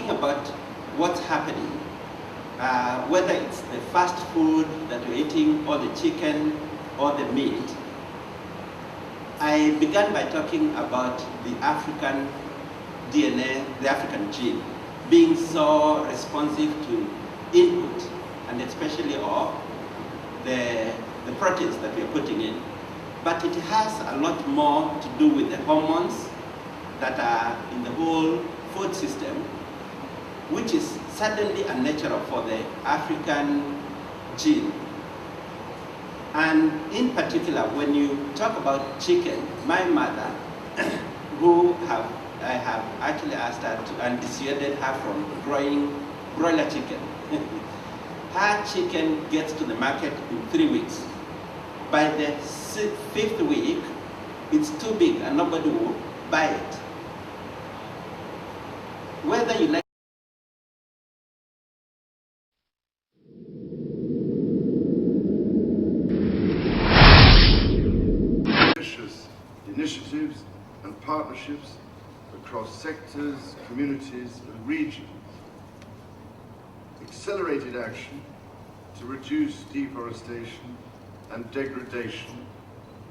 thinking about what's happening, whether it's the fast food that we're eating, or the chicken, or the meat, I began by talking about the African DNA, the African gene, being so responsive to input, and especially of the proteins that we're putting in. But it has a lot more to do with the hormones that are in the whole food system, which is certainly unnatural for the African gene. And in particular, when you talk about chicken, my mother, who I have actually asked her to, and dissuaded her from growing broiler chicken. Her chicken gets to the market in 3 weeks. By the 5th week, it's too big and nobody will buy it. Whether you like initiatives and partnerships across sectors, communities and regions. Accelerated action to reduce deforestation and degradation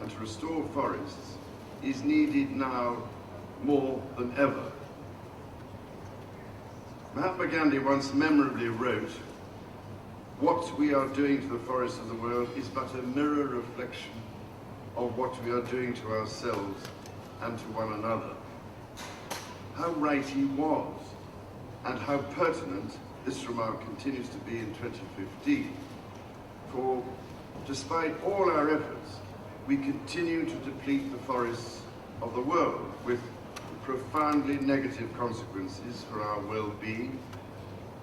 and to restore forests is needed now more than ever. Mahatma Gandhi once memorably wrote, "What we are doing to the forests of the world is but a mirror reflection of what we are doing to ourselves and to one another." How right he was, and how pertinent this remark continues to be in 2015. For despite all our efforts, we continue to deplete the forests of the world with profoundly negative consequences for our well-being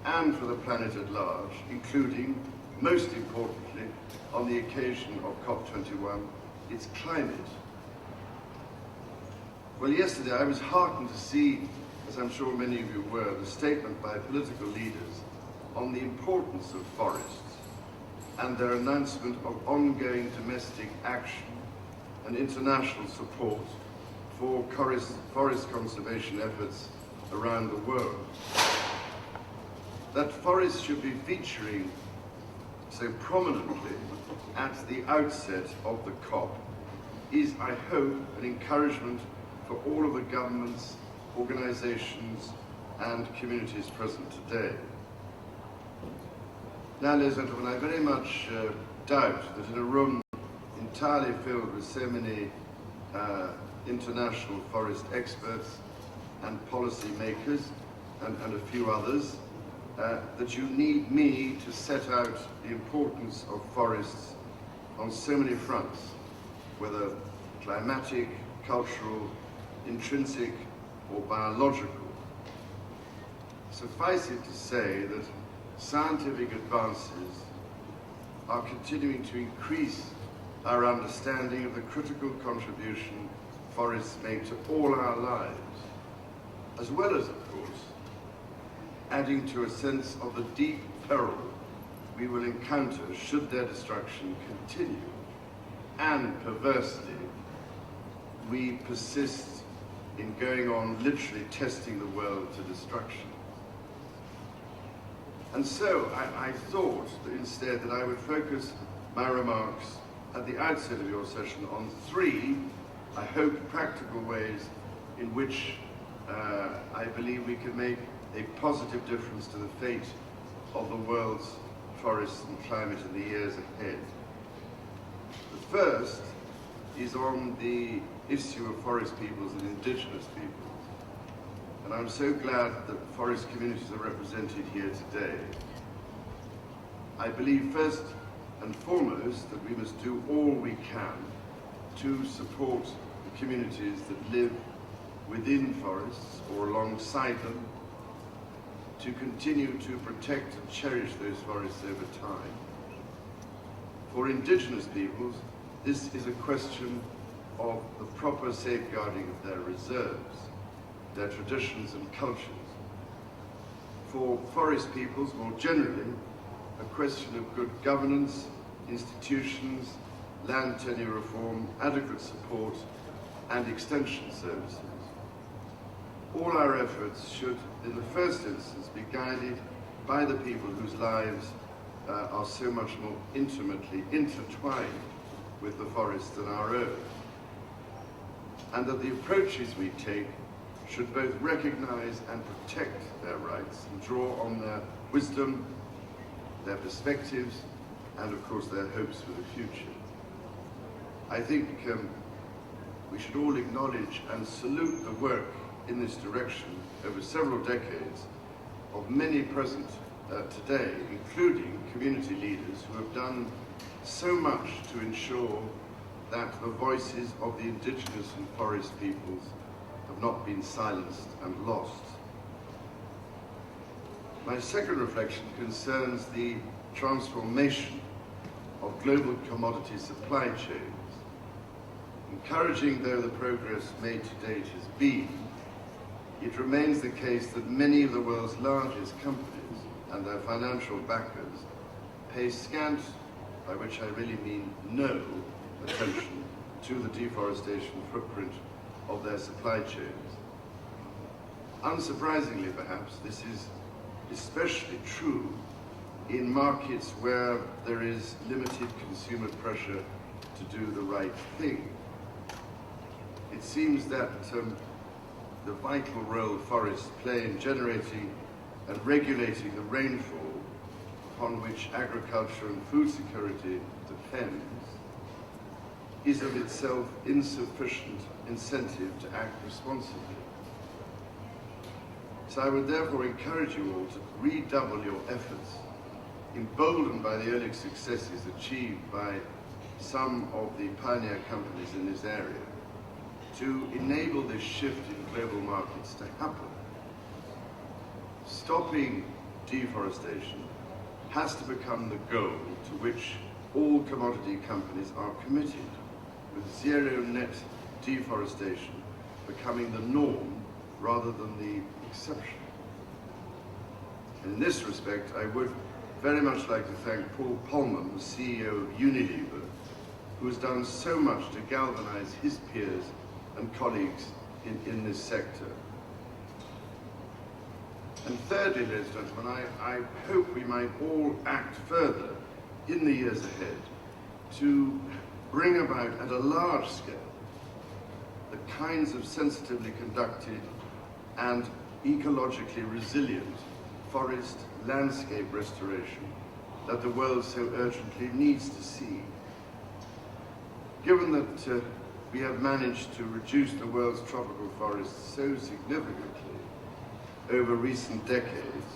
and for the planet at large, including, most importantly, on the occasion of COP21, its climate. Well, yesterday I was heartened to see, as I'm sure many of you were, the statement by political leaders on the importance of forests and their announcement of ongoing domestic action and international support for forest conservation efforts around the world. That forests should be featuring so prominently at the outset of the COP is, I hope, an encouragement for all of the governments, organizations and communities present today. Now, ladies and gentlemen, I very much doubt that in a room entirely filled with so many international forest experts and policy makers and a few others, that you need me to set out the importance of forests on so many fronts, whether climatic, cultural, intrinsic or biological. Suffice it to say that scientific advances are continuing to increase our understanding of the critical contribution forests make to all our lives, as well as, of course, adding to a sense of the deep peril we will encounter should their destruction continue, and perversely, we persist in going on literally testing the world to destruction. And so I thought that instead that I would focus my remarks at the outset of your session on 3, I hope, practical ways in which I believe we can make a positive difference to the fate of the world's forests and climate in the years ahead. The first is on the issue of forest peoples and indigenous peoples. And I'm so glad that forest communities are represented here today. I believe first and foremost that we must do all we can to support the communities that live within forests or alongside them, to continue to protect and cherish those forests over time. For indigenous peoples, this is a question of the proper safeguarding of their reserves, their traditions and cultures. For forest peoples, more generally, a question of good governance, institutions, land tenure reform, adequate support, and extension services. all our efforts should, in the first instance, be guided by the people whose lives are so much more intimately intertwined with the forest than our own. And that the approaches we take should both recognize and protect their rights and draw on their wisdom, their perspectives, and of course their hopes for the future. I think we should all acknowledge and salute the work in this direction over several decades of many present today, including community leaders who have done so much to ensure that the voices of the indigenous and forest peoples have not been silenced and lost. My second reflection concerns the transformation of global commodity supply chains. Encouraging though the progress made to date has been, it remains the case that many of the world's largest companies and their financial backers pay scant, by which I really mean no, attention to the deforestation footprint of their supply chains. Unsurprisingly, perhaps, this is especially true in markets where there is limited consumer pressure to do the right thing. It seems that the vital role forests play in generating and regulating the rainfall upon which agriculture and food security depends is of itself insufficient incentive to act responsibly. So I would therefore encourage you all to redouble your efforts, emboldened by the early successes achieved by some of the pioneer companies in this area, to enable this shift in global markets to happen. Stopping deforestation has to become the goal to which all commodity companies are committed, with zero net deforestation becoming the norm rather than the exception. And in this respect, I would very much like to thank Paul Polman, the CEO of Unilever, who has done so much to galvanize his peers and colleagues in this sector. And thirdly, ladies and gentlemen, I hope we might all act further in the years ahead to bring about at a large scale the kinds of sensitively conducted and ecologically resilient forest landscape restoration that the world so urgently needs to see. Given that we have managed to reduce the world's tropical forests so significantly over recent decades,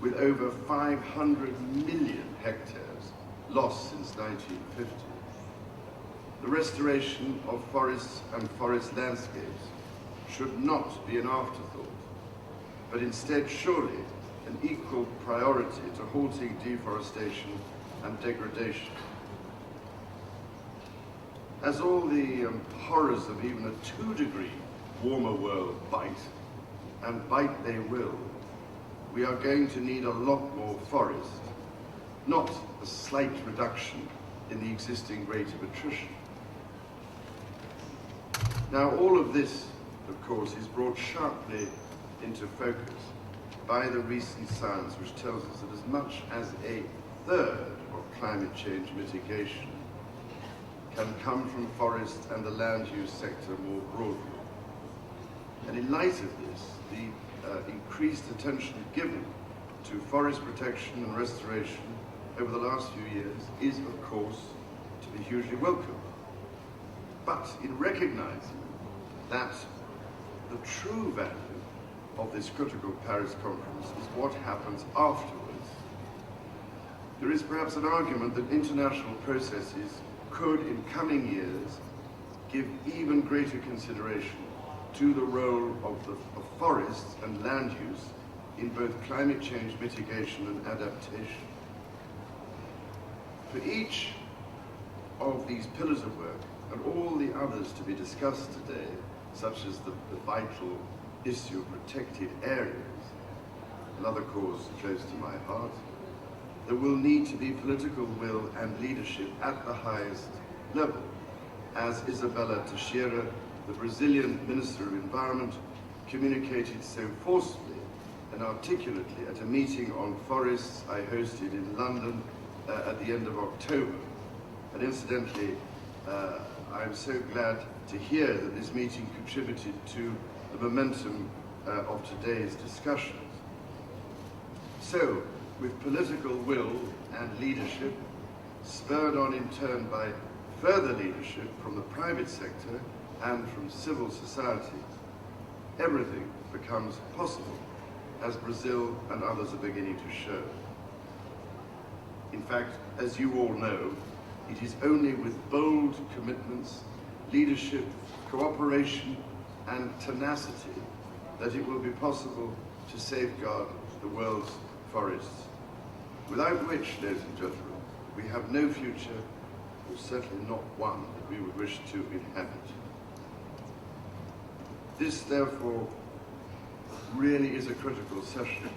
with over 500 million hectares lost since 1950, the restoration of forests and forest landscapes should not be an afterthought, but instead surely an equal priority to halting deforestation and degradation. As all the horrors of even a 2-degree warmer world bite, and bite they will, we are going to need a lot more forest, not a slight reduction in the existing rate of attrition. Now, all of this, of course, is brought sharply into focus by the recent science, which tells us that as much as a third of climate change mitigation can come from forest and the land use sector more broadly. And in light of this, the increased attention given to forest protection and restoration over the last few years is, of course, to be hugely welcome. But in recognizing that the true value of this critical Paris conference is what happens afterwards, there is perhaps an argument that international processes could, in coming years, give even greater consideration to the role of forests and land use in both climate change mitigation and adaptation. For each of these pillars of work, and all the others to be discussed today, such as the vital issue of protected areas, another cause close to my heart, there will need to be political will and leadership at the highest level, as Isabella Teixeira, the Brazilian Minister of Environment, communicated so forcibly and articulately at a meeting on forests I hosted in London at the end of October. And incidentally, I'm so glad to hear that this meeting contributed to the momentum of today's discussions. So, with political will and leadership, spurred on in turn by further leadership from the private sector and from civil society, everything becomes possible, as Brazil and others are beginning to show. In fact, as you all know, it is only with bold commitments, leadership, cooperation, and tenacity that it will be possible to safeguard the world's forests, without which, ladies and gentlemen, we have no future, or certainly not one that we would wish to inhabit. This, therefore, really is a critical session,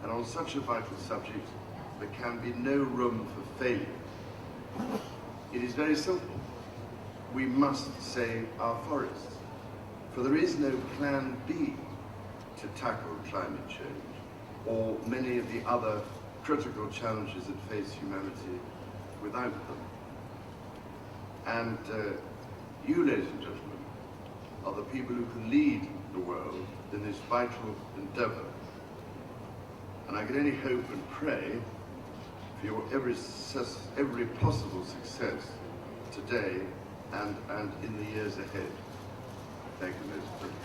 and on such a vital subject, there can be no room for failure. It is very simple. We must save our forests, for there is no plan B to tackle climate change or many of the other critical challenges that face humanity without them. And you, ladies and gentlemen, are the people who can lead the world in this vital endeavor. And I can only hope and pray for your every possible success today and in the years ahead. Thank you, Mr. President.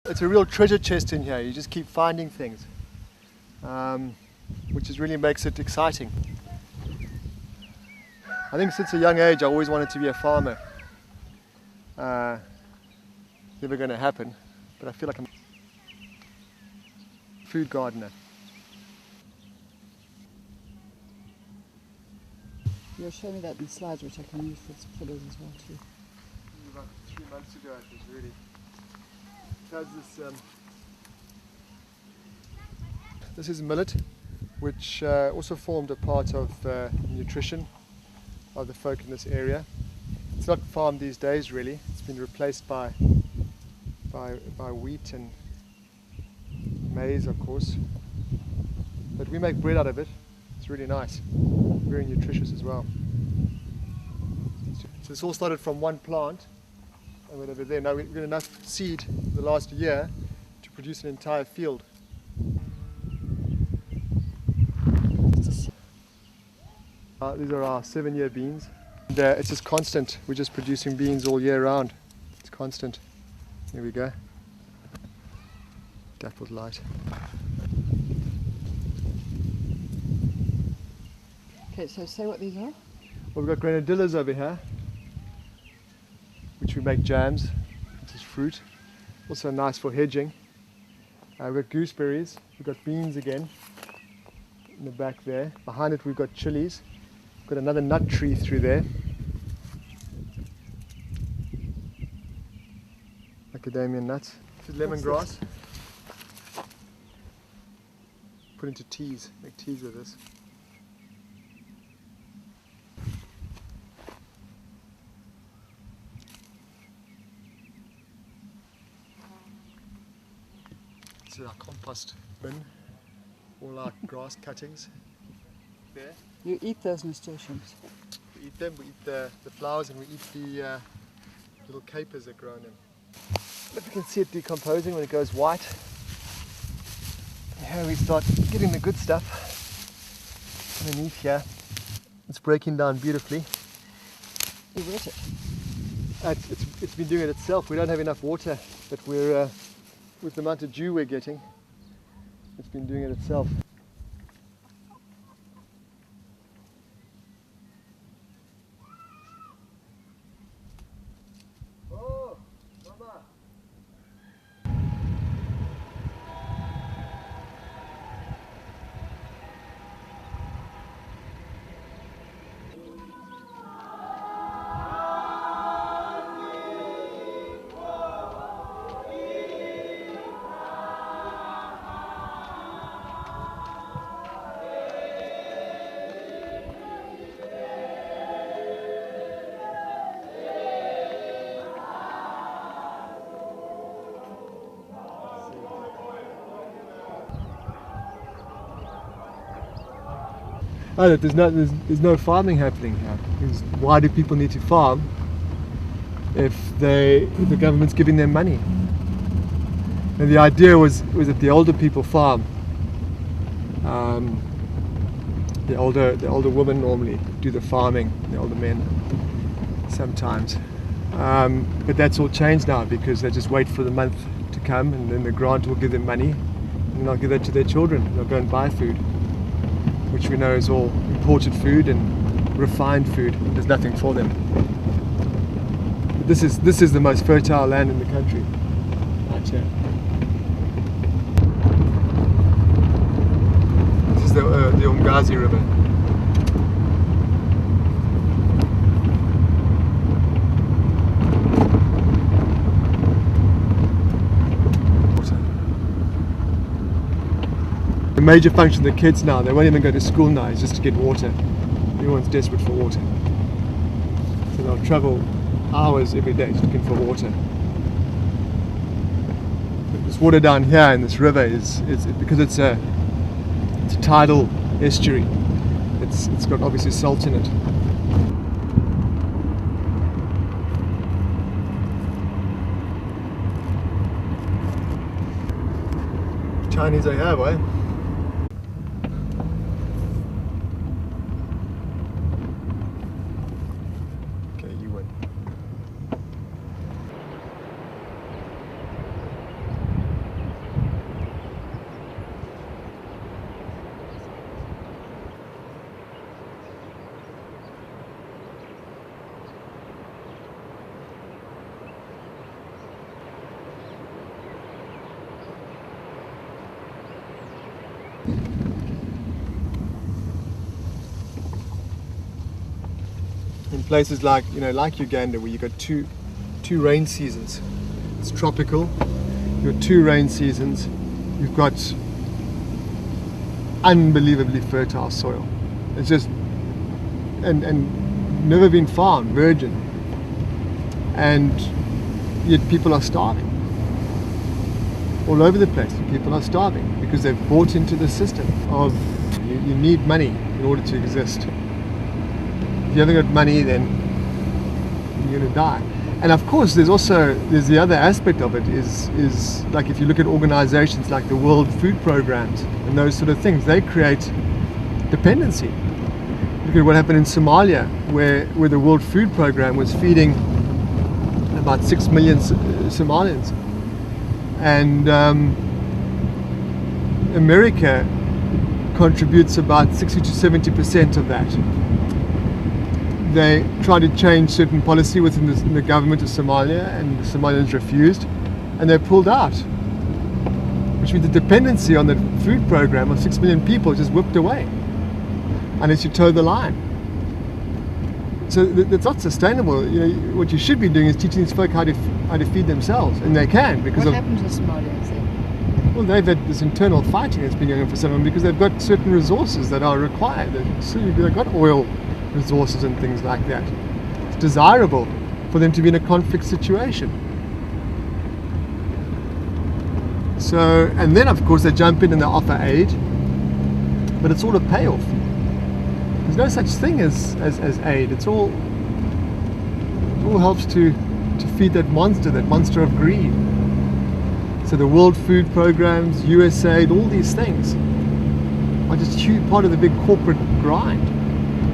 It's a real treasure chest in here. You just keep finding things, which really makes it exciting. I think since a young age I always wanted to be a farmer. Never going to happen, but I feel like I'm a food gardener. You'll show me that in slides, which I can use for photos as well too. About 3 months ago it was really. It has this is millet, which also formed a part of nutrition of the folk in this area. It's not farmed these days really. It's been replaced by wheat and maize, of course. But we make bread out of it. It's really nice, very nutritious as well. So this all started from one plant. And went over there. Now we've got enough seed the last year to produce an entire field. These are our 7-year beans. And, it's just constant. We're just producing beans all year round. It's constant. Here we go. Dappled light. Okay, so say what these are. Well, we've got grenadillas over here, which we make jams. This is fruit, also nice for hedging. We've got gooseberries, we've got beans again in the back there. Behind it we've got chilies. We've got another nut tree through there. Macadamia nuts. This is lemongrass. Put into teas, make teas with this. This is our compost bin, all our grass cuttings there. You eat those nasturtiums? We eat them, we eat the flowers, and we eat the little capers that grow in them. But you can see it decomposing when it goes white. Here we start getting the good stuff underneath here. It's breaking down beautifully. You wet it. It's been doing it itself. We don't have enough water, but we're with the amount of dew we're getting, it's been doing it itself. Oh, Mama. Oh, look, there's no farming happening here. Because why do people need to farm if the government's giving them money? And the idea was that the older people farm. The older women normally do the farming, the older men sometimes. But that's all changed now because they just wait for the month to come and then the grant will give them money and they'll give that to their children. They'll go and buy food, which we know is all imported food and refined food. There's nothing for them. But this is the most fertile land in the country, right here. This is the Umgazi River. The major function of the kids now, they won't even go to school now, is just to get water. Everyone's desperate for water. So they'll travel hours every day looking for water. But this water down here in this river is because it's a tidal estuary. It's got obviously salt in it. Chinese they have, eh? In places like Uganda, where you've got two rain seasons, it's tropical. You've got 2 rain seasons. You've got unbelievably fertile soil. It's just and never been farmed, virgin, and yet people are starving all over the place. People are starving because they've bought into the system of you need money in order to exist. If you haven't got money, then you're going to die. And of course, there's the other aspect of it is like if you look at organizations like the World Food Programs and those sort of things, they create dependency. Look at what happened in Somalia, where the World Food Program was feeding about 6 million Somalians. And America contributes about 60 to 70% of that. They tried to change certain policy within the government of Somalia, and the Somalians refused, and they pulled out. Which means the dependency on the food program of 6 million people just whipped away, unless you toe the line. So that's not sustainable. What you should be doing is teaching these folk how to feed themselves, and they can because what happened to Somalians then? Well, they've had this internal fighting that's been going on for some time because they've got certain resources that are required. They've got oil resources and things like that. It's desirable for them to be in a conflict situation. So, and then of course they jump in and they offer aid, but it's all a payoff. There's no such thing as aid. It all helps to feed that monster of greed. So the World Food Programs, USAID, all these things are just a huge part of the big corporate grind.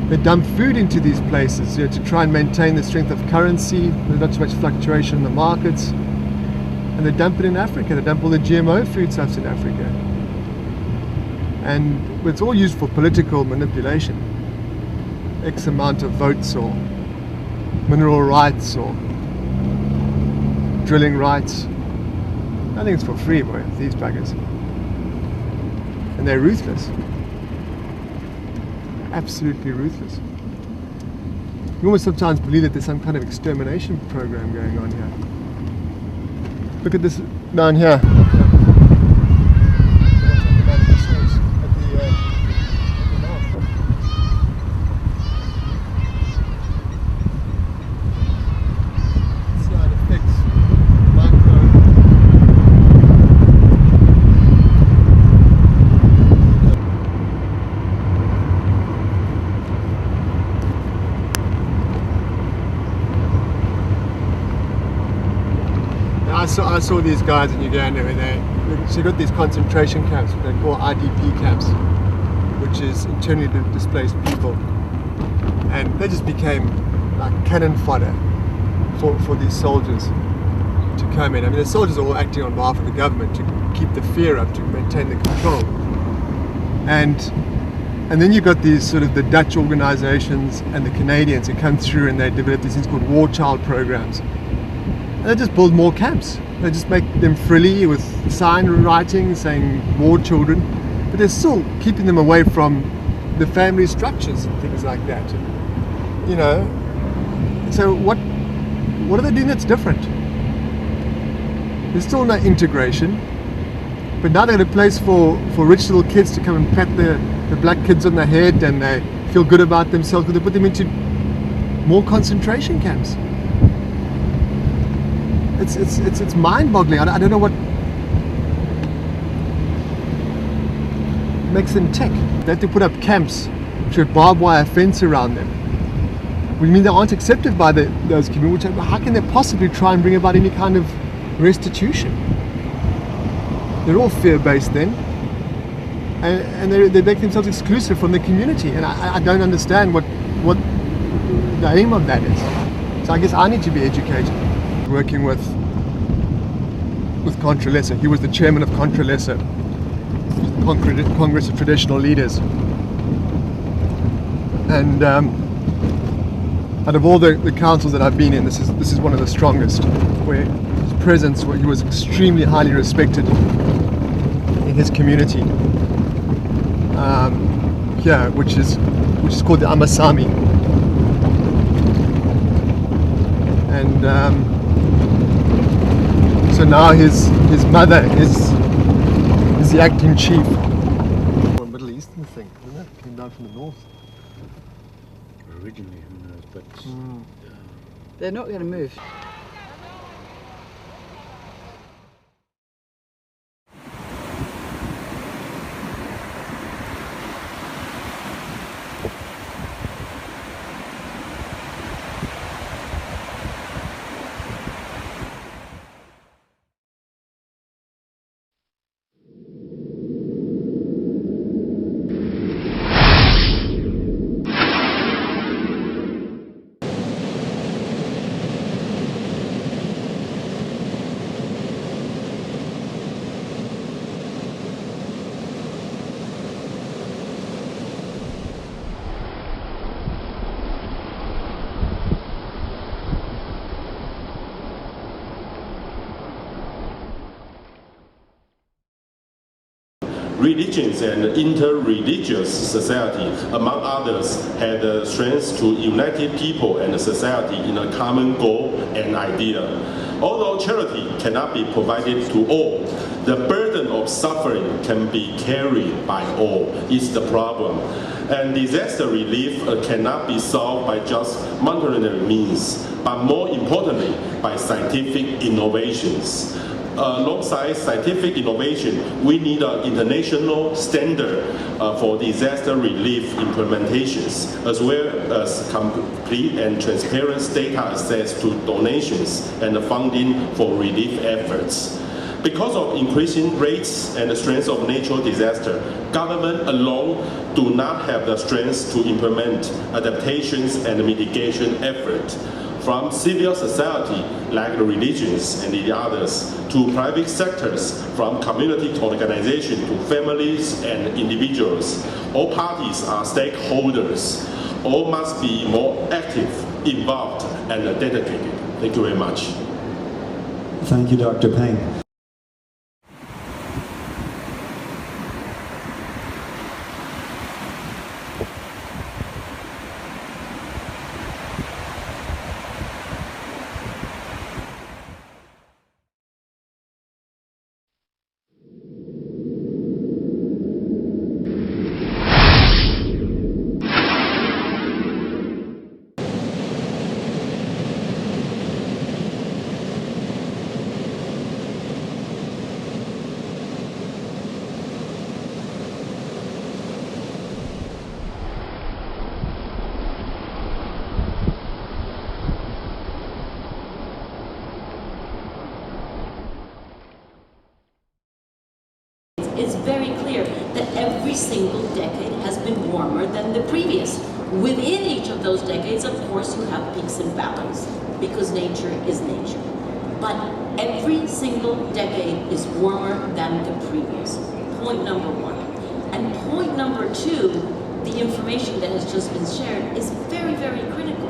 They dump food into these places, you know, to try and maintain the strength of currency. There's not too much fluctuation in the markets. And they dump it in Africa. They dump all the GMO foodstuffs in Africa. And it's all used for political manipulation. X amount of votes or mineral rights or drilling rights. I think it's for free, boy, these buggers. And they're ruthless. Absolutely ruthless. You almost sometimes believe that there's some kind of extermination program going on here. Look at this down here. I saw these guys in Uganda where so you got these concentration camps, what they call IDP camps, which is internally displaced people, and they just became like cannon fodder for these soldiers to come in. I mean, the soldiers are all acting on behalf of the government to keep the fear up, to maintain the control, and then you got these sort of the Dutch organizations and the Canadians who come through and they develop these things called war child programs. And they just build more camps. They just make them frilly with sign writing saying war children, but they're still keeping them away from the family structures and things like that. You know, so what are they doing that's different? There's still no integration, but now they're a place for rich little kids to come and pat the black kids on the head, and they feel good about themselves, but they put them into more concentration camps. It's mind-boggling. I don't know what makes them tick. They have to put up camps with barbed wire fence around them. We mean they aren't accepted by those communities. How can they possibly try and bring about any kind of restitution? They're all fear-based then, and they make themselves exclusive from the community. And I don't understand what the aim of that is. So I guess I need to be educated. Working with CONTRALESA. He was the chairman of CONTRALESA, Congress of Traditional Leaders. And out of all the councils that I've been in, this is one of the strongest, where his presence, where he was extremely highly respected in his community. Here, which is called the Amasami. And so now his mother is the acting chief. A Middle Eastern thing, isn't it? Came down from the north. Originally, who knows, but They're not going to move. Religions and inter-religious society, among others, had the strength to unite people and society in a common goal and idea. Although charity cannot be provided to all, the burden of suffering can be carried by all is the problem. And disaster relief cannot be solved by just monetary means, but more importantly, by scientific innovations. Alongside scientific innovation, we need an international standard for disaster relief implementations, as well as complete and transparent data access to donations and funding for relief efforts. Because of increasing rates and the strength of natural disaster, government alone do not have the strength to implement adaptations and mitigation efforts. From civil society, like the religions and the others, to private sectors, from community organizations to families and individuals, all parties are stakeholders. All must be more active, involved, and dedicated. Thank you very much. Thank you, Dr. Peng. It's very clear that every single decade has been warmer than the previous. Within each of those decades, of course, you have peaks and valleys, because nature is nature. But every single decade is warmer than the previous. Point number one. And point number two, the information that has just been shared is very, very critical.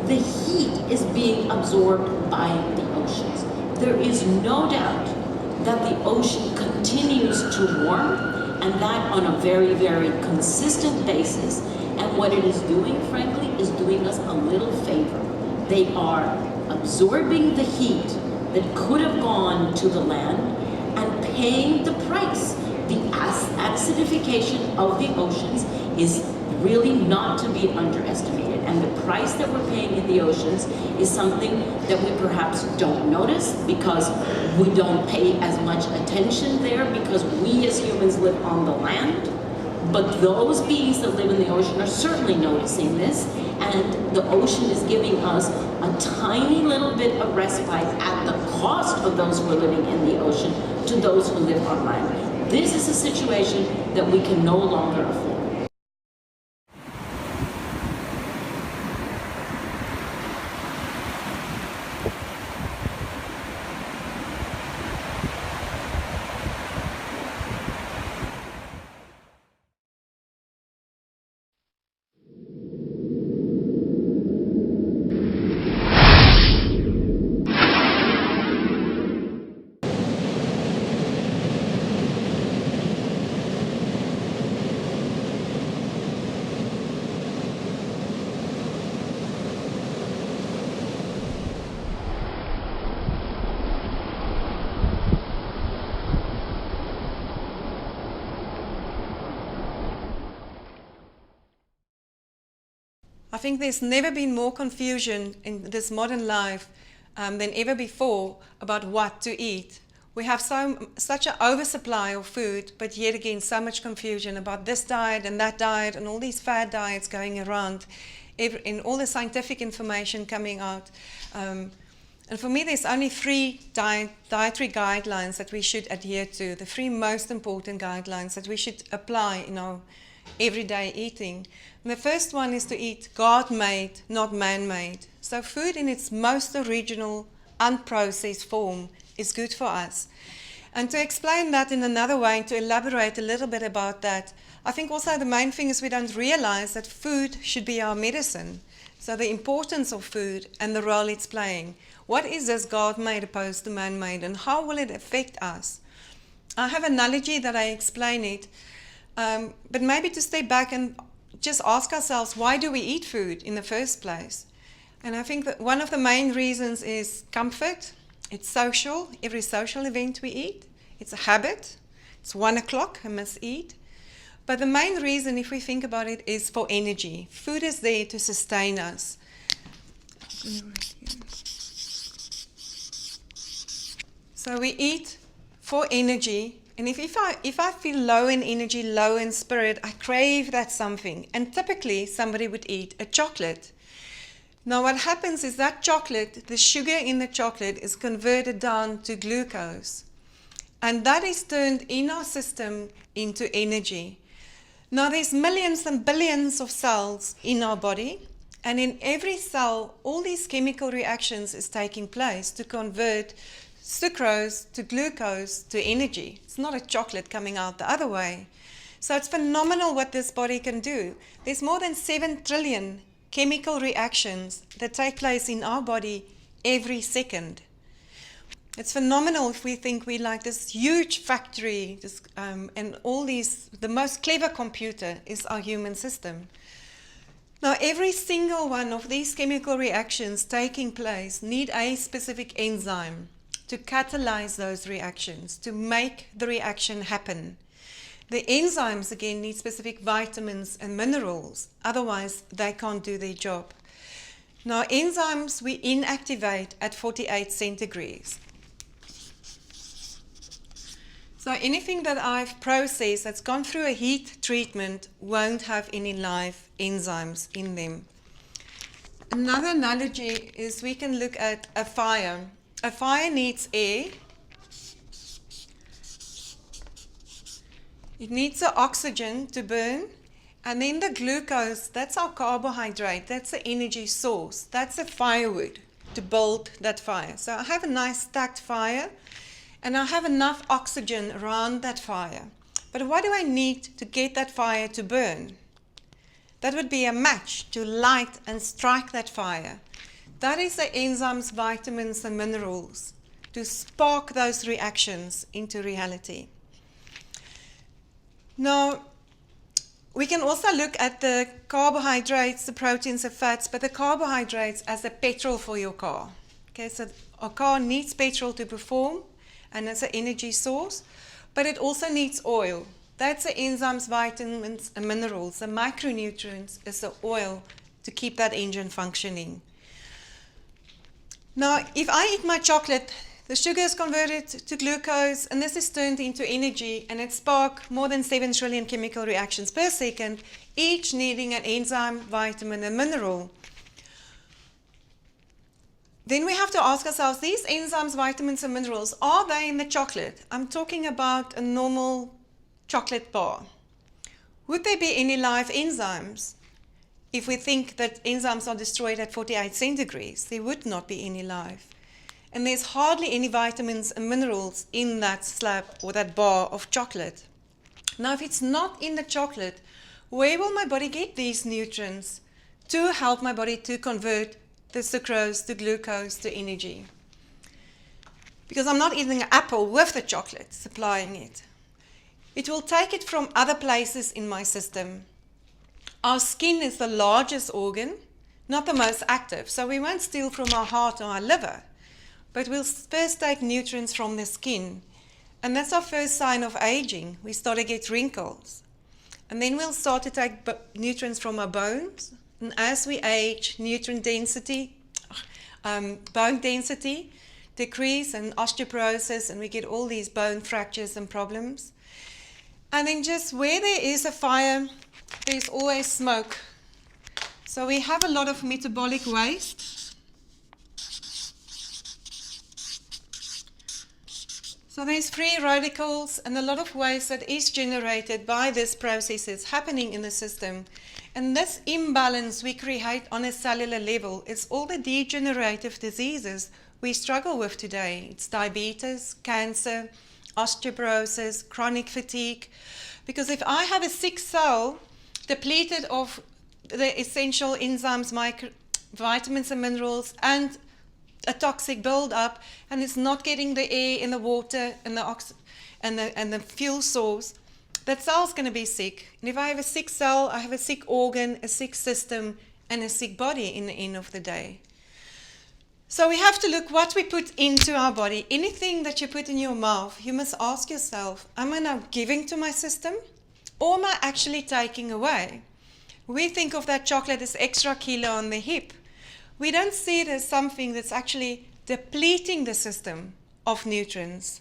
The heat is being absorbed by the oceans. There is no doubt that the ocean continues to warm, and that on a very, very consistent basis. And what it is doing, frankly, is doing us a little favor. They are absorbing the heat that could have gone to the land and paying the price. The acidification of the oceans is really not to be underestimated. And the price that we're paying in the oceans is something that we perhaps don't notice because we don't pay as much attention there because we as humans live on the land. But those beings that live in the ocean are certainly noticing this, and the ocean is giving us a tiny little bit of respite at the cost of those who are living in the ocean to those who live on land. This is a situation that we can no longer afford. I think there's never been more confusion in this modern life than ever before about what to eat. We have such an oversupply of food, but yet again so much confusion about this diet and that diet and all these fad diets going around, and all the scientific information coming out. And for me, there's only three dietary guidelines that we should adhere to, the three most important guidelines that we should apply in our everyday eating. And the first one is to eat God-made, not man-made. So food in its most original, unprocessed form is good for us. And to explain that in another way, to elaborate a little bit about that, I think also the main thing is we don't realize that food should be our medicine. So the importance of food and the role it's playing. What is this God-made opposed to man-made, and how will it affect us? I have an analogy that I explain it, but maybe to step back and just ask ourselves, why do we eat food in the first place? And I think that one of the main reasons is comfort. It's social. Every social event we eat. It's a habit. It's 1 o'clock, I must eat. But the main reason, if we think about it, is for energy. Food is there to sustain us. So we eat for energy. And if I feel low in energy, low in spirit, I crave that something. And typically, somebody would eat a chocolate. Now, what happens is that chocolate, the sugar in the chocolate is converted down to glucose. And that is turned in our system into energy. Now there's millions and billions of cells in our body, and in every cell, all these chemical reactions is taking place to convert sucrose to glucose to energy. It's not a chocolate coming out the other way. So it's phenomenal what this body can do. There's more than 7 trillion chemical reactions that take place in our body every second. It's phenomenal if we think we're like this huge factory, and all these, the most clever computer is our human system. Now, every single one of these chemical reactions taking place need a specific enzyme to catalyze those reactions, to make the reaction happen. The enzymes, again, need specific vitamins and minerals, otherwise they can't do their job. Now, enzymes we inactivate at 48 centigrades. So anything that I've processed that's gone through a heat treatment won't have any live enzymes in them. Another analogy is we can look at a fire. A fire needs air. It needs the oxygen to burn. And then the glucose, that's our carbohydrate. That's the energy source. That's the firewood to build that fire. So I have a nice stacked fire. And I have enough oxygen around that fire. But what do I need to get that fire to burn? That would be a match to light and strike that fire. That is the enzymes, vitamins, and minerals to spark those reactions into reality. Now, we can also look at the carbohydrates, the proteins, the fats, but the carbohydrates as the petrol for your car. Okay, so our car needs petrol to perform, and it's an energy source, but it also needs oil. That's the enzymes, vitamins, and minerals. The micronutrients is the oil to keep that engine functioning. Now, if I eat my chocolate, the sugar is converted to glucose, and this is turned into energy, and it sparks more than 7 trillion chemical reactions per second, each needing an enzyme, vitamin, and mineral. Then we have to ask ourselves, these enzymes, vitamins, and minerals, are they in the chocolate? I'm talking about a normal chocolate bar. Would there be any live enzymes? If we think that enzymes are destroyed at 48 centigrades, there would not be any live. And there's hardly any vitamins and minerals in that slab or that bar of chocolate. Now, if it's not in the chocolate, where will my body get these nutrients to help my body to convert the sucrose to glucose to energy? Because I'm not eating an apple with the chocolate, supplying it. It will take it from other places in my system. Our skin is the largest organ, not the most active, so we won't steal from our heart or our liver, but we'll first take nutrients from the skin. And that's our first sign of aging. We start to get wrinkles. And then we'll start to take nutrients from our bones. And as we age, nutrient density, bone density decrease and osteoporosis, and we get all these bone fractures and problems. And then just where there is a fire, there's always smoke. So we have a lot of metabolic waste. So there's free radicals and a lot of waste that is generated by these processes happening in the system. And this imbalance we create on a cellular level is all the degenerative diseases we struggle with today. It's diabetes, cancer, osteoporosis, chronic fatigue. Because if I have a sick cell depleted of the essential enzymes, vitamins and minerals, and a toxic buildup, and it's not getting the air and the water and the fuel source, that cell's going to be sick. And if I have a sick cell, I have a sick organ, a sick system, and a sick body in the end of the day. So we have to look what we put into our body. Anything that you put in your mouth, you must ask yourself, am I now giving to my system, or am I actually taking away? We think of that chocolate as extra kilo on the hip. We don't see it as something that's actually depleting the system of nutrients.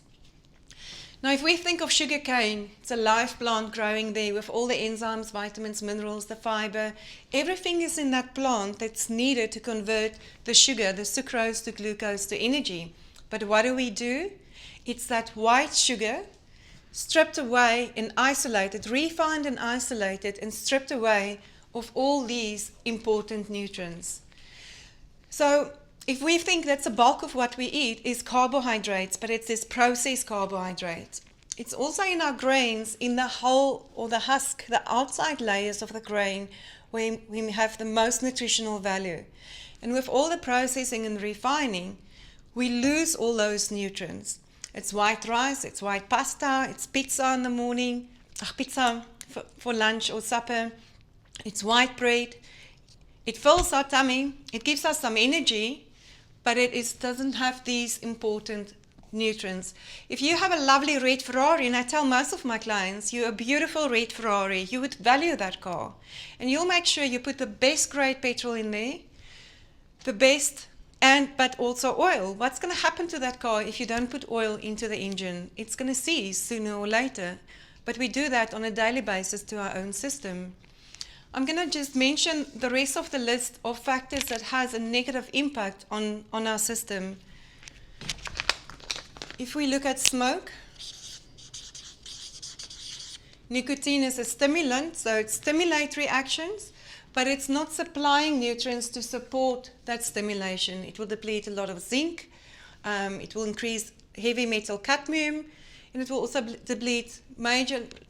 Now, if we think of sugar cane, it's a live plant growing there with all the enzymes, vitamins, minerals, the fiber. Everything is in that plant that's needed to convert the sugar, the sucrose, to glucose, to energy. But what do? It's that white sugar stripped away and isolated, refined and isolated and stripped away of all these important nutrients. So if we think that the bulk of what we eat is carbohydrates, but it's this processed carbohydrates. It's also in our grains, in the hull or the husk, the outside layers of the grain, where we have the most nutritional value. And with all the processing and refining, we lose all those nutrients. It's white rice, it's white pasta, it's pizza in the morning, pizza for lunch or supper. It's white bread. It fills our tummy. It gives us some energy, but it doesn't have these important nutrients. If you have a lovely red Ferrari, and I tell most of my clients, you're a beautiful red Ferrari, you would value that car. And you'll make sure you put the best grade petrol in there, the best, but also oil. What's going to happen to that car if you don't put oil into the engine? It's going to seize sooner or later. But we do that on a daily basis to our own system. I'm going to just mention the rest of the list of factors that has a negative impact on our system. If we look at smoke, nicotine is a stimulant, so it stimulates reactions, but it's not supplying nutrients to support that stimulation. It will deplete a lot of zinc, it will increase heavy metal cadmium, and it will also deplete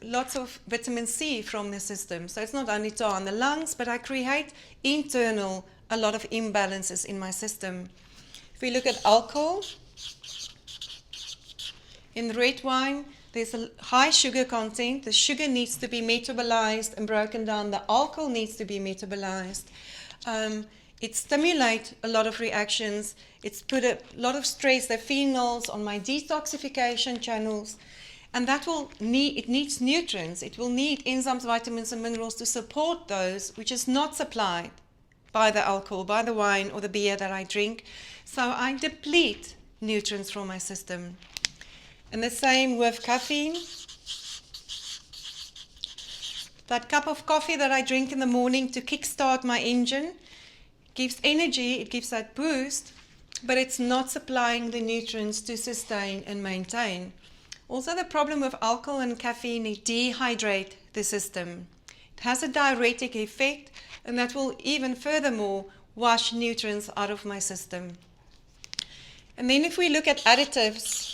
lots of vitamin C from the system. So it's not only tar on the lungs, but I create a lot of imbalances in my system. If we look at alcohol, in red wine, there's a high sugar content. The sugar needs to be metabolized and broken down. The alcohol needs to be metabolized. It stimulates a lot of reactions. It's put a lot of stress, the phenols, on my detoxification channels. And it needs nutrients. It will need enzymes, vitamins, and minerals to support those, which is not supplied by the alcohol, by the wine, or the beer that I drink. So I deplete nutrients from my system. And the same with caffeine. That cup of coffee that I drink in the morning to kickstart my engine gives energy, it gives that boost, but it's not supplying the nutrients to sustain and maintain. Also, the problem with alcohol and caffeine, it dehydrates the system. It has a diuretic effect, and that will even furthermore wash nutrients out of my system. And then if we look at additives,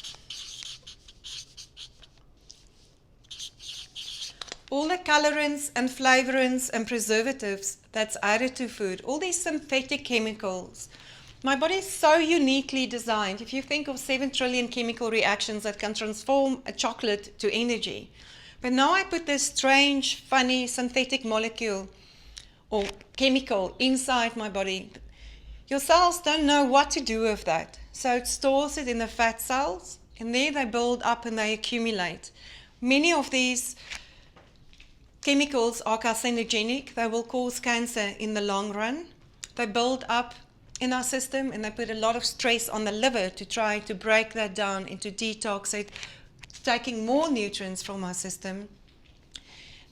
all the colorants and flavorants and preservatives that's added to food, all these synthetic chemicals. My body is so uniquely designed. If you think of 7 trillion chemical reactions that can transform a chocolate to energy. But now I put this strange, funny, synthetic molecule or chemical inside my body. Your cells don't know what to do with that. So it stores it in the fat cells, and there they build up and they accumulate. Many of these chemicals are carcinogenic. They will cause cancer in the long run. They build up in our system, and they put a lot of stress on the liver to try to break that down and to detox it, taking more nutrients from our system.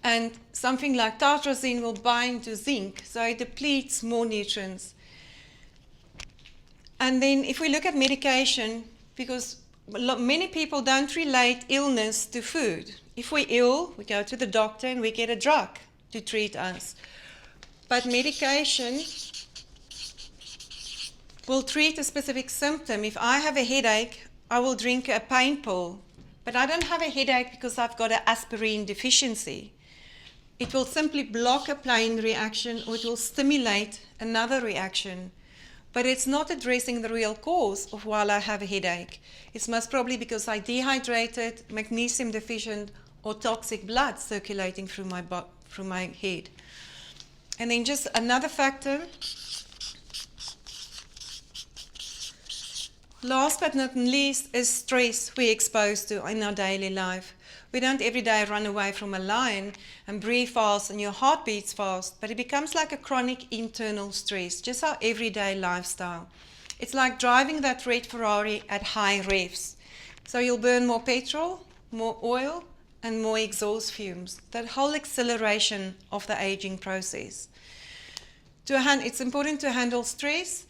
And something like tartrazine will bind to zinc, so it depletes more nutrients. And then if we look at medication, because many people don't relate illness to food. If we're ill, we go to the doctor and we get a drug to treat us. But medication will treat a specific symptom. If I have a headache, I will drink a pain pill. But I don't have a headache because I've got an aspirin deficiency. It will simply block a pain reaction, or it will stimulate another reaction. But it's not addressing the real cause of why I have a headache. It's most probably because I dehydrated, magnesium deficient, or toxic blood circulating through my head. And then just another factor. Last but not least is stress we're exposed to in our daily life. We don't every day run away from a lion and breathe fast and your heart beats fast, but it becomes like a chronic internal stress, just our everyday lifestyle. It's like driving that red Ferrari at high revs. So you'll burn more petrol, more oil, and more exhaust fumes. That whole acceleration of the aging process. It's important to handle stress,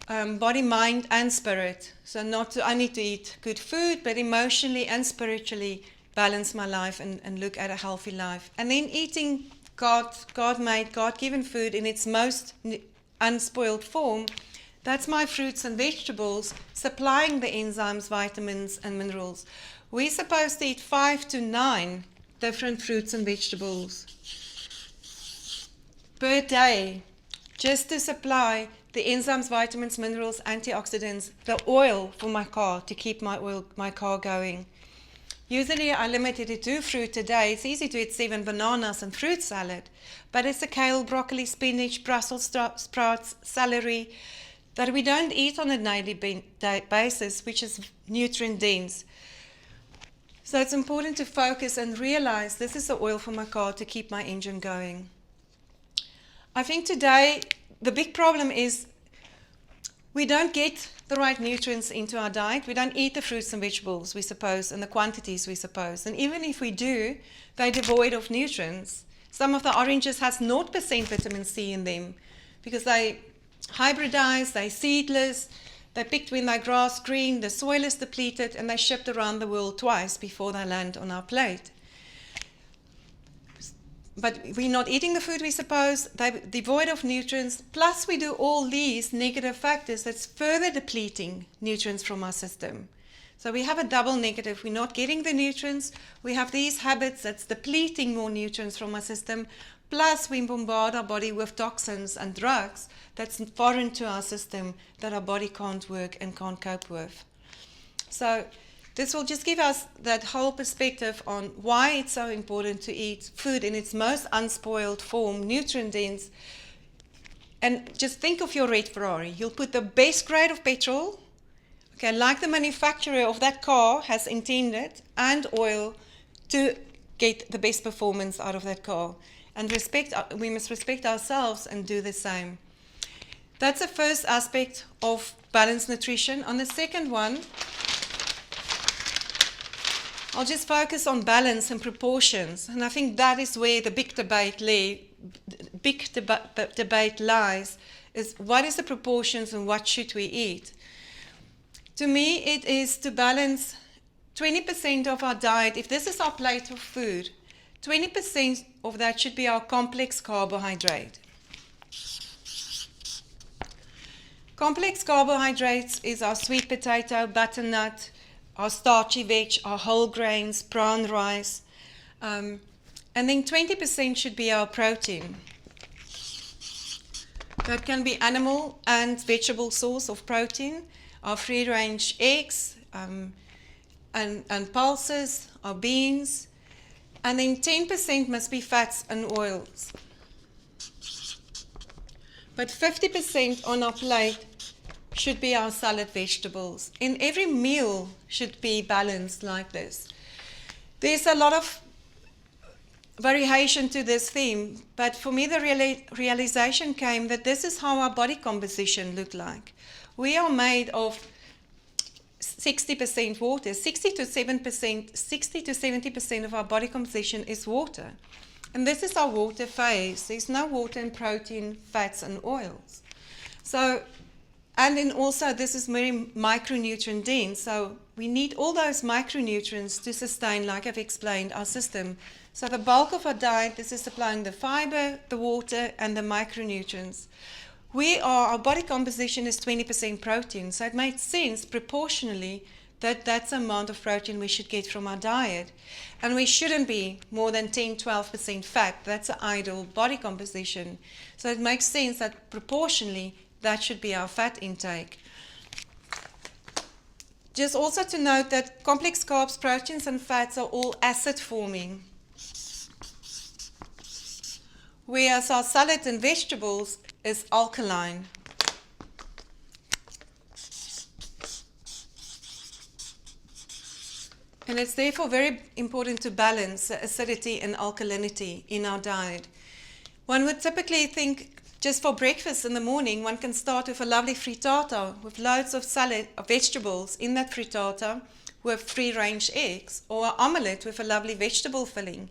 body, mind, and spirit. So not only to eat good food, but emotionally and spiritually balance my life and look at a healthy life. And then eating God-made, God-given food in its most unspoiled form. That's my fruits and vegetables, supplying the enzymes, vitamins, and minerals. We're supposed to eat 5 to 9 different fruits and vegetables per day, just to supply the enzymes, vitamins, minerals, antioxidants, the oil for my car, to keep my car going. Usually I limit it to 2 fruit a day. It's easy to eat 7 bananas and fruit salad, but it's the kale, broccoli, spinach, Brussels sprouts, celery that we don't eat on a daily basis, which is nutrient dense. So it's important to focus and realize this is the oil for my car to keep my engine going. I think today the big problem is we don't get the right nutrients into our diet. We don't eat the fruits and vegetables we suppose, and the quantities we suppose. And even if we do, they're devoid of nutrients. Some of the oranges has 0% vitamin C in them because they hybridized, they're seedless, they're picked when they're grass green, the soil is depleted, and they're shipped around the world twice before they land on our plate. But we're not eating the food we suppose, they're devoid of nutrients, plus we do all these negative factors that's further depleting nutrients from our system. So we have a double negative. We're not getting the nutrients, we have these habits that's depleting more nutrients from our system, plus we bombard our body with toxins and drugs that's foreign to our system that our body can't work and can't cope with. So this will just give us that whole perspective on why it's so important to eat food in its most unspoiled form, nutrient dense. And just think of your red Ferrari. You'll put the best grade of petrol, okay, like the manufacturer of that car has intended, and oil to get the best performance out of that car. And we must respect ourselves and do the same. That's the first aspect of balanced nutrition. On the second one, I'll just focus on balance and proportions, and I think that is where the big debate lies, is what is the proportions and what should we eat? To me, it is to balance 20% of our diet. If this is our plate of food, 20% of that should be our complex carbohydrate. Complex carbohydrates is our sweet potato, butternut, our starchy veg, our whole grains, brown rice. And then 20% should be our protein. That can be animal and vegetable source of protein, our free-range eggs and pulses, our beans. And then 10% must be fats and oils. But 50% on our plate should be our salad vegetables. And every meal should be balanced like this. There's a lot of variation to this theme, but for me the realization came that this is how our body composition looked like. We are made of 60% water. 60 to 70% of our body composition is water. And this is our water phase. There's no water in protein, fats, and oils. So, and then also this is very micronutrient dense. So we need all those micronutrients to sustain, like I've explained, our system. So the bulk of our diet, this is supplying the fiber, the water, and the micronutrients. Our body composition is 20% protein, so it makes sense proportionally that that's the amount of protein we should get from our diet. And we shouldn't be more than 10-12% fat. That's the ideal body composition. So it makes sense that proportionally that should be our fat intake. Just also to note that complex carbs, proteins, and fats are all acid forming, whereas our salad and vegetables is alkaline. And it's therefore very important to balance the acidity and alkalinity in our diet. One would typically think just for breakfast in the morning, one can start with a lovely frittata with loads of salad, of vegetables in that frittata with free-range eggs, or an omelette with a lovely vegetable filling,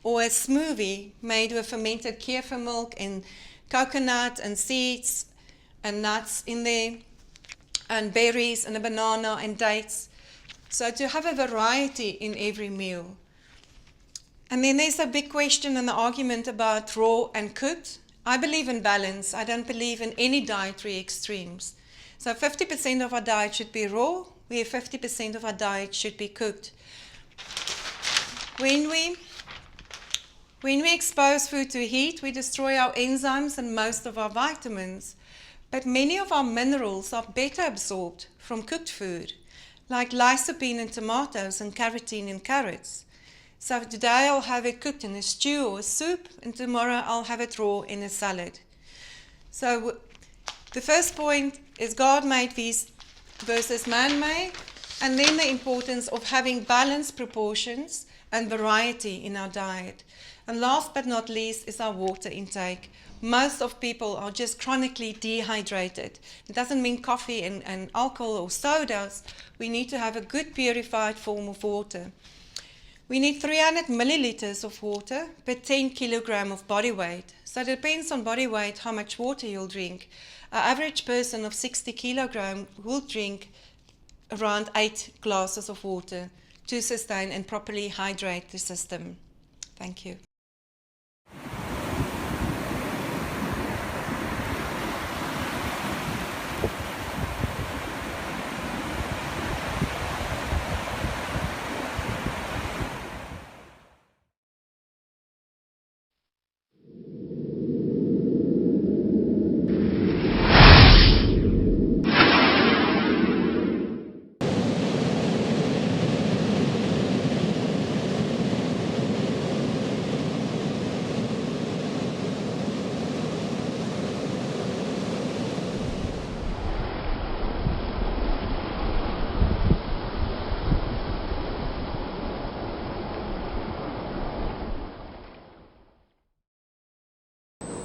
or a smoothie made with fermented kefir milk and coconut and seeds, and nuts in there, and berries and a banana and dates. So to have a variety in every meal. And then there's a big question and the argument about raw and cooked. I believe in balance. I don't believe in any dietary extremes. So 50% of our diet should be raw, where 50% of our diet should be cooked. When we expose food to heat, we destroy our enzymes and most of our vitamins. But many of our minerals are better absorbed from cooked food, like lycopene in tomatoes and carotene in carrots. So today I'll have it cooked in a stew or a soup, and tomorrow I'll have it raw in a salad. So the first point is God made these versus man-made, and then the importance of having balanced proportions and variety in our diet. And last but not least is our water intake. Most of people are just chronically dehydrated. It doesn't mean coffee and alcohol or sodas. We need to have a good purified form of water. We need 300 milliliters of water per 10 kilogram of body weight. So it depends on body weight how much water you'll drink. An average person of 60 kilogram will drink around 8 glasses of water to sustain and properly hydrate the system. Thank you.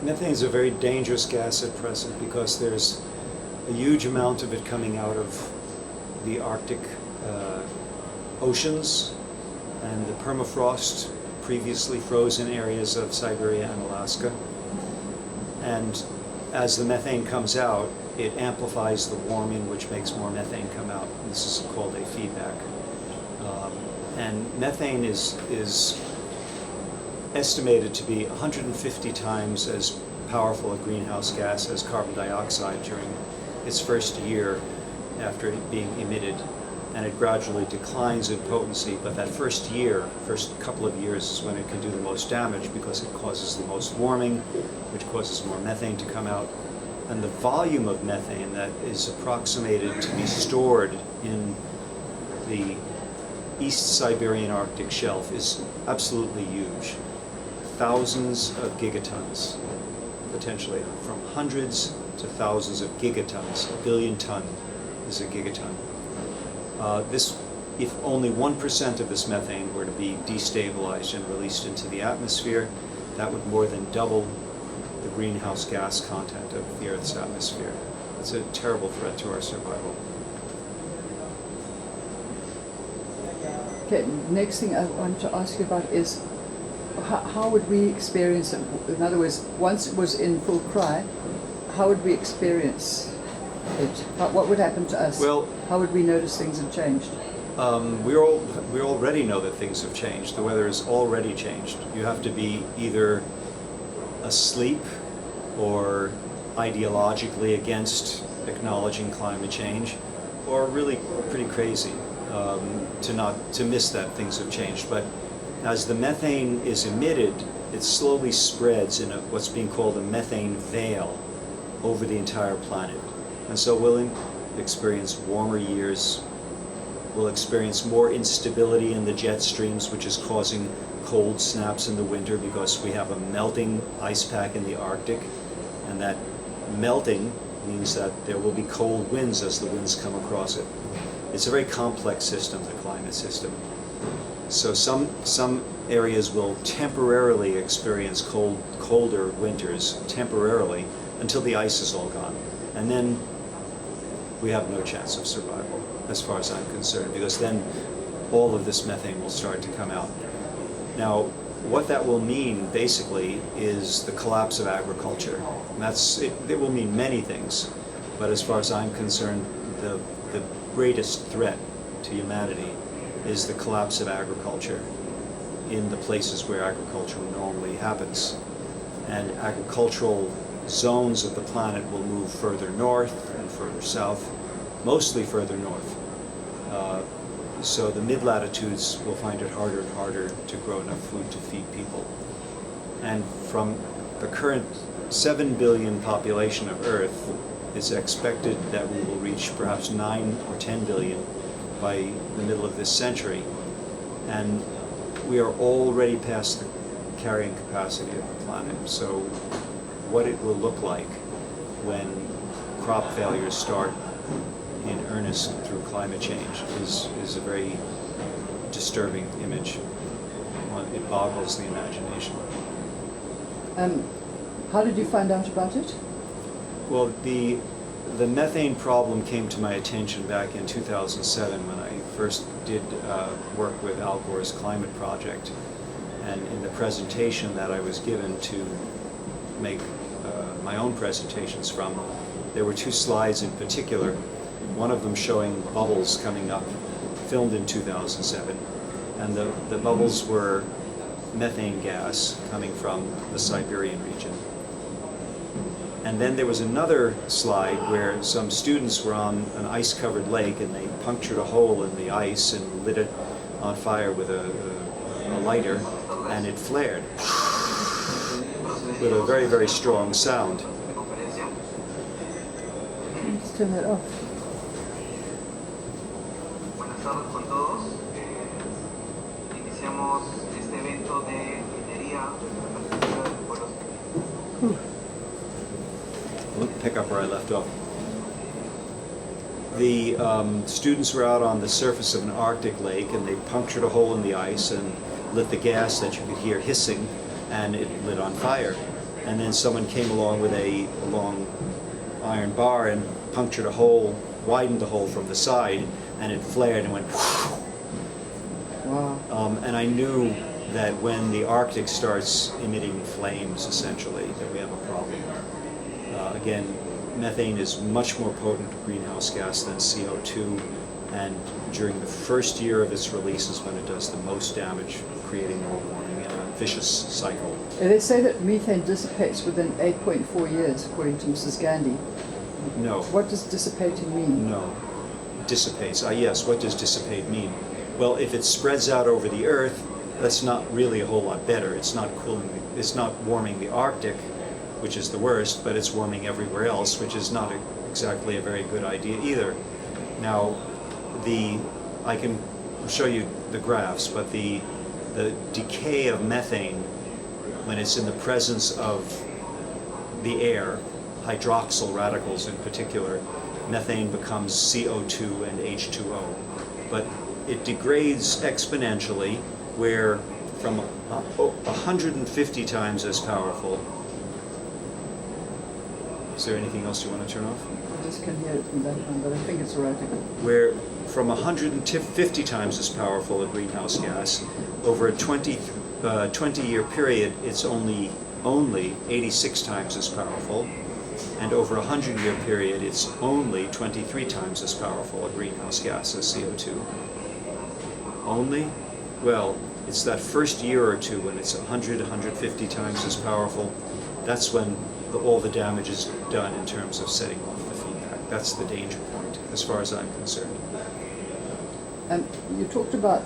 Methane is a very dangerous gas at present because there's a huge amount of it coming out of the Arctic oceans and the permafrost, previously frozen areas of Siberia and Alaska. And as the methane comes out, it amplifies the warming, which makes more methane come out. This is called a feedback. And methane is estimated to be 150 times as powerful a greenhouse gas as carbon dioxide during its first year after it being emitted, and it gradually declines in potency, but that first couple of years is when it can do the most damage because it causes the most warming, which causes more methane to come out. And the volume of methane that is approximated to be stored in the East Siberian Arctic shelf is absolutely huge. Thousands of gigatons, potentially, from hundreds to thousands of gigatons. A billion ton is a gigaton. If only 1% of this methane were to be destabilized and released into the atmosphere, that would more than double the greenhouse gas content of the Earth's atmosphere. It's a terrible threat to our survival. Okay, next thing I want to ask you about is how would we experience it? In other words, once it was in full cry, how would we experience it? What would happen to us? Well, how would we notice things have changed? We already know that things have changed. The weather has already changed. You have to be either asleep or ideologically against acknowledging climate change, or really pretty crazy to miss that things have changed. But as the methane is emitted, it slowly spreads in what's being called a methane veil over the entire planet. And so we'll experience warmer years. We'll experience more instability in the jet streams, which is causing cold snaps in the winter because we have a melting ice pack in the Arctic. And that melting means that there will be cold winds as the winds come across it. It's a very complex system, the climate system. So some areas will temporarily experience colder winters, temporarily, until the ice is all gone. And then we have no chance of survival, as far as I'm concerned, because then all of this methane will start to come out. Now, what that will mean, basically, is the collapse of agriculture. And it will mean many things. But as far as I'm concerned, the greatest threat to humanity is the collapse of agriculture in the places where agriculture normally happens. And agricultural zones of the planet will move further north and further south, mostly further north. So the mid-latitudes will find it harder and harder to grow enough food to feed people. And from the current 7 billion population of Earth, it's expected that we will reach perhaps 9 or 10 billion by the middle of this century. And we are already past the carrying capacity of the planet. So what it will look like when crop failures start in earnest through climate change is a very disturbing image. It boggles the imagination. How did you find out about it? Well, the methane problem came to my attention back in 2007 when I first did work with Al Gore's climate project. And in the presentation that I was given to make my own presentations from, there were 2 slides in particular, one of them showing bubbles coming up, filmed in 2007. And the bubbles were methane gas coming from the Siberian region. And then there was another slide where some students were on an ice-covered lake and they punctured a hole in the ice and lit it on fire with a lighter, and it flared with a very, very strong sound. Let's turn that off. Buenas tardes con todos. Iniciamos este evento de minería artesanal de pueblos. Pick up where I left off. The students were out on the surface of an Arctic lake and they punctured a hole in the ice and lit the gas that you could hear hissing, and it lit on fire. And then someone came along with a long iron bar and punctured a hole, widened the hole from the side, and it flared and went Wow. and I knew that when the Arctic starts emitting flames, essentially, that we have a problem. Again, methane is much more potent greenhouse gas than CO2, and during the first year of its release is when it does the most damage, creating more warming in a vicious cycle. They say that methane dissipates within 8.4 years, according to Mrs. Gandhi. No. What does dissipating mean? No. Dissipates. Yes, what does dissipate mean? Well, if it spreads out over the Earth, that's not really a whole lot better. It's not cooling, it's not warming the Arctic, which is the worst, but it's warming everywhere else, which is not exactly a very good idea either. Now, I can show you the graphs, but the decay of methane when it's in the presence of the air, hydroxyl radicals in particular, methane becomes CO2 and H2O. But it degrades exponentially, where from 150 times as powerful. Is there anything else you want to turn off? I just can hear it from that one, but I think it's all right. Where from 150 times as powerful a greenhouse gas, over a 20-year period, it's only 86 times as powerful, and over a 100-year period, it's only 23 times as powerful a greenhouse gas as CO2. Only? Well, it's that first year or two when it's 100, 150 times as powerful. That's when all the damage is done in terms of setting off the feedback. That's the danger point, as far as I'm concerned. You talked about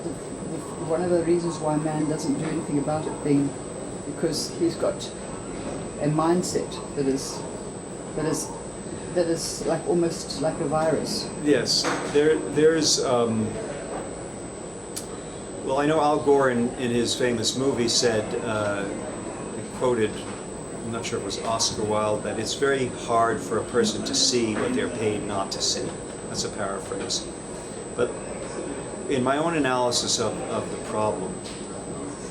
one of the reasons why man doesn't do anything about it being because he's got a mindset that is like almost like a virus. Yes, there's. Well, I know Al Gore in his famous movie said, quoted, I'm not sure if it was Oscar Wilde, that it's very hard for a person to see what they're paid not to see. That's a paraphrase. But in my own analysis of the problem,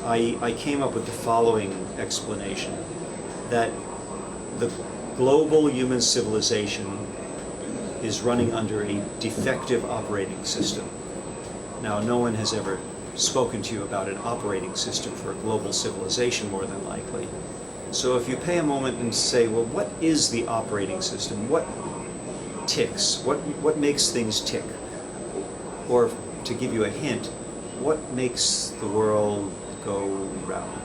I came up with the following explanation, that the global human civilization is running under a defective operating system. Now, no one has ever spoken to you about an operating system for a global civilization, more than likely. So if you pay a moment and say, well, what is the operating system? ticks? What makes things tick? Or to give you a hint, what makes the world go round?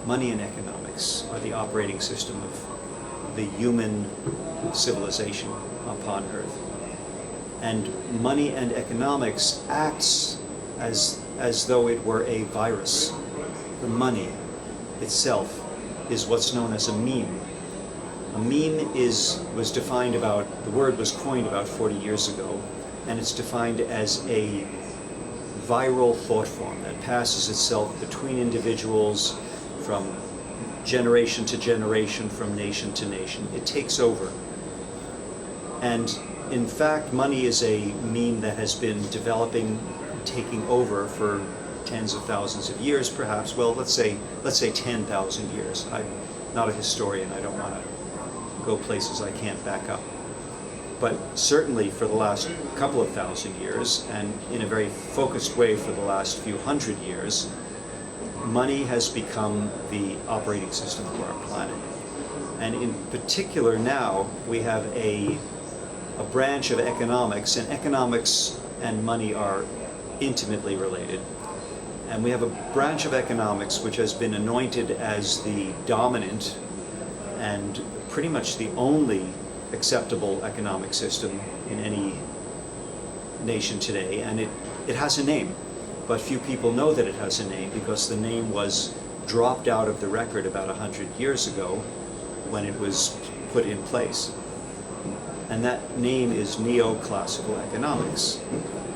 Money and economics are the operating system of the human civilization upon Earth. And money and economics acts as though it were a virus. The money itself is what's known as a meme. A meme was defined the word was coined about 40 years ago, and it's defined as a viral thought form that passes itself between individuals from generation to generation, from nation to nation. It takes over. And in fact, money is a meme that has been developing, taking over for tens of thousands of years, perhaps. Well, let's say 10,000 years. I'm not a historian. I don't want to go places I can't back up. But certainly for the last couple of thousand years, and in a very focused way for the last few hundred years, money has become the operating system of our planet. And in particular now, we have a branch of economics, and economics and money are intimately related. And we have a branch of economics which has been anointed as the dominant and pretty much the only acceptable economic system in any nation today. And it has a name, but few people know that it has a name because the name was dropped out of the record about 100 years ago when it was put in place. And that name is neoclassical economics.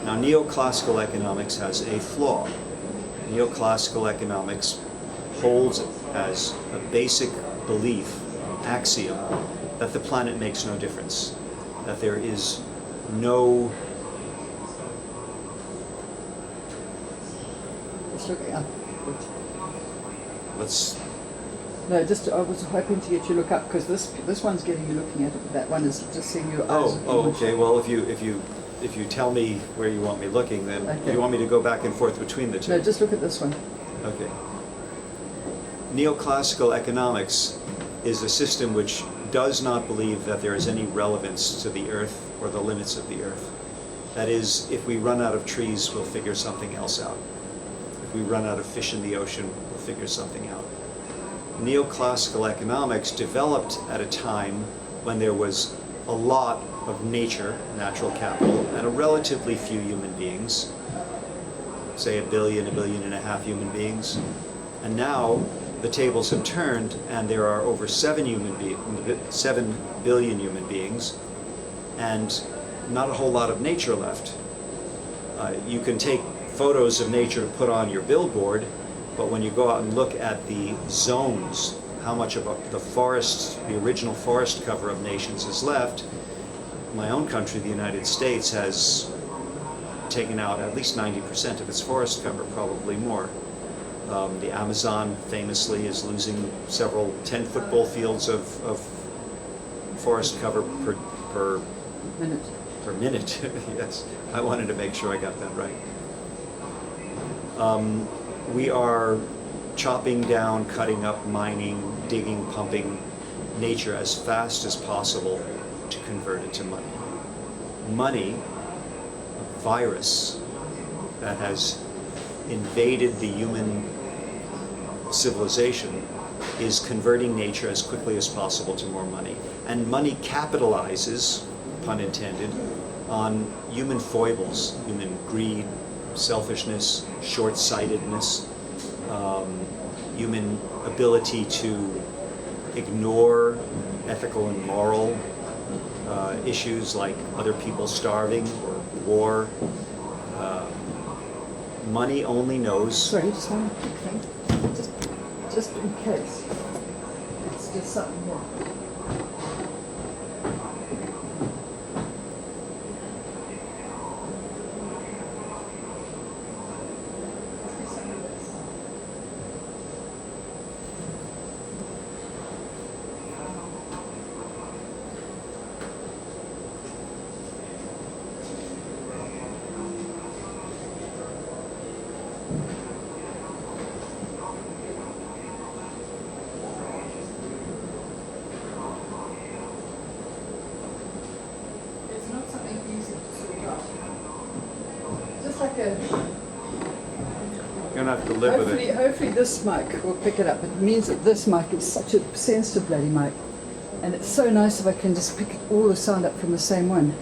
Now, neoclassical economics has a flaw. Neoclassical economics holds as a basic belief, axiom, that the planet makes no difference, that there is no... Let's look at Let's... No, just I was hoping to get you to look up because this one's getting you looking at it. That one is just seeing your eyes. Oh, okay. Well, if you tell me where you want me looking, then Okay. you want me to go back and forth between the two. No, just look at this one. Okay. Neoclassical economics is a system which does not believe that there is any relevance to the Earth or the limits of the Earth. That is, if we run out of trees, we'll figure something else out. If we run out of fish in the ocean, we'll figure something out. Neoclassical economics developed at a time when there was a lot of nature, natural capital, and a relatively few human beings, say 1 billion, 1.5 billion human beings. And now the tables have turned and there are over 7 billion human beings and not a whole lot of nature left. You can take photos of nature to put on your billboard, but when you go out and look at the zones, how much of the forest, the original forest cover of nations is left, my own country, the United States, has taken out at least 90% of its forest cover, probably more. The Amazon famously is losing several 10 football fields of forest cover per minute. Yes, I wanted to make sure I got that right. We are chopping down, cutting up, mining, digging, pumping nature as fast as possible to convert it to money. Money, a virus that has invaded the human civilization, is converting nature as quickly as possible to more money. And money capitalizes, pun intended, on human foibles, human greed, selfishness, short-sightedness, human ability to ignore ethical and moral issues like other people starving or war. Money only knows... Sorry, just one quick thing. Just in case. It's just something more. like a. You're gonna have to live with it. Hopefully this mic will pick it up. It means that this mic is such a sensitive bloody mic. And it's so nice if I can just pick all the sound up from the same one.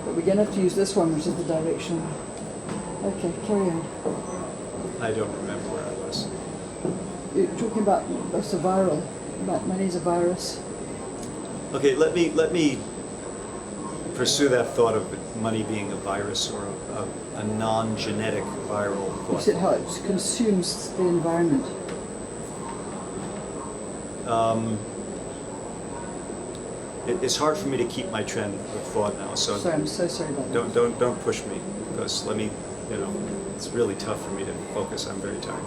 But we're going to have to use this one, which is the directional one. Okay, carry on. I don't remember where I was. You're talking about what's a viral, about money's a virus. Okay, let me pursue that thought of money being a virus or a non-genetic viral You thought. said how it consumes the environment. It's hard for me to keep my train of thought now, so Sorry, I'm so sorry about that. don't push me, because it's really tough for me to focus. I'm very tired.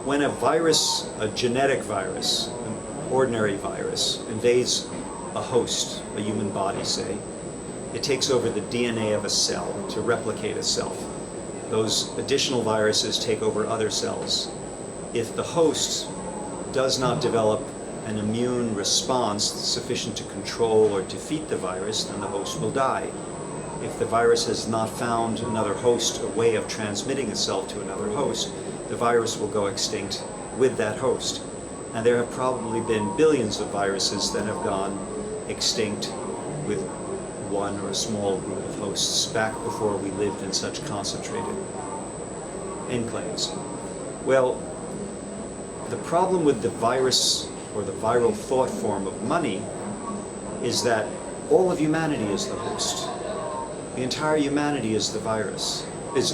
When a virus, a genetic virus, an ordinary virus, invades a host, a human body, say, it takes over the DNA of a cell to replicate itself. Those additional viruses take over other cells. If the host does not develop an immune response sufficient to control or defeat the virus, then the host will die. If the virus has not found another host, a way of transmitting itself to another host, the virus will go extinct with that host. And there have probably been billions of viruses that have gone extinct with one or a small group of hosts back before we lived in such concentrated enclaves. Well, the problem with the virus or the viral thought form of money is that all of humanity is the host. The entire humanity is the virus, is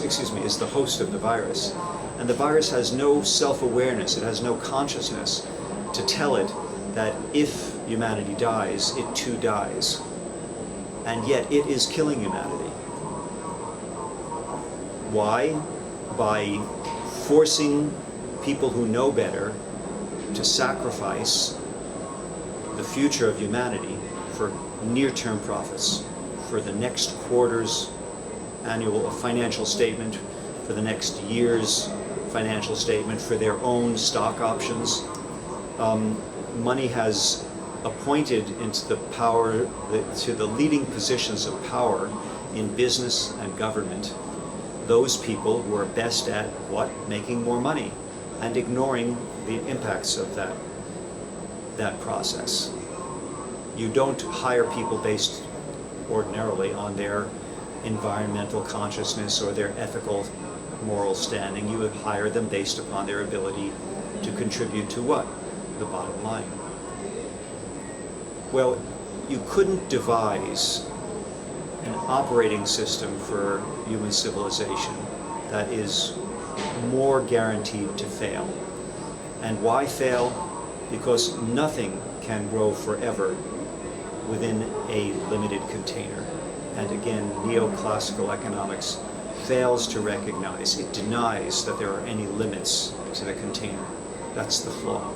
the host of the virus. And the virus has no self-awareness, it has no consciousness to tell it that if humanity dies, it too dies. And yet it is killing humanity. Why? By forcing people who know better to sacrifice the future of humanity for near-term profits, for the next quarter's annual financial statement, for the next year's financial statement, for their own stock options. Money has appointed into the power, to the leading positions of power in business and government, those people who are best at what? Making more money and ignoring the impacts of that process. You don't hire people based ordinarily on their environmental consciousness or their ethical, moral standing. You would hire them based upon their ability to contribute to what? The bottom line. Well, you couldn't devise an operating system for human civilization that is more guaranteed to fail. And why fail? Because nothing can grow forever within a limited container. And again, neoclassical economics fails to recognize, it denies that there are any limits to the container. That's the flaw.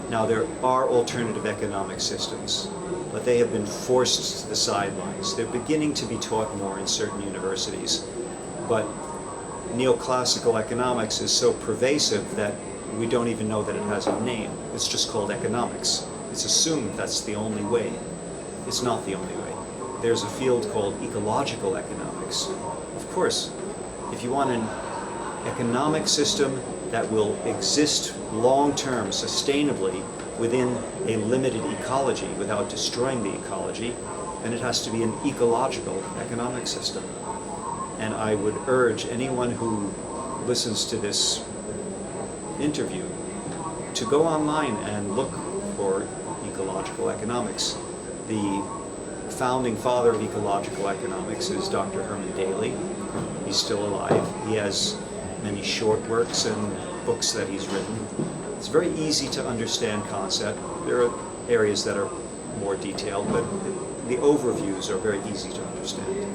Now, there are alternative economic systems, but they have been forced to the sidelines. They're beginning to be taught more in certain universities, but neoclassical economics is so pervasive that we don't even know that it has a name. It's just called economics. It's assumed that's the only way. It's not the only way. There's a field called ecological economics. Of course, if you want an economic system that will exist long-term, sustainably, within a limited ecology without destroying the ecology, then it has to be an ecological economic system. And I would urge anyone who listens to this interview to go online and look for ecological economics. The founding father of ecological economics is Dr. Herman Daly. He's still alive. He has many short works and books that he's written. It's a very easy to understand concept. There are areas that are more detailed, but the overviews are very easy to understand.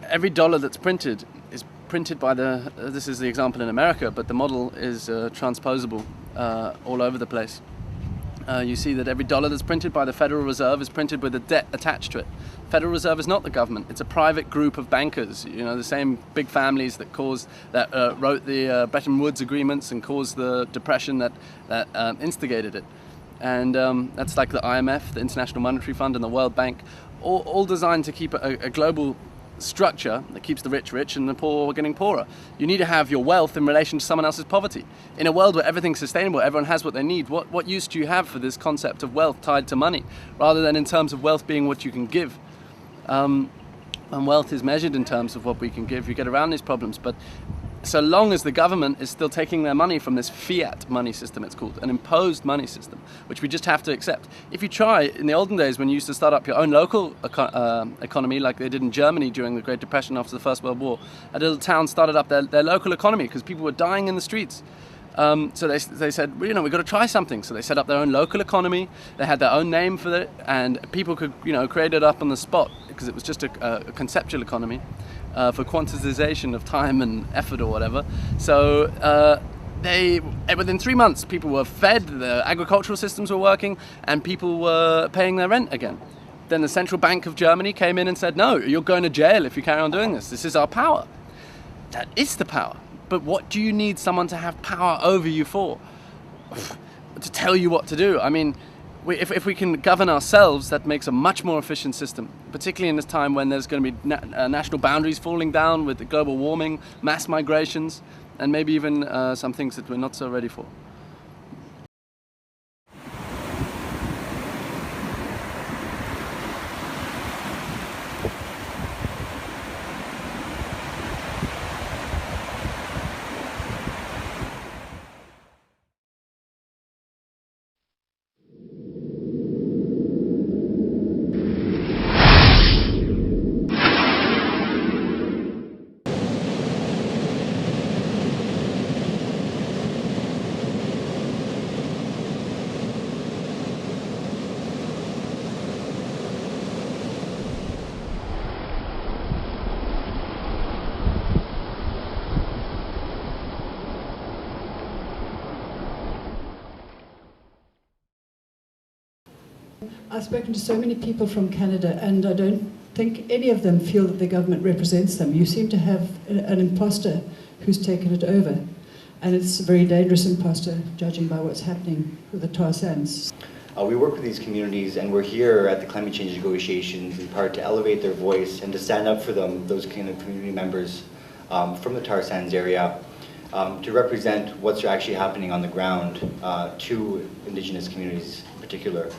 every dollar that's printed is printed by the, this is the example in America, but the model is transposable all over the place. You see that every dollar that's printed by the Federal Reserve is printed with a debt attached to it. Federal Reserve is not the government; it's a private group of bankers. You know, the same big families that wrote the Bretton Woods agreements and caused the depression that instigated it. And that's like the IMF, the International Monetary Fund, and the World Bank, all designed to keep a global structure that keeps the rich rich and the poor getting poorer. You need to have your wealth in relation to someone else's poverty. In a world where everything's sustainable, everyone has what they need, what use do you have for this concept of wealth tied to money, rather than in terms of wealth being what you can give? And wealth is measured in terms of what we can give. You get around these problems, but so long as the government is still taking their money from this fiat money system, it's called, an imposed money system, which we just have to accept. If you try, in the olden days when you used to start up your own local economy, like they did in Germany during the Great Depression after the First World War, a little town started up their local economy because people were dying in the streets. So they said, well, we've got to try something. So they set up their own local economy. They had their own name for it, and people could, create it up on the spot because it was just a conceptual economy for quantization of time and effort or whatever. So within 3 months, people were fed, the agricultural systems were working, and people were paying their rent again. Then the Central Bank of Germany came in and said, no, you're going to jail if you carry on doing this. This is our power. That is the power. But what do you need someone to have power over you for? To tell you what to do? I mean, if we can govern ourselves, that makes a much more efficient system, particularly in this time when there's going to be national boundaries falling down with the global warming, mass migrations, and maybe even some things that we're not so ready for. I've spoken to so many people from Canada, and I don't think any of them feel that the government represents them. You seem to have an imposter who's taken it over, and it's a very dangerous imposter, judging by what's happening with the tar sands. We work with these communities, and we're here at the climate change negotiations in part to elevate their voice and to stand up for them, those kind of community members from the tar sands area, to represent what's actually happening on the ground to Indigenous communities in particular.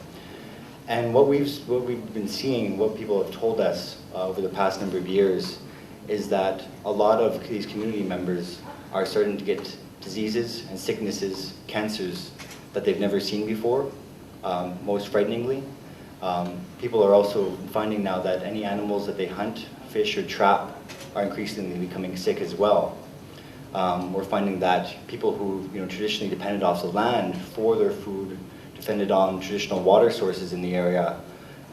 And what we've been seeing, what people have told us over the past number of years, is that a lot of these community members are starting to get diseases and sicknesses, cancers that they've never seen before, most frighteningly. People are also finding now that any animals that they hunt, fish, or trap are increasingly becoming sick as well. We're finding that people who traditionally depended off the land for their food, depended on traditional water sources in the area,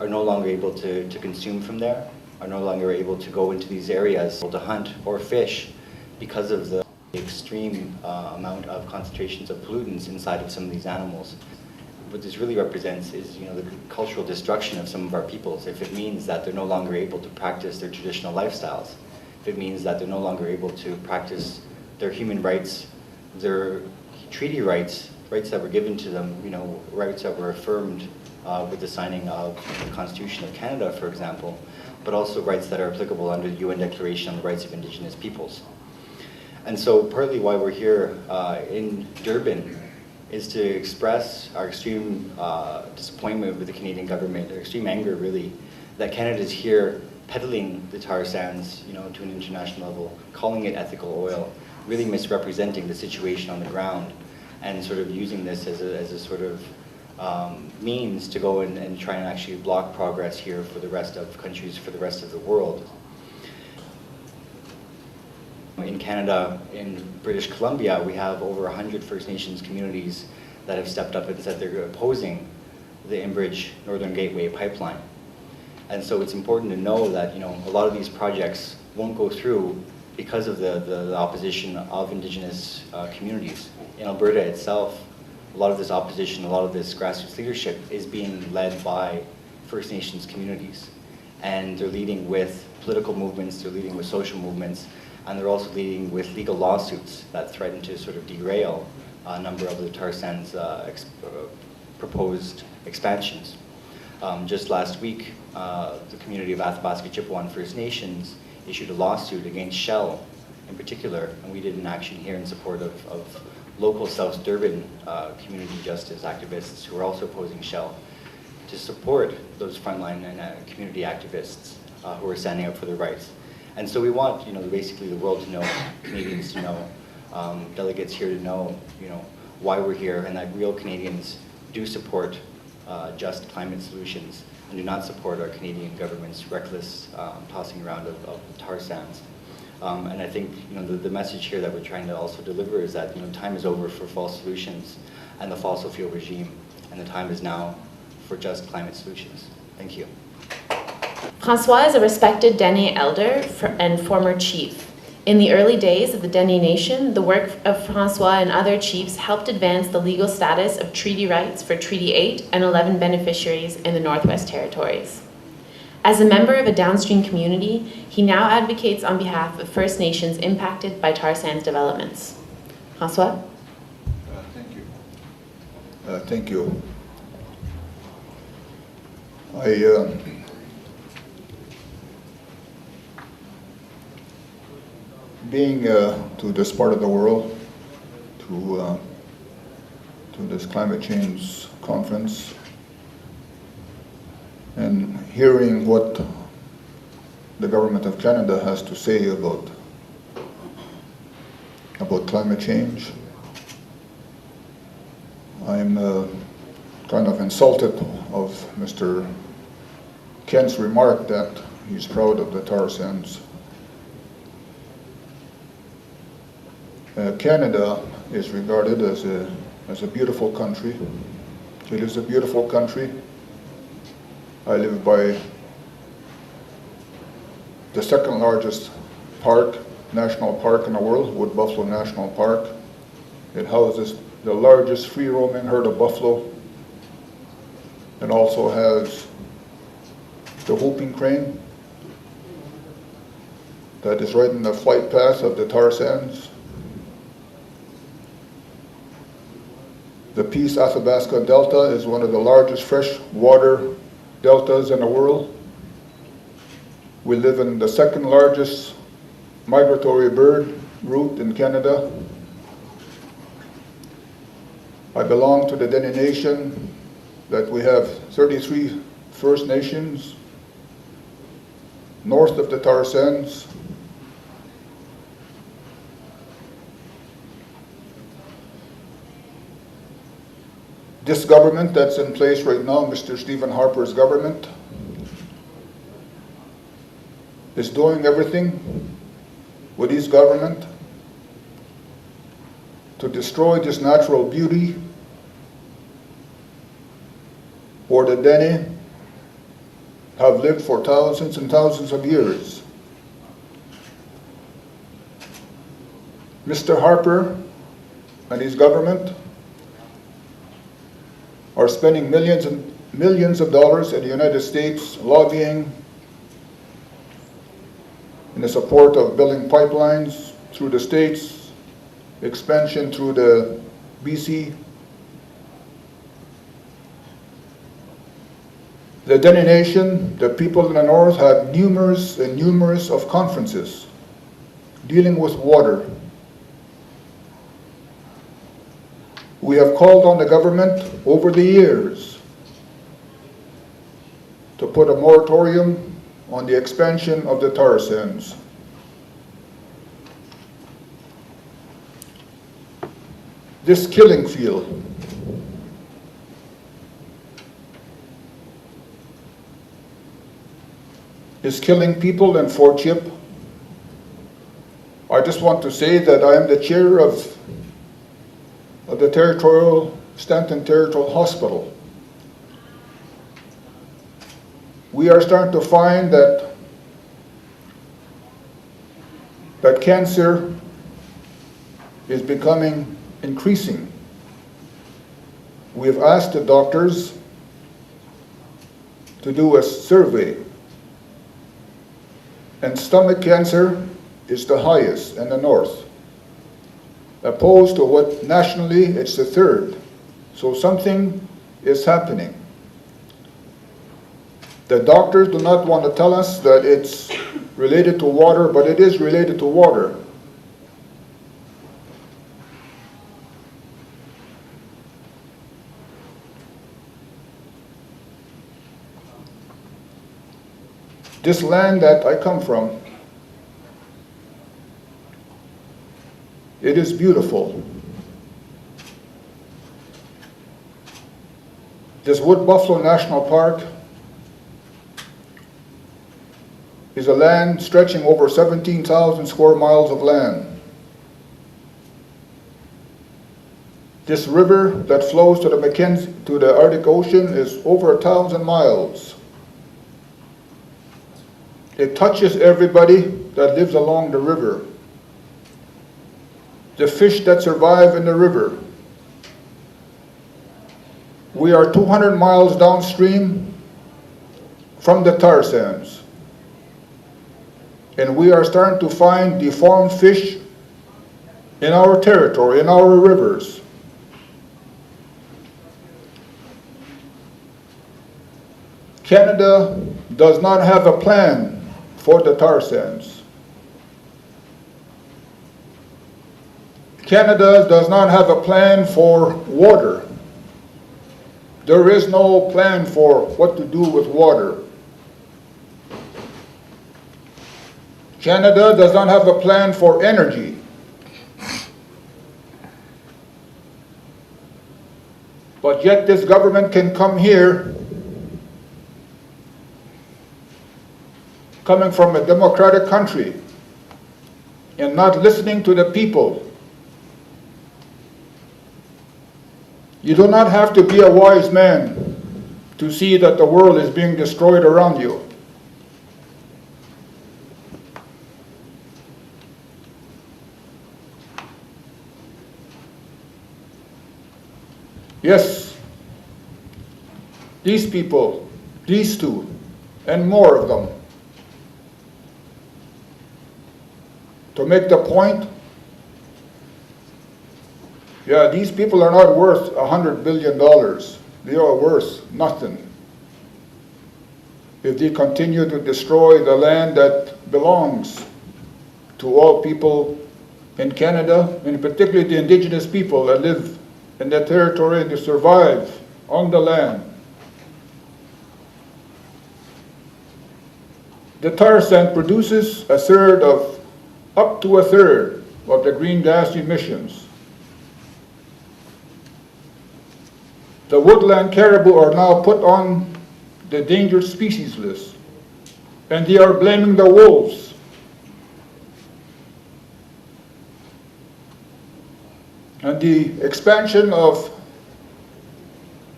are no longer able to consume from there, are no longer able to go into these areas to hunt or fish because of the extreme amount of concentrations of pollutants inside of some of these animals. What this really represents is the cultural destruction of some of our peoples. If it means that they're no longer able to practice their traditional lifestyles, if it means that they're no longer able to practice their human rights, their treaty rights, rights that were given to them, rights that were affirmed with the signing of the Constitution of Canada, for example, but also rights that are applicable under the UN Declaration on the Rights of Indigenous Peoples. And so partly why we're here in Durban is to express our extreme disappointment with the Canadian government, our extreme anger really, that Canada's here peddling the tar sands to an international level, calling it ethical oil, really misrepresenting the situation on the ground, and sort of using this as a sort of means to go and try and actually block progress here for the rest of countries, for the rest of the world. In Canada, in British Columbia, we have over 100 First Nations communities that have stepped up and said they're opposing the Enbridge Northern Gateway pipeline. And so it's important to know that, you know, a lot of these projects won't go through because of the opposition of Indigenous communities. In Alberta itself, a lot of this opposition, a lot of this grassroots leadership is being led by First Nations communities. And they're leading with political movements, they're leading with social movements, and they're also leading with legal lawsuits that threaten to sort of derail a number of the tar sands proposed expansions. Just last week, the community of Athabasca Chippewa First Nations issued a lawsuit against Shell in particular, and we did an action here in support of local South Durban community justice activists who are also opposing Shell, to support those frontline and community activists who are standing up for their rights. And so we want, you know, basically the world to know, Canadians to know, delegates here to know, you know, why we're here, and that real Canadians do support just climate solutions and do not support our Canadian government's reckless tossing around of tar sands. And I think, you know, the message here that we're trying to also deliver is that, you know, time is over for false solutions and the fossil fuel regime, and the time is now for just climate solutions. Thank you. François is a respected Dene elder and former chief. In the early days of the Dene Nation, the work of François and other chiefs helped advance the legal status of treaty rights for Treaty 8 and 11 beneficiaries in the Northwest Territories. As a member of a downstream community, he now advocates on behalf of First Nations impacted by tar sands developments. François? Thank you. Thank you. Being to this part of the world, to this climate change conference, and hearing what the government of Canada has to say about climate change, I'm kind of insulted of Mr. Kent's remark that he's proud of the tar sands. Canada is regarded as a beautiful country. It is a beautiful country. I live by the second largest park, national park in the world, Wood Buffalo National Park. It houses the largest free-roaming herd of buffalo. It also has the whooping crane that is right in the flight path of the tar sands. The Peace Athabasca Delta is one of the largest freshwater deltas in the world. We live in the second largest migratory bird route in Canada. I belong to the Dene Nation, that we have 33 First Nations north of the tar sands. This government that's in place right now, Mr. Stephen Harper's government, is doing everything with his government to destroy this natural beauty where the Dene have lived for thousands and thousands of years. Mr. Harper and his government are spending millions and millions of dollars in the United States lobbying in the support of building pipelines through the states, expansion through the BC. The Dene Nation, the people in the north, had numerous of conferences dealing with water. We have called on the government over the years to put a moratorium on the expansion of the tar sands. This killing field is killing people in Fort Chip. I just want to say that I am the chair of the Stanton Territorial Hospital. we are starting to find that cancer is becoming increasing. We have asked the doctors to do a survey, and stomach cancer is the highest in the north, opposed to what nationally it's the third. So something is happening. The doctors do not want to tell us that it's related to water, but it is related to water. This land that I come from, it is beautiful. This Wood Buffalo National Park is a land stretching over 17,000 square miles of land. This river that flows to the Arctic Ocean is over 1,000 miles. It touches everybody that lives along the river. The fish that survive in the river. We are 200 miles downstream from the tar sands. And we are starting to find deformed fish in our territory, in our rivers. Canada does not have a plan for the tar sands. Canada does not have a plan for water. There is no plan for what to do with water. Canada does not have a plan for energy. But yet this government can come here, coming from a democratic country, and not listening to the people. You do not have to be a wise man to see that the world is being destroyed around you. Yes, these people, these two, and more of them, to make the point, yeah, these people are not worth $100 billion. They are worth nothing if they continue to destroy the land that belongs to all people in Canada, and particularly the indigenous people that live in that territory and to survive on the land. The tar sand produces up to a third of the green gas emissions. The woodland caribou are now put on the endangered species list, and they are blaming the wolves. And the expansion of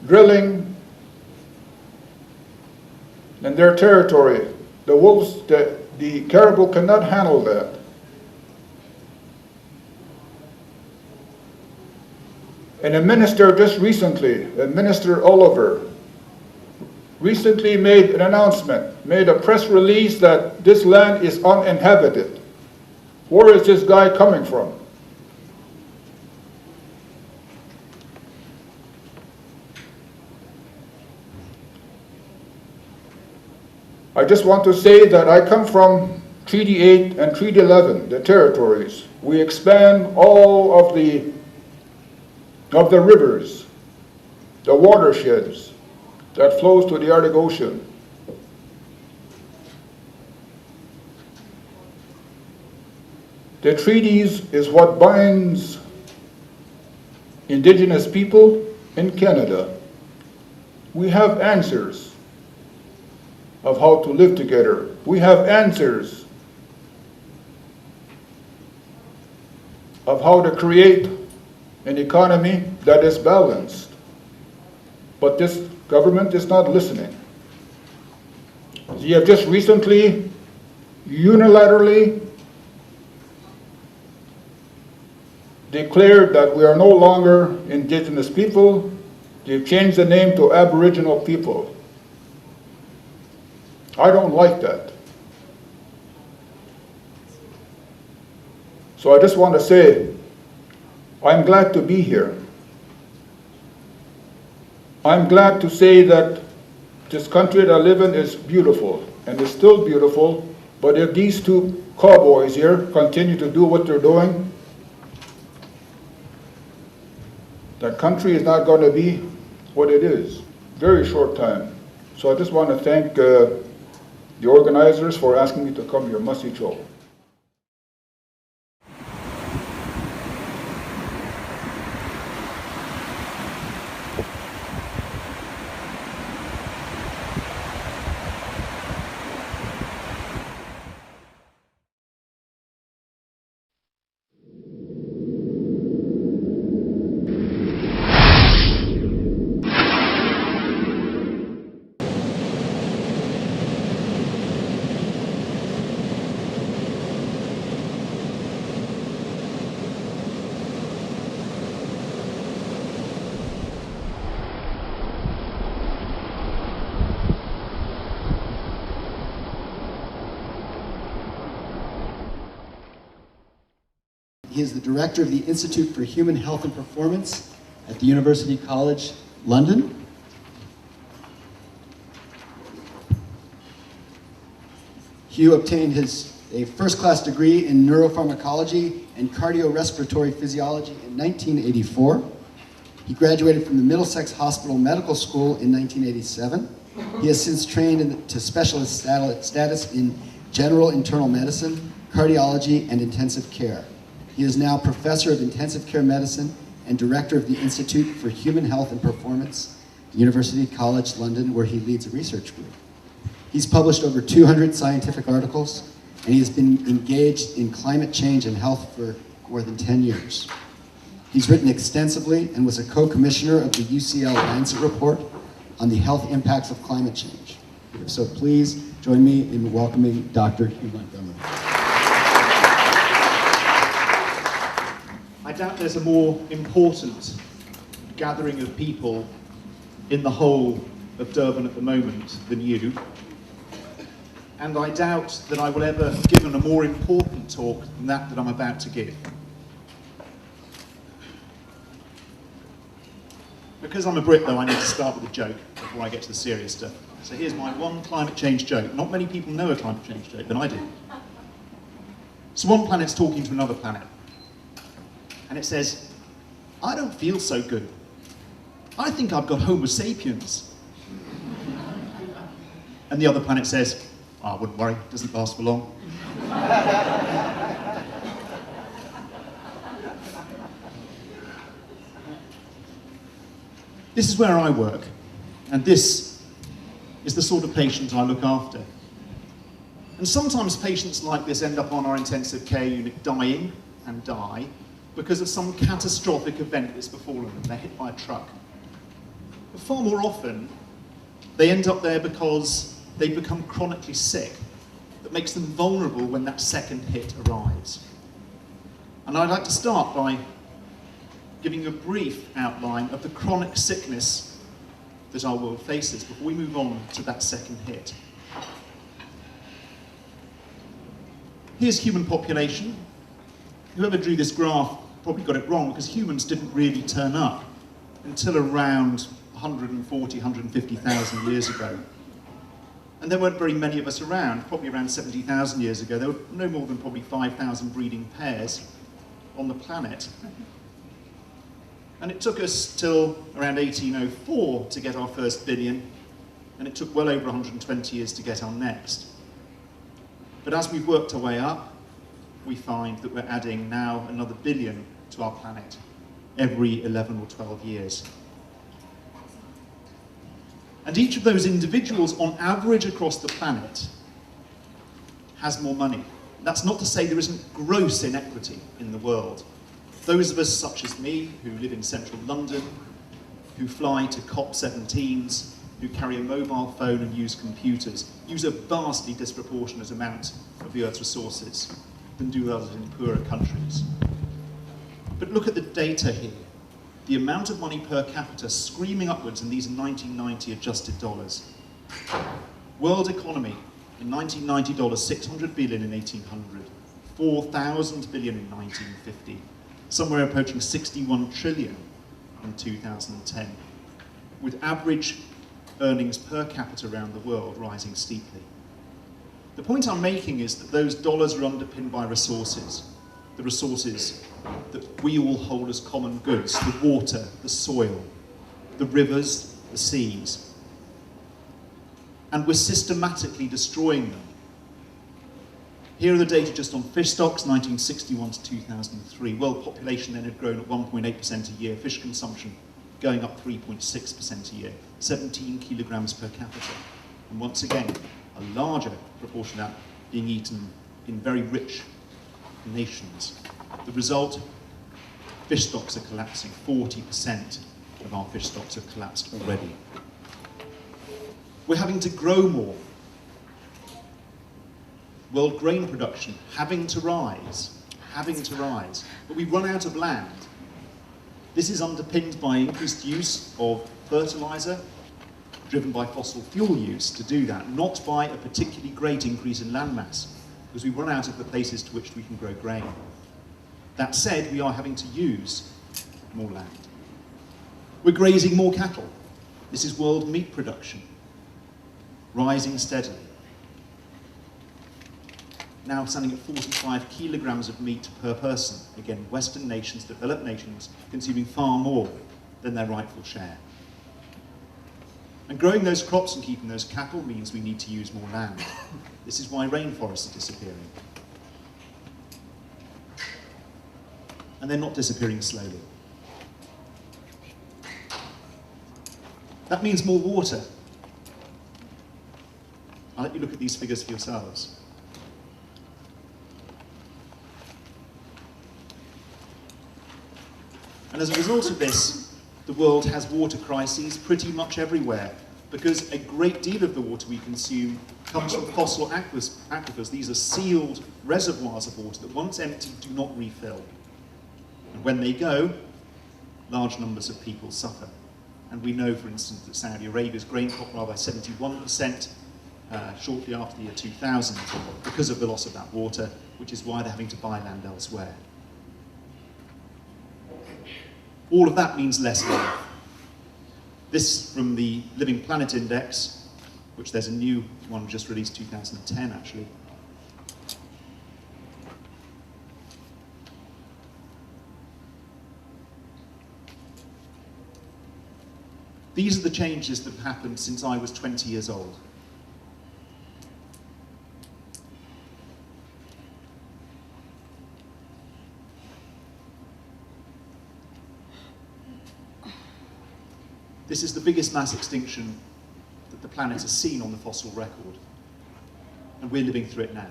drilling in their territory, the wolves, the caribou cannot handle that. And a minister just recently, Minister Oliver, recently made an announcement, made a press release that this land is uninhabited. Where is this guy coming from? I just want to say that I come from Treaty 8 and Treaty 11, the territories. We expand all of the rivers, the watersheds that flows to the Arctic Ocean. The treaties is what binds Indigenous people in Canada. We have answers of how to live together. We have answers of how to create an economy that is balanced. But this government is not listening. They have just recently, unilaterally, declared that we are no longer indigenous people. They've changed the name to Aboriginal people. I don't like that. So I just want to say, I'm glad to be here. I'm glad to say that this country that I live in is beautiful, and is still beautiful, but if these two cowboys here continue to do what they're doing, that country is not going to be what it is. Very short time. So I just want to thank the organizers for asking me to come here. Masi Cho. He is the director of the Institute for Human Health and Performance at the University College London. Hugh obtained a first-class degree in neuropharmacology and cardiorespiratory physiology in 1984. He graduated from the Middlesex Hospital Medical School in 1987. He has since trained to specialist status in general internal medicine, cardiology, and intensive care. He is now professor of intensive care medicine and director of the Institute for Human Health and Performance, University College London, where he leads a research group. He's published over 200 scientific articles, and he has been engaged in climate change and health for more than 10 years. He's written extensively and was a co-commissioner of the UCL Lancet Report on the health impacts of climate change. So please join me in welcoming Dr. Hugh Montgomery. I doubt there's a more important gathering of people in the whole of Durban at the moment than you. And I doubt that I will ever have given a more important talk than that I'm about to give. Because I'm a Brit, though, I need to start with a joke before I get to the serious stuff. So here's my one climate change joke. Not many people know a climate change joke, but I do. So one planet's talking to another planet. And it says, I don't feel so good. I think I've got Homo sapiens. And the other planet says, I wouldn't worry, it doesn't last for long. This is where I work, and this is the sort of patient I look after. And sometimes patients like this end up on our intensive care unit dying and die because of some catastrophic event that's befallen them. They're hit by a truck. But far more often, they end up there because they become chronically sick that makes them vulnerable when that second hit arrives. And I'd like to start by giving you a brief outline of the chronic sickness that our world faces before we move on to that second hit. Here's human population. Whoever drew this graph probably got it wrong because humans didn't really turn up until around 140, 150,000 years ago. And there weren't very many of us around. Probably around 70,000 years ago, there were no more than probably 5,000 breeding pairs on the planet. And it took us till around 1804 to get our first billion, and it took well over 120 years to get our next. But as we've worked our way up, we find that we're adding now another billion to our planet every 11 or 12 years. And each of those individuals, on average across the planet, has more money. That's not to say there isn't gross inequity in the world. Those of us such as me, who live in central London, who fly to COP17s, who carry a mobile phone and use computers use a vastly disproportionate amount of the Earth's resources than do others in poorer countries. But look at the data here. The amount of money per capita screaming upwards in these 1990 adjusted dollars. World economy in 1990 dollars, 600 billion in 1800, 4,000 billion in 1950, somewhere approaching 61 trillion in 2010, with average earnings per capita around the world rising steeply. The point I'm making is that those dollars are underpinned by resources, the resources that we all hold as common goods, the water, the soil, the rivers, the seas. And we're systematically destroying them. Here are the data just on fish stocks, 1961 to 2003. World population then had grown at 1.8% a year, fish consumption going up 3.6% a year, 17 kilograms per capita. And once again, a larger proportion of that being eaten in very rich nations. The result, fish stocks are collapsing. 40% of our fish stocks have collapsed already. We're having to grow more. World grain production having to rise, but we run out of land. This is underpinned by increased use of fertilizer, driven by fossil fuel use to do that, not by a particularly great increase in land mass, because we run out of the places to which we can grow grain. That said, we are having to use more land. We're grazing more cattle. This is world meat production, rising steadily. Now standing at 45 kilograms of meat per person. Again, Western nations, developed nations, consuming far more than their rightful share. And growing those crops and keeping those cattle means we need to use more land. This is why rainforests are disappearing. And they're not disappearing slowly. That means more water. I'll let you look at these figures for yourselves. And as a result of this, the world has water crises pretty much everywhere, because a great deal of the water we consume comes from fossil aquifers. These are sealed reservoirs of water that once emptied do not refill. And when they go, large numbers of people suffer. And we know, for instance, that Saudi Arabia's grain crop fell by 71% shortly after the year 2000 because of the loss of that water, which is why they're having to buy land elsewhere. All of that means less life. This from the Living Planet Index, which there's a new one just released 2010 actually. These are the changes that have happened since I was 20 years old. This is the biggest mass extinction that the planet has seen on the fossil record, and we're living through it now.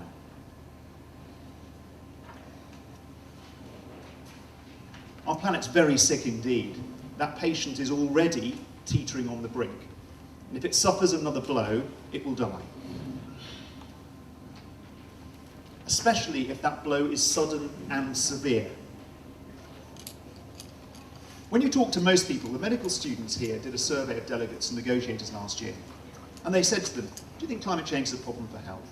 Our planet's very sick indeed. That patient is already teetering on the brink, and if it suffers another blow, it will die. Especially if that blow is sudden and severe. When you talk to most people, the medical students here did a survey of delegates and negotiators last year, and they said to them, do you think climate change is a problem for health?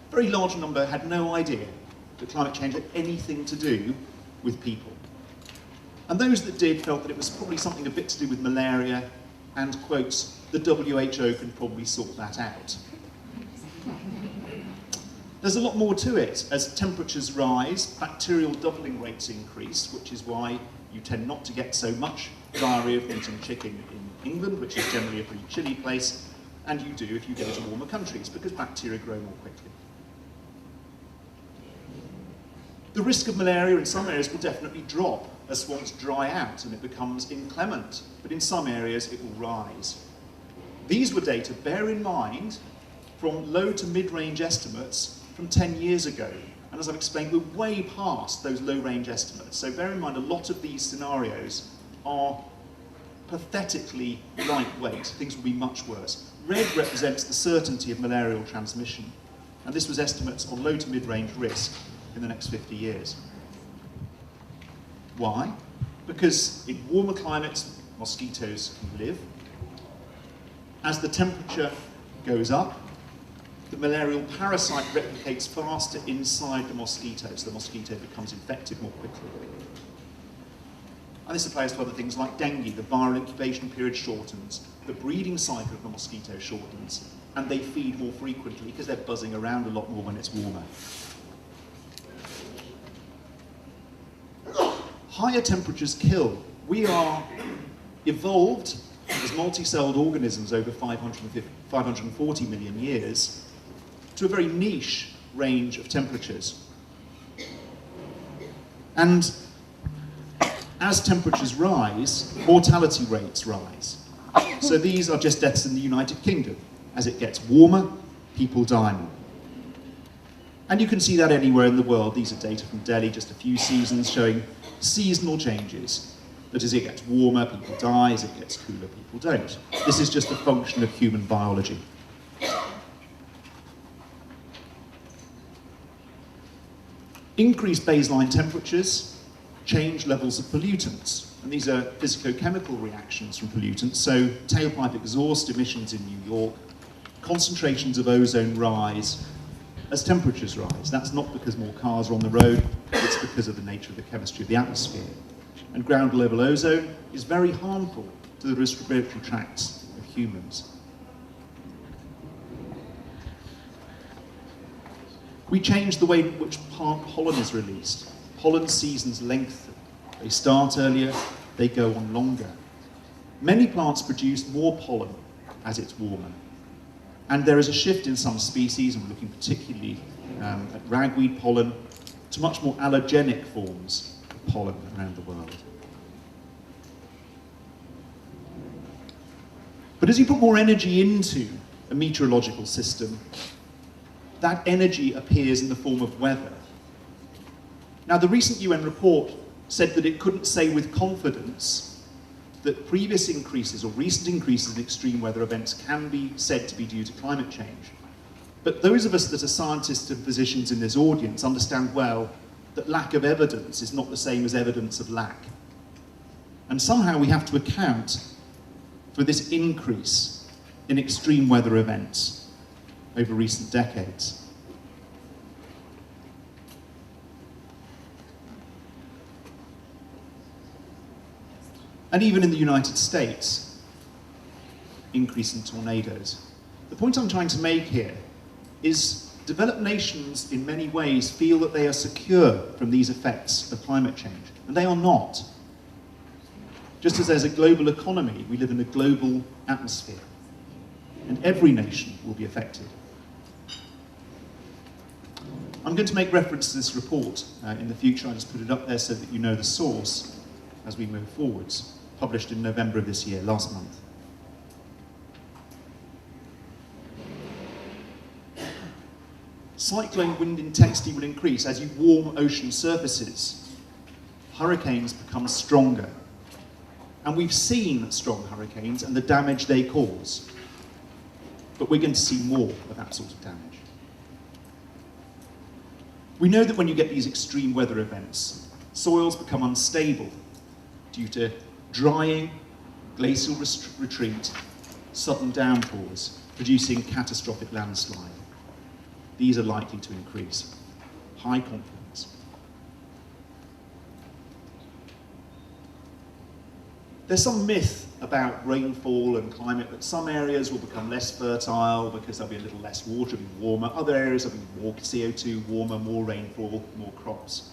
A very large number had no idea that climate change had anything to do with people. And those that did felt that it was probably something a bit to do with malaria, and, quotes, the WHO can probably sort that out. There's a lot more to it. As temperatures rise, bacterial doubling rates increase, which is why you tend not to get so much diarrhea from eating chicken in England, which is generally a pretty chilly place, and you do if you go to warmer countries, because bacteria grow more quickly. The risk of malaria in some areas will definitely drop as swamps dry out and it becomes inclement, but in some areas it will rise. These were data, bear in mind, from low to mid-range estimates from 10 years ago. And as I've explained, we're way past those low-range estimates. So bear in mind, a lot of these scenarios are pathetically lightweight. Things will be much worse. Red represents the certainty of malarial transmission, and this was estimates on low to mid-range risk in the next 50 years. Why? Because in warmer climates, mosquitoes can live. As the temperature goes up, the malarial parasite replicates faster inside the mosquito, so the mosquito becomes infected more quickly. And this applies to other things like dengue. The viral incubation period shortens, the breeding cycle of the mosquito shortens, and they feed more frequently because they're buzzing around a lot more when it's warmer. Higher temperatures kill. We are evolved as multi-celled organisms over 540 million years to a very niche range of temperatures. And as temperatures rise, mortality rates rise. So these are just deaths in the United Kingdom. As it gets warmer, people die more. And you can see that anywhere in the world. These are data from Delhi, just a few seasons showing seasonal changes. That as it gets warmer, people die, as it gets cooler, people don't. This is just a function of human biology. Increased baseline temperatures change levels of pollutants. And these are physicochemical reactions from pollutants. So tailpipe exhaust emissions in New York, concentrations of ozone rise as temperatures rise. That's not because more cars are on the road, it's because of the nature of the chemistry of the atmosphere. And ground level ozone is very harmful to the respiratory tracts of humans. We change the way in which plant pollen is released. Pollen seasons lengthen. They start earlier, they go on longer. Many plants produce more pollen as it's warmer. And there is a shift in some species, and we're looking particularly at ragweed pollen, to much more allergenic forms of pollen around the world. But as you put more energy into a meteorological system, that energy appears in the form of weather. Now, the recent UN report said that it couldn't say with confidence that previous increases or recent increases in extreme weather events can be said to be due to climate change. But those of us that are scientists and physicians in this audience understand well that lack of evidence is not the same as evidence of lack. And somehow we have to account for this increase in extreme weather events over recent decades. And even in the United States, increase in tornadoes. The point I'm trying to make here is developed nations in many ways feel that they are secure from these effects of climate change, and they are not. Just as there's a global economy, we live in a global atmosphere, and every nation will be affected. I'm going to make reference to this report in the future. I just put it up there so that you know the source as we move forwards. Published in November of this year, last month. Cyclone wind intensity will increase as you warm ocean surfaces. Hurricanes become stronger. And we've seen strong hurricanes and the damage they cause. But we're going to see more of that sort of damage. We know that when you get these extreme weather events, soils become unstable due to drying, glacial retreat, sudden downpours, producing catastrophic landslide. These are likely to increase. High confidence. There's some myth about rainfall and climate that some areas will become less fertile because there'll be a little less water, it'll be warmer. Other areas will be more CO2, warmer, more rainfall, more crops.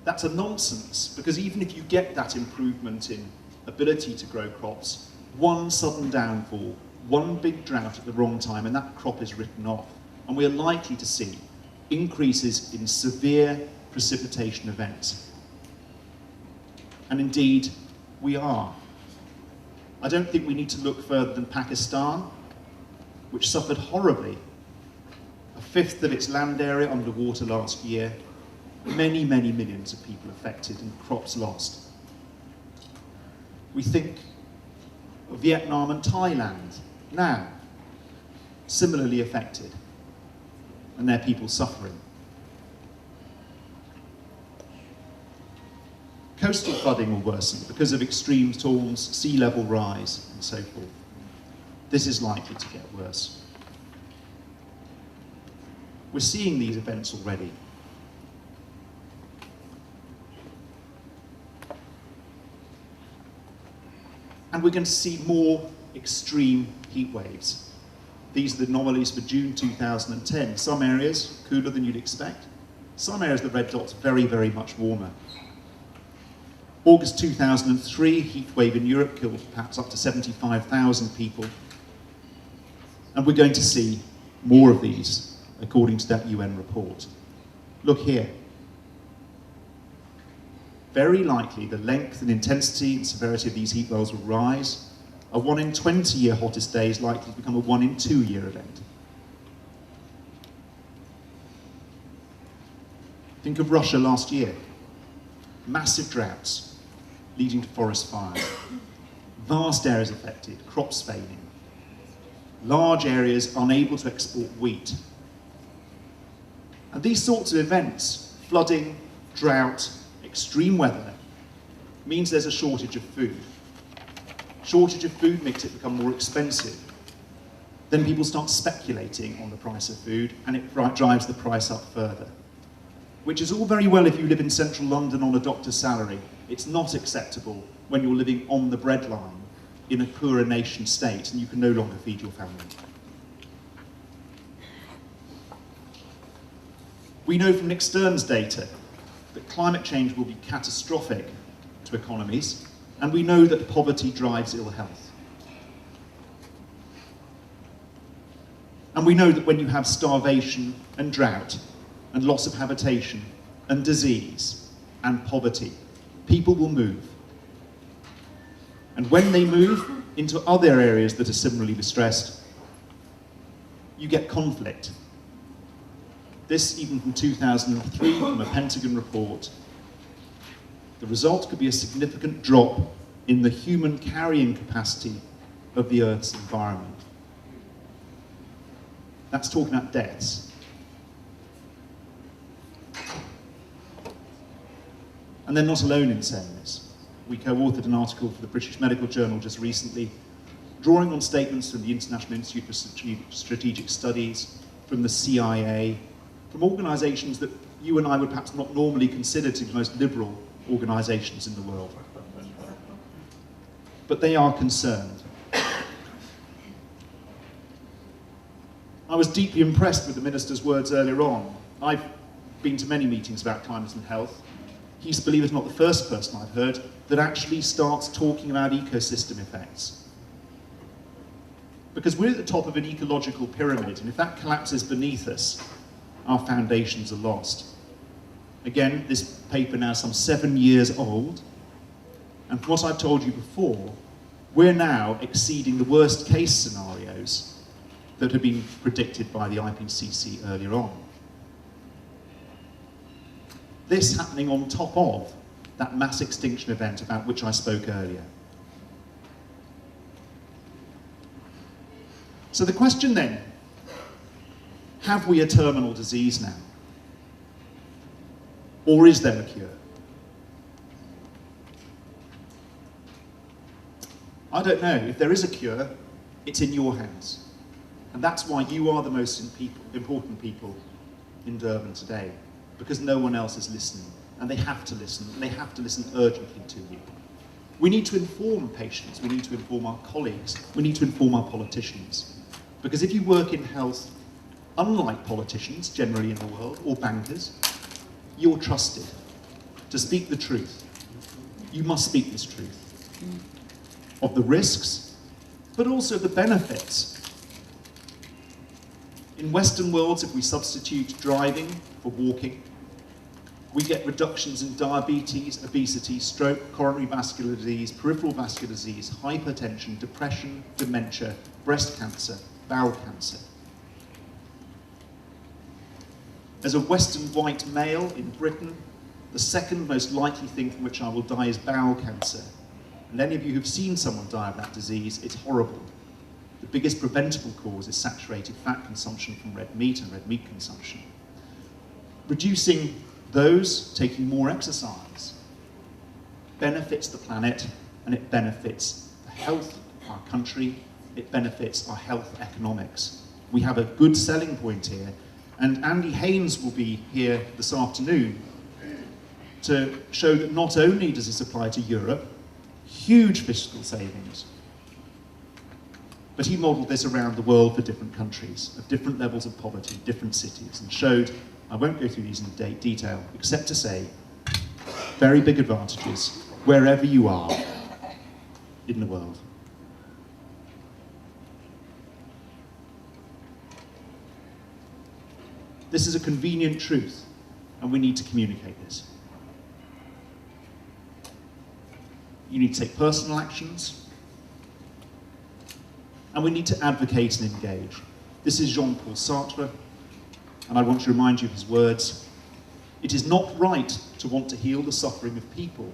That's a nonsense, because even if you get that improvement in ability to grow crops, one sudden downfall, one big drought at the wrong time, and that crop is written off. And we're likely to see increases in severe precipitation events. And indeed, we are. I don't think we need to look further than Pakistan, which suffered horribly. A fifth of its land area underwater last year. Many, many millions of people affected and crops lost. We think of Vietnam and Thailand now, similarly affected, and their people suffering. Coastal flooding will worsen because of extreme storms, sea level rise, and so forth. This is likely to get worse. We're seeing these events already. And we're going to see more extreme heat waves. These are the anomalies for June 2010. Some areas cooler than you'd expect. Some areas, the red dots, very, very much warmer. August 2003, heat wave in Europe killed perhaps up to 75,000 people. And we're going to see more of these, according to that UN report. Look here. Very likely the length and intensity and severity of these heat waves will rise. A 1 in 20-year hottest day is likely to become a 1 in 2-year event. Think of Russia last year. Massive droughts leading to forest fires. Vast areas affected, crops failing. Large areas unable to export wheat. And these sorts of events, flooding, drought, extreme weather, means there's a shortage of food. Shortage of food makes it become more expensive. Then people start speculating on the price of food, and it drives the price up further. Which is all very well if you live in central London on a doctor's salary. It's not acceptable when you're living on the breadline in a poorer nation state and you can no longer feed your family. We know from Nick Stern's data that climate change will be catastrophic to economies, and we know that poverty drives ill health. And we know that when you have starvation and drought and loss of habitation and disease and poverty, people will move. And when they move into other areas that are similarly distressed, you get conflict. This even from 2003, from a Pentagon report. The result could be a significant drop in the human carrying capacity of the Earth's environment. That's talking about deaths. And they're not alone in saying this. We co-authored an article for the British Medical Journal just recently, drawing on statements from the International Institute for Strategic Studies, from the CIA, from organisations that you and I would perhaps not normally consider to be the most liberal organisations in the world. But they are concerned. I was deeply impressed with the Minister's words earlier on. I've been to many meetings about climate and health. He's, believe it or not, the first person I've heard that actually starts talking about ecosystem effects. Because we're at the top of an ecological pyramid, and if that collapses beneath us, our foundations are lost. Again, this paper now some 7 years old, and from what I've told you before, we're now exceeding the worst case scenarios that have been predicted by the IPCC earlier on. This happening on top of that mass extinction event about which I spoke earlier. So the question then, have we a terminal disease now? Or is there a cure? I don't know. If there is a cure, it's in your hands. And that's why you are the most important people in Durban today, because no one else is listening. And they have to listen, and they have to listen urgently to you. We need to inform patients, we need to inform our colleagues, we need to inform our politicians. Because if you work in health, unlike politicians generally in the world, or bankers, you're trusted to speak the truth. You must speak this truth of the risks, but also the benefits. In Western worlds, if we substitute driving for walking, we get reductions in diabetes, obesity, stroke, coronary vascular disease, peripheral vascular disease, hypertension, depression, dementia, breast cancer, bowel cancer. As a Western white male in Britain, the second most likely thing from which I will die is bowel cancer. And any of you who've seen someone die of that disease, it's horrible. The biggest preventable cause is saturated fat consumption from red meat and red meat consumption. Reducing those, taking more exercise, benefits the planet, and it benefits the health of our country, it benefits our health economics. We have a good selling point here, and Andy Haynes will be here this afternoon to show that not only does this apply to Europe, huge fiscal savings, but he modelled this around the world for different countries, of different levels of poverty, different cities, and showed, I won't go through these in detail, except to say, very big advantages wherever you are in the world. This is a convenient truth, and we need to communicate this. You need to take personal actions, and we need to advocate and engage. This is Jean-Paul Sartre, and I want to remind you of his words. It is not right to want to heal the suffering of people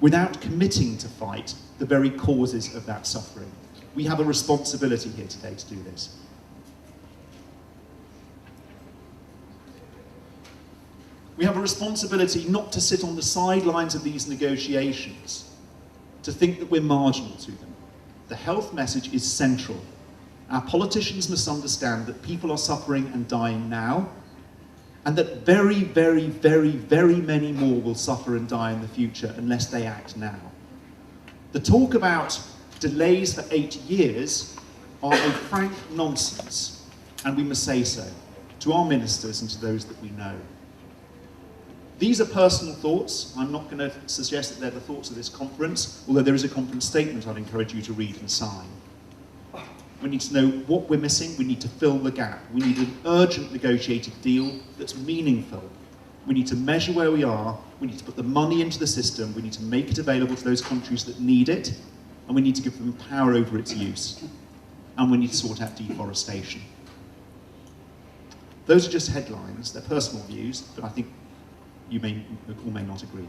without committing to fight the very causes of that suffering. We have a responsibility here today to do this. We have a responsibility not to sit on the sidelines of these negotiations, to think that we're marginal to them. The health message is central. Our politicians must understand that people are suffering and dying now, and that very, very, very, very many more will suffer and die in the future unless they act now. The talk about delays for 8 years are a frank nonsense, and we must say so to our ministers and to those that we know. These are personal thoughts. I'm not going to suggest that they're the thoughts of this conference, although there is a conference statement I'd encourage you to read and sign. We need to know what we're missing. We need to fill the gap. We need an urgent negotiated deal that's meaningful. We need to measure where we are. We need to put the money into the system. We need to make it available to those countries that need it. And we need to give them power over its use. And we need to sort out deforestation. Those are just headlines. They're personal views, but I think you may or may not agree.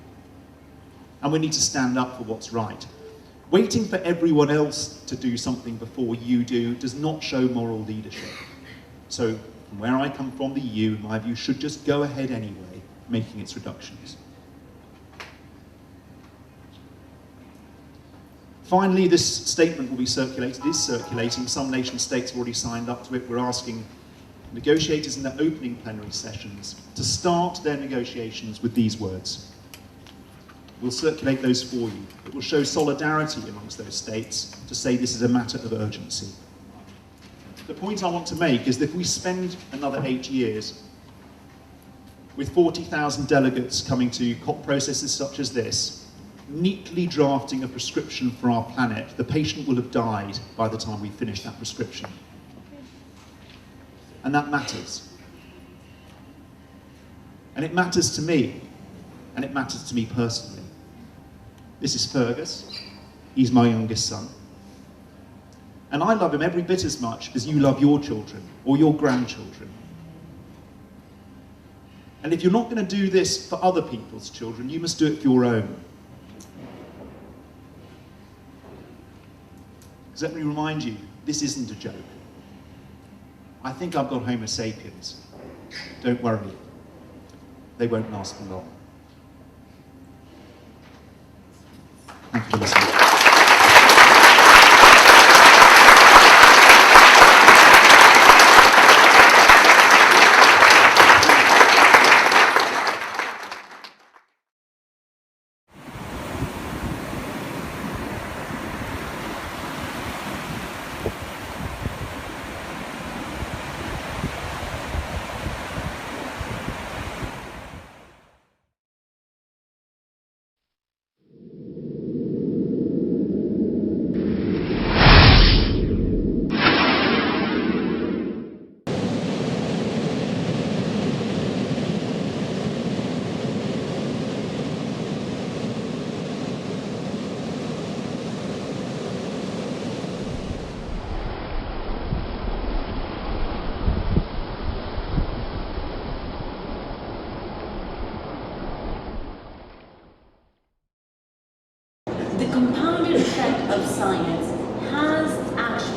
And we need to stand up for what's right. Waiting for everyone else to do something before you do does not show moral leadership. So, from where I come from, the EU, in my view, should just go ahead anyway, making its reductions. Finally, this statement will be circulated, is circulating. Some nation states have already signed up to it. We're asking negotiators in their opening plenary sessions to start their negotiations with these words. We'll circulate those for you. It will show solidarity amongst those states to say this is a matter of urgency. The point I want to make is that if we spend another 8 years with 40,000 delegates coming to COP processes such as this, neatly drafting a prescription for our planet, the patient will have died by the time we finish that prescription. And that matters. And it matters to me, and it matters to me personally. This is Fergus. He's my youngest son. And I love him every bit as much as you love your children or your grandchildren. And if you're not going to do this for other people's children, you must do it for your own. Because let me remind you, this isn't a joke. I think I've got Homo sapiens. Don't worry. They won't last for long. Thank you for listening.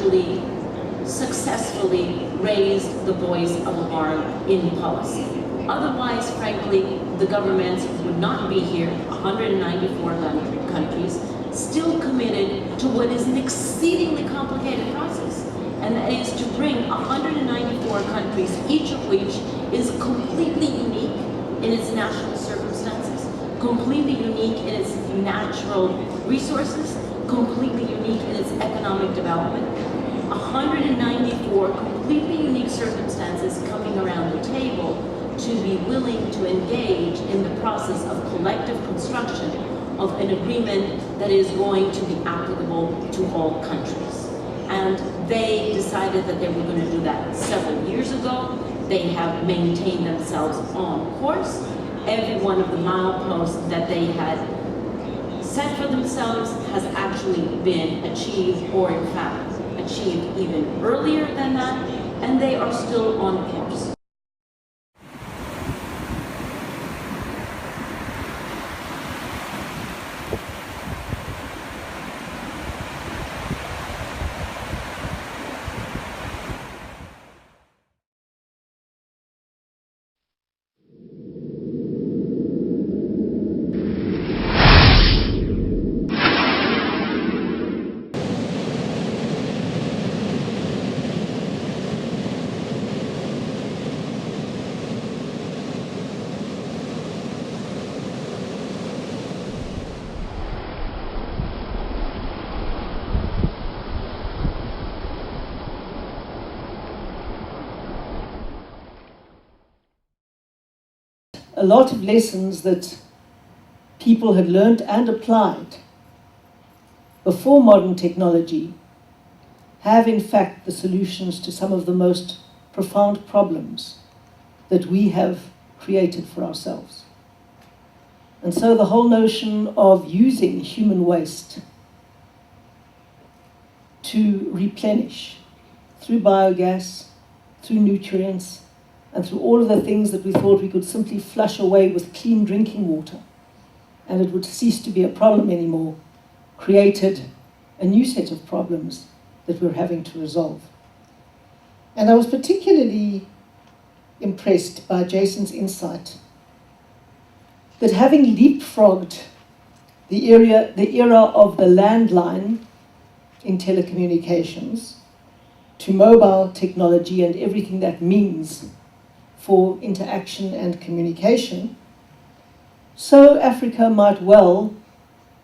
actually successfully raised the voice of alarm in policy. Otherwise, frankly, the governments would not be here, 194 countries, still committed to what is an exceedingly complicated process. And that is to bring 194 countries, each of which is completely unique in its national circumstances, completely unique in its natural resources, completely unique in its economic development. 194 completely unique circumstances coming around the table to be willing to engage in the process of collective construction of an agreement that is going to be applicable to all countries. And they decided that they were going to do that several years ago. They have maintained themselves on course. Every one of the mileposts that they had set for themselves has actually been achieved, or in fact achieved even earlier than that, and they are still on course. A lot of lessons that people had learned and applied before modern technology have in fact the solutions to some of the most profound problems that we have created for ourselves. And so the whole notion of using human waste to replenish through biogas, through nutrients, and through all of the things that we thought we could simply flush away with clean drinking water, and it would cease to be a problem anymore, created a new set of problems that we're having to resolve. And I was particularly impressed by Jason's insight that having leapfrogged the era of the landline in telecommunications to mobile technology and everything that means for interaction and communication, so Africa might well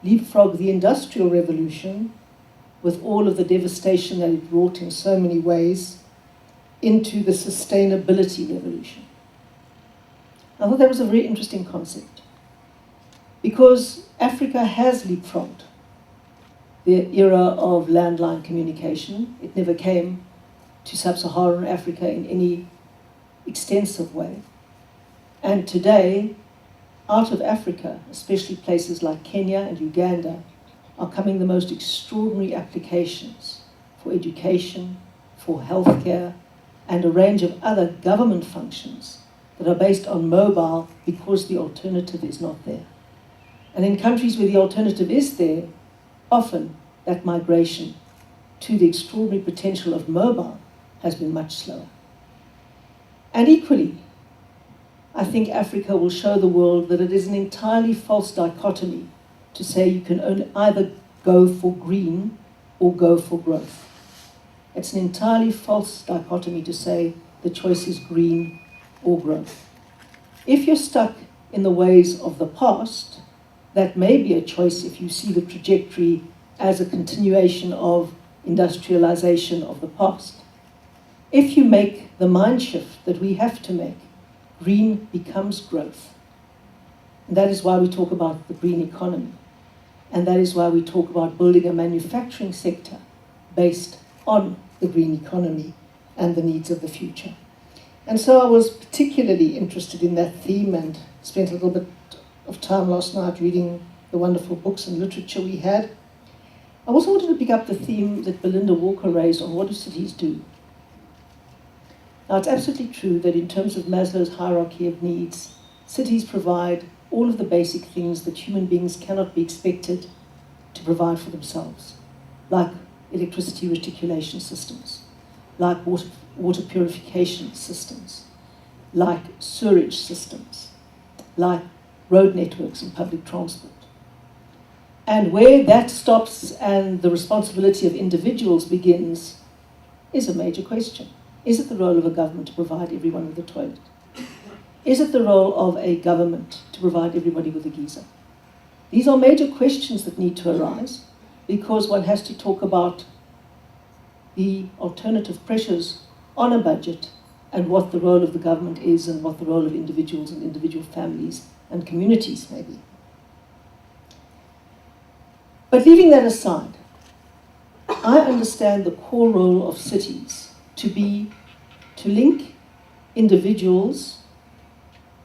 leapfrog the Industrial Revolution with all of the devastation that it brought in so many ways into the sustainability revolution. I thought that was a very interesting concept, because Africa has leapfrogged the era of landline communication. It never came to sub-Saharan Africa in any extensive way. And today, out of Africa, especially places like Kenya and Uganda, are coming the most extraordinary applications for education, for healthcare, and a range of other government functions that are based on mobile because the alternative is not there. And in countries where the alternative is there, often that migration to the extraordinary potential of mobile has been much slower. And equally, I think Africa will show the world that it is an entirely false dichotomy to say you can only either go for green or go for growth. It's an entirely false dichotomy to say the choice is green or growth. If you're stuck in the ways of the past, that may be a choice if you see the trajectory as a continuation of industrialization of the past. If you make the mind shift that we have to make, green becomes growth. And that is why we talk about the green economy. And that is why we talk about building a manufacturing sector based on the green economy and the needs of the future. And so I was particularly interested in that theme and spent a little bit of time last night reading the wonderful books and literature we had. I also wanted to pick up the theme that Belinda Walker raised on what do cities do. Now, it's absolutely true that in terms of Maslow's hierarchy of needs, cities provide all of the basic things that human beings cannot be expected to provide for themselves, like electricity reticulation systems, like water purification systems, like sewerage systems, like road networks and public transport. And where that stops and the responsibility of individuals begins is a major question. Is it the role of a government to provide everyone with a toilet? Is it the role of a government to provide everybody with a geyser? These are major questions that need to arise, because one has to talk about the alternative pressures on a budget and what the role of the government is and what the role of individuals and individual families and communities may be. But leaving that aside, I understand the core role of cities to be to link individuals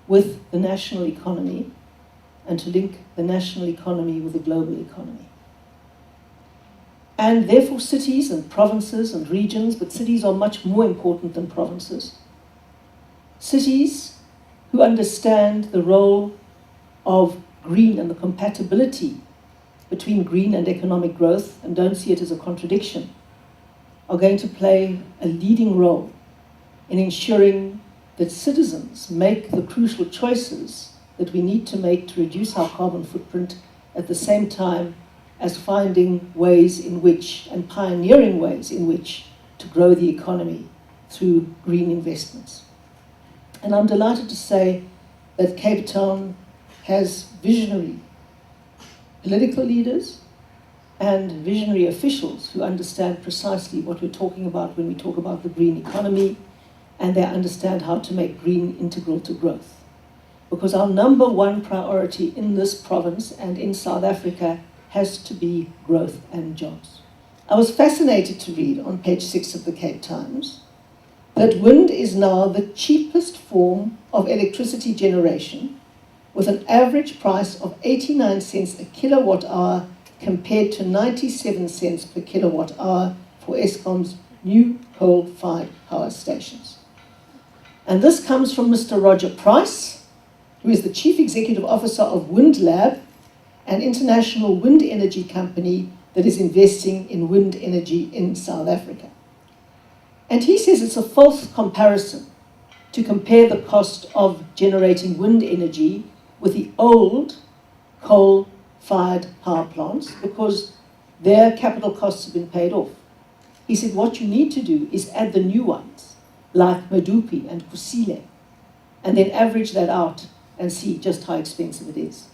with the national economy and to link the national economy with the global economy. And therefore cities and provinces and regions, but cities are much more important than provinces. Cities who understand the role of green and the compatibility between green and economic growth and don't see it as a contradiction are going to play a leading role in ensuring that citizens make the crucial choices that we need to make to reduce our carbon footprint, at the same time as finding ways in which, and pioneering ways in which, to grow the economy through green investments. And I'm delighted to say that Cape Town has visionary political leaders and visionary officials who understand precisely what we're talking about when we talk about the green economy, and they understand how to make green integral to growth. Because our number one priority in this province and in South Africa has to be growth and jobs. I was fascinated to read on page 6 of the Cape Times that wind is now the cheapest form of electricity generation, with an average price of 89 cents a kilowatt hour compared to 97 cents per kilowatt hour for Eskom's new coal-fired power stations. And this comes from Mr. Roger Price, who is the Chief Executive Officer of WindLab, an international wind energy company that is investing in wind energy in South Africa. And he says it's a false comparison to compare the cost of generating wind energy with the old coal-fired power plants, because their capital costs have been paid off. He said what you need to do is add the new ones, like Medupi and Kusile, and then average that out and see just how expensive it is.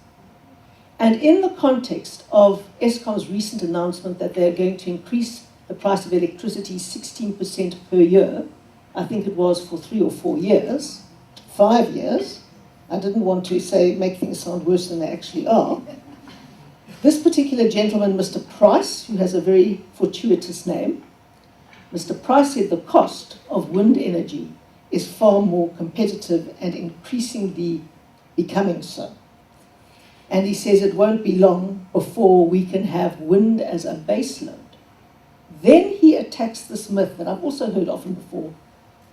And in the context of Eskom's recent announcement that they're going to increase the price of electricity 16% per year, I think it was for 3 or 4 years, 5 years, I didn't want to say make things sound worse than they actually are. This particular gentleman, Mr. Price, who has a very fortuitous name, Mr. Price said the cost of wind energy is far more competitive and increasingly becoming so. And he says it won't be long before we can have wind as a base load. Then he attacks this myth that I've also heard often before,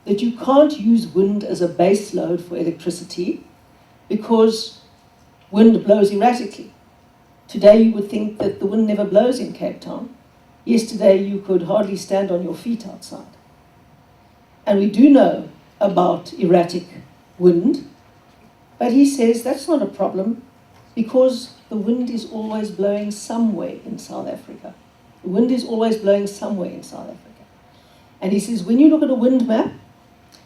that you can't use wind as a base load for electricity because wind blows erratically. Today you would think that the wind never blows in Cape Town. Yesterday you could hardly stand on your feet outside. And we do know about erratic wind, but he says that's not a problem because the wind is always blowing somewhere in South Africa. The wind is always blowing somewhere in South Africa. And he says when you look at a wind map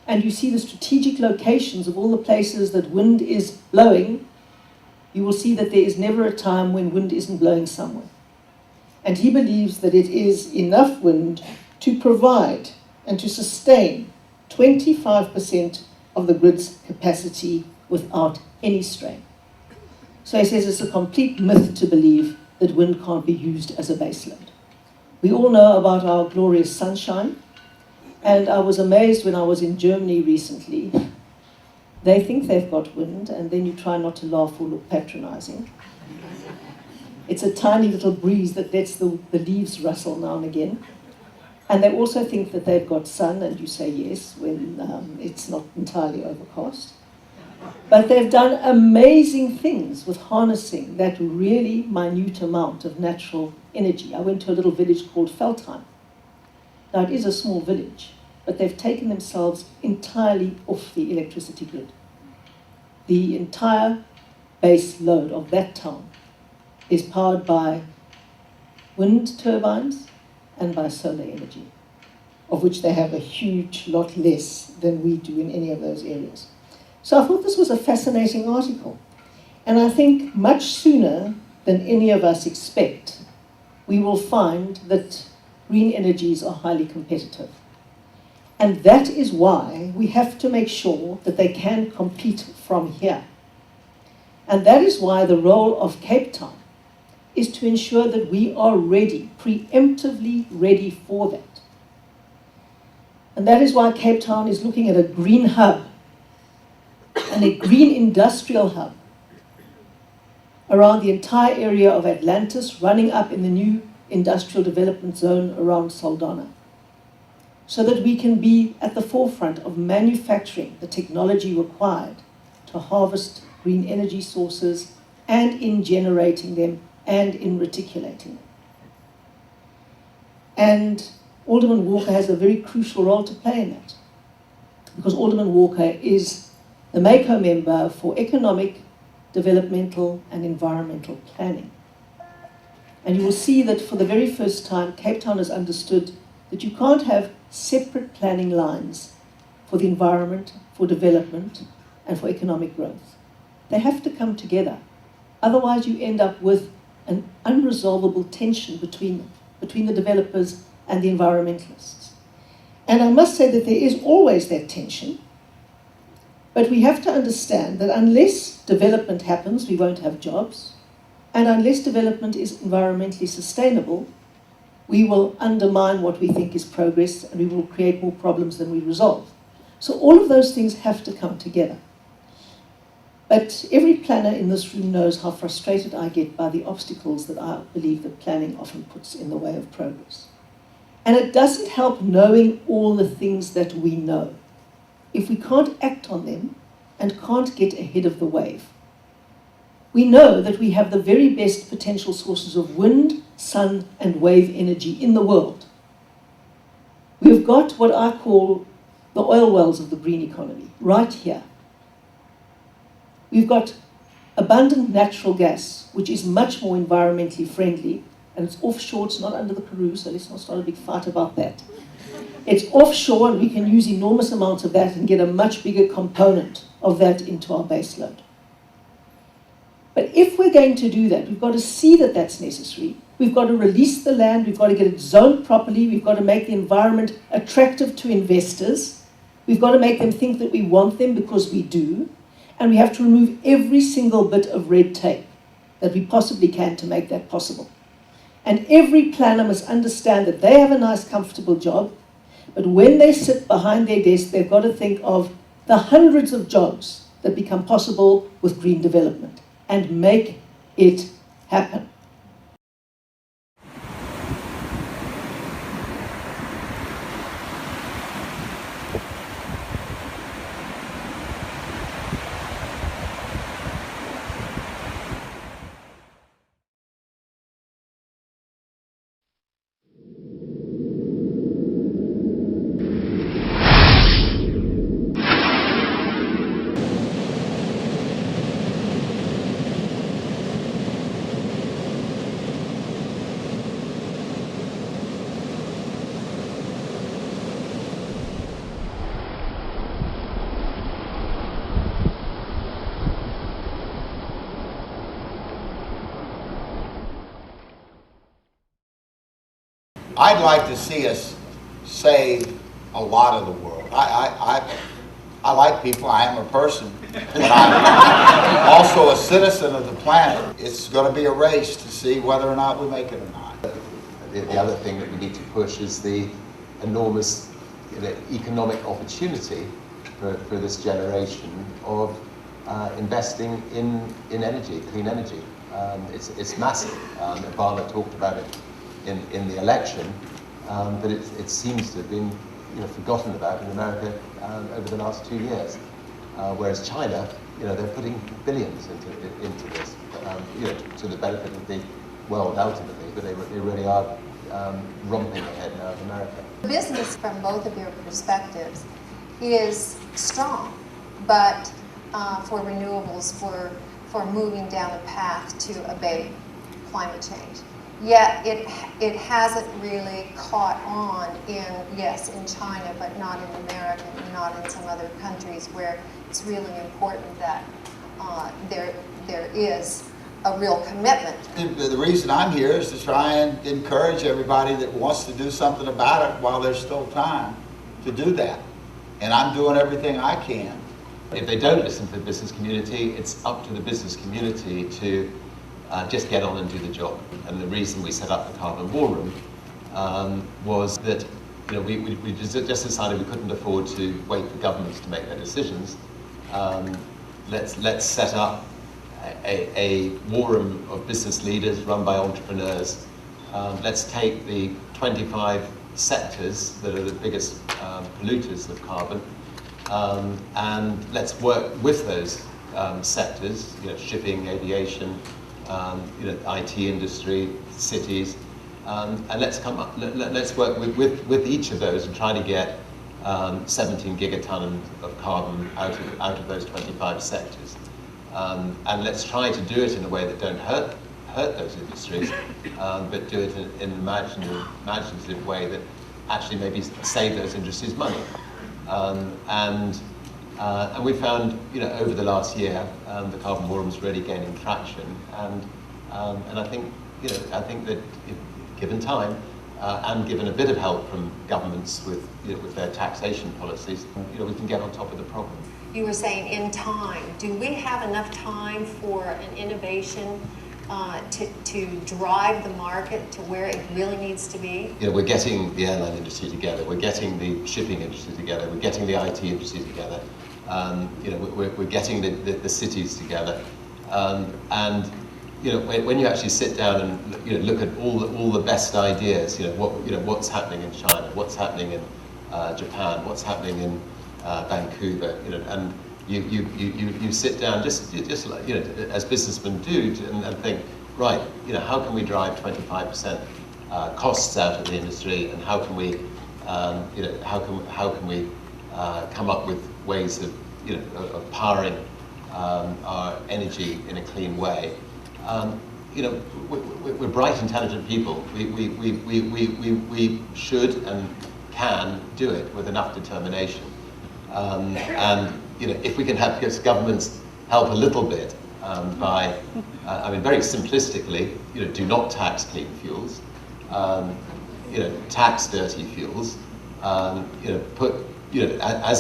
and you see the strategic locations of all the places that wind is blowing, you will see that there is never a time when wind isn't blowing somewhere. And he believes that it is enough wind to provide and to sustain 25% of the grid's capacity without any strain. So he says it's a complete myth to believe that wind can't be used as a baseload. We all know about our glorious sunshine, and I was amazed when I was in Germany recently. They think they've got wind, and then you try not to laugh or look patronizing. It's a tiny little breeze that lets the leaves rustle now and again. And they also think that they've got sun, and you say yes when it's not entirely overcast. But they've done amazing things with harnessing that really minute amount of natural energy. I went to a little village called Feldheim. Now, it is a small village, but they've taken themselves entirely off the electricity grid. The entire base load of that town is powered by wind turbines and by solar energy, of which they have a huge lot less than we do in any of those areas. So I thought this was a fascinating article. And I think much sooner than any of us expect, we will find that green energies are highly competitive. And that is why we have to make sure that they can compete from here. And that is why the role of Cape Town is to ensure that we are ready, preemptively ready for that. And that is why Cape Town is looking at a green hub and a green industrial hub around the entire area of Atlantis, running up in the new industrial development zone around Saldanha, so that we can be at the forefront of manufacturing the technology required to harvest green energy sources and in generating them and in reticulating them. And Alderman Walker has a very crucial role to play in that, because Alderman Walker is the MACO member for Economic, Developmental and Environmental Planning. And you will see that for the very first time, Cape Town has understood that you can't have separate planning lines for the environment, for development, and for economic growth. They have to come together. Otherwise, you end up with an unresolvable tension between them, between the developers and the environmentalists. And I must say that there is always that tension, but we have to understand that unless development happens, we won't have jobs, and unless development is environmentally sustainable, we will undermine what we think is progress, and we will create more problems than we resolve. So all of those things have to come together. But every planner in this room knows how frustrated I get by the obstacles that I believe that planning often puts in the way of progress. And it doesn't help knowing all the things that we know if we can't act on them and can't get ahead of the wave. We know that we have the very best potential sources of wind, sun, and wave energy in the world. We've got what I call the oil wells of the green economy, right here. We've got abundant natural gas, which is much more environmentally friendly, and it's offshore, it's not under the Karoo, so let's not start a big fight about that. It's offshore, and we can use enormous amounts of that and get a much bigger component of that into our base load. But if we're going to do that, we've got to see that that's necessary. We've got to release the land, we've got to get it zoned properly, we've got to make the environment attractive to investors, we've got to make them think that we want them because we do, and we have to remove every single bit of red tape that we possibly can to make that possible. And every planner must understand that they have a nice, comfortable job, but when they sit behind their desk, they've got to think of the hundreds of jobs that become possible with green development and make it happen. I'd like to see us save a lot of the world. I like people, I am a person, but I'm also a citizen of the planet. It's going to be a race to see whether or not we make it or not. The other thing that we need to push is the enormous economic opportunity for this generation of investing in energy, clean energy. It's massive. Obama talked about it in the election, but it seems to have been forgotten about in America over the last 2 years. whereas China, they're putting billions into this, to the benefit of the world ultimately, but they really are romping ahead now of America. Business from both of your perspectives is strong, but for renewables, for moving down a path to abate climate change. Yet it hasn't really caught on in China, but not in America and not in some other countries where it's really important that there is a real commitment. The reason I'm here is to try and encourage everybody that wants to do something about it while there's still time to do that. And I'm doing everything I can. If they don't listen to the business community, it's up to the business community to just get on and do the job. And the reason we set up the Carbon War Room was that we just decided we couldn't afford to wait for governments to make their decisions. Let's set up a war room of business leaders run by entrepreneurs. Let's take the 25 sectors that are the biggest polluters of carbon, and let's work with those sectors, shipping, aviation, IT industry, cities, and let's work with each of those and try to get 17 gigaton of carbon out of those 25 sectors. And let's try to do it in a way that don't hurt those industries, but do it in an imaginative way that actually maybe save those industries money. And we found, over the last year, the Carbon War Room's really gaining traction, and I think that if given time and given a bit of help from governments with their taxation policies, we can get on top of the problem. You were saying in time. Do we have enough time for an innovation to drive the market to where it really needs to be? We're getting the airline industry together, we're getting the shipping industry together, we're getting the IT industry together, we're getting the cities together, and when you actually sit down and look at all the best ideas, what's happening in China, what's happening in Japan, what's happening in Vancouver, and you sit down just like as businessmen do and think, right, how can we drive 25% costs out of the industry, and how can we how can we come up with ways of powering our energy in a clean way. We're bright, intelligent people. We should and can do it with enough determination. And if we can have governments help a little bit by, very simplistically, do not tax clean fuels, tax dirty fuels, as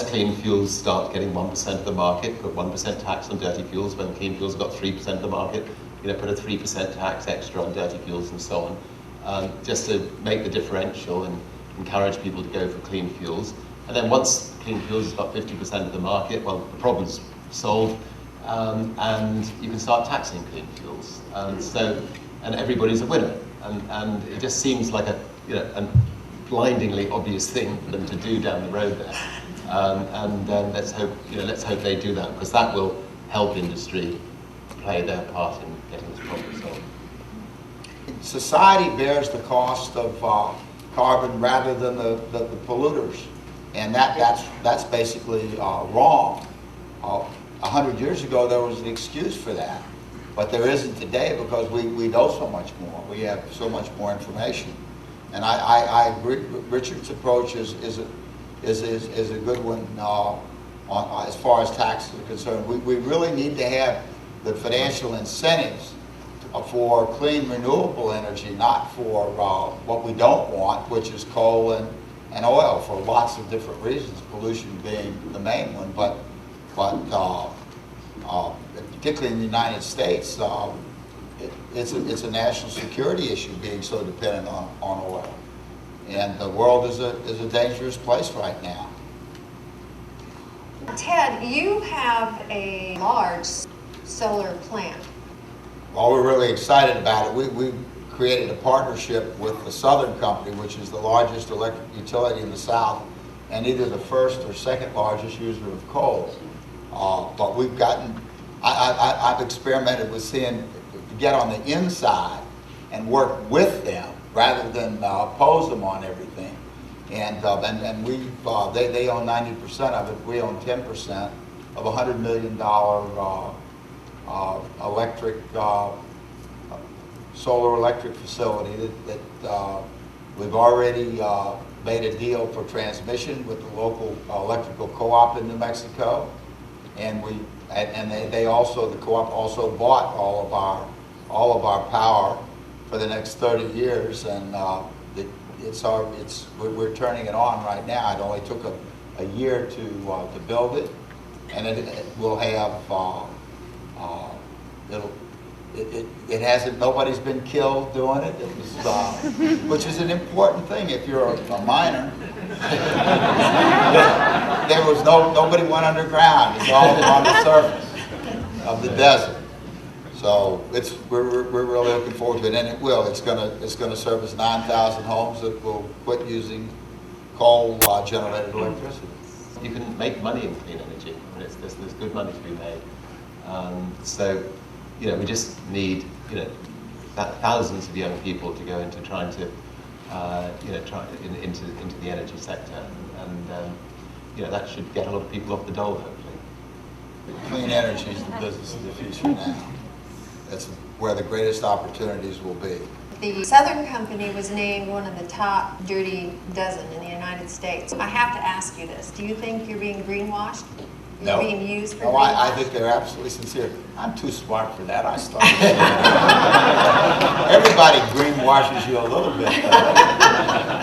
clean fuels start getting 1% of the market, put 1% tax on dirty fuels. When clean fuels got 3% of the market, put a 3% tax extra on dirty fuels and so on, just to make the differential and encourage people to go for clean fuels. And then once clean fuels has got 50% of the market, well, the problem's solved, and you can start taxing clean fuels. And everybody's a winner. And it just seems like a blindingly obvious thing for them to do down the road there. Let's hope they do that, because that will help industry play their part in getting this problem solved. Society bears the cost of carbon rather than the polluters, and that's basically wrong. 100 years ago there was an excuse for that, but there isn't today, because we know so much more. We have so much more information, and I agree. Richard's approach is a good one as far as taxes are concerned. We really need to have the financial incentives for clean renewable energy, not for what we don't want, which is coal and oil, for lots of different reasons, pollution being the main one, but particularly in the United States, it's a national security issue, being so dependent on oil. And the world is a dangerous place right now. Ted, you have a large solar plant. Well, we're really excited about it. We created a partnership with the Southern Company, which is the largest electric utility in the South, and either the first or second largest user of coal. But we've gotten, I've experimented with seeing, get on the inside and work with them rather than oppose them on everything. And we, they own 90% of it, we own 10% of a $100 million electric, solar electric facility that we've already made a deal for transmission with the local electrical co-op in New Mexico. And they also, the co-op also bought all of our power for the next 30 years, and we're turning it on right now. It only took a year to build it, and it will have it hasn't, nobody's been killed doing it. It was, which is an important thing if you're a miner. There was nobody went underground. It's all on the surface of the desert. So we're really looking forward to it, and it will. It's gonna service 9,000 homes that will quit using coal generated electricity. You can make money in clean energy. I mean, there's good money to be made. So, you know, we just need, you know, thousands of young people to go into trying to, you know, into the energy sector, and you know, that should get a lot of people off the dole, hopefully. Clean energy is the business of the future now. That's where the greatest opportunities will be. The Southern Company was named one of the top dirty dozen in the United States. I have to ask you this. Do you think you're being greenwashed? You're being used for greenwash? I think they're absolutely sincere. I'm too smart for that. I started. Everybody greenwashes you a little bit.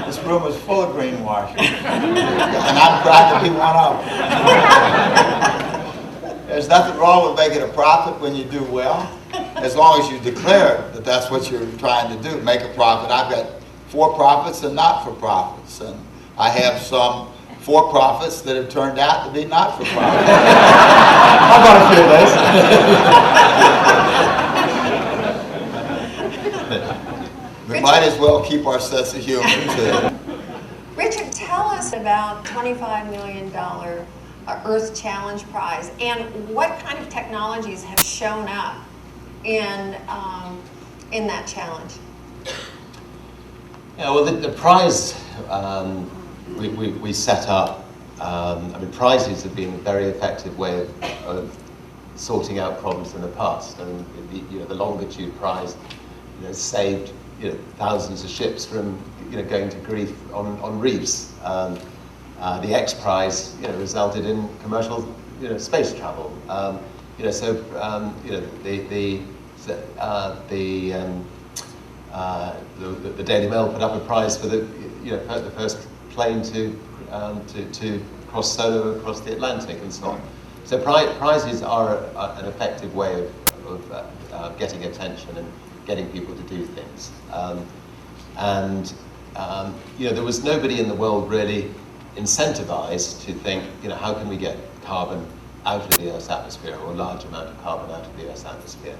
This room is full of greenwashers. And I'm proud to be one of them. There's nothing wrong with making a profit when you do well, as long as you declare that that's what you're trying to do, make a profit. I've got for-profits and not-for-profits, and I have some for-profits that have turned out to be not-for-profits. I've got a few of those. We might as well keep our sense of humor, too. Richard, tell us about $25 million Earth Challenge Prize, and what kind of technologies have shown up in that challenge? Yeah, well, the prize we set up. I mean, prizes have been a very effective way of sorting out problems in the past. And the longitude prize, saved thousands of ships from going to grief on reefs. The X Prize resulted in commercial space travel. The Daily Mail put up a prize for the first plane to cross solo across the Atlantic and so on. So prizes are an effective way of getting attention and getting people to do things. There was nobody in the world really incentivized to think, how can we get carbon out of the Earth's atmosphere, or a large amount of carbon out of the Earth's atmosphere.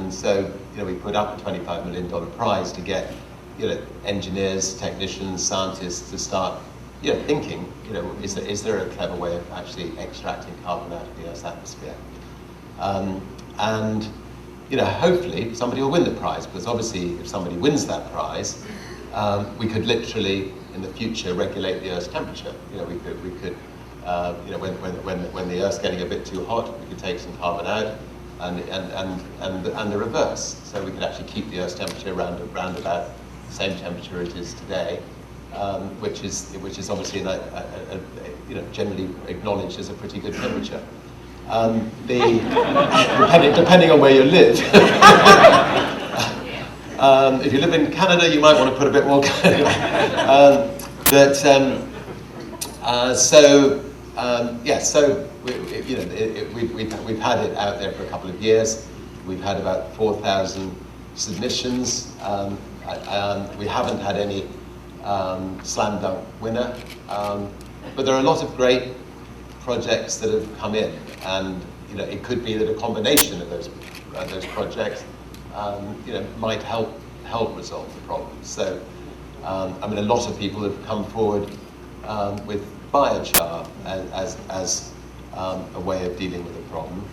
So we put up a $25 million prize to get engineers, technicians, scientists to start thinking, is there a clever way of actually extracting carbon out of the Earth's atmosphere? Hopefully somebody will win the prize, because obviously if somebody wins that prize, we could literally in the future regulate the Earth's temperature. We could when the Earth's getting a bit too hot, we could take some carbon out, and the reverse. So we could actually keep the Earth's temperature around about the same temperature it is today, which is obviously generally acknowledged as a pretty good temperature. Depending on where you live. If you live in Canada, you might want to put a bit more. We've had it out there for a couple of years. We've had about 4,000 submissions. We haven't had any slam dunk winner, but there are a lot of great projects that have come in, and it could be that a combination of those projects might help resolve the problem. So a lot of people have come forward with biochar as a way of dealing with the problem.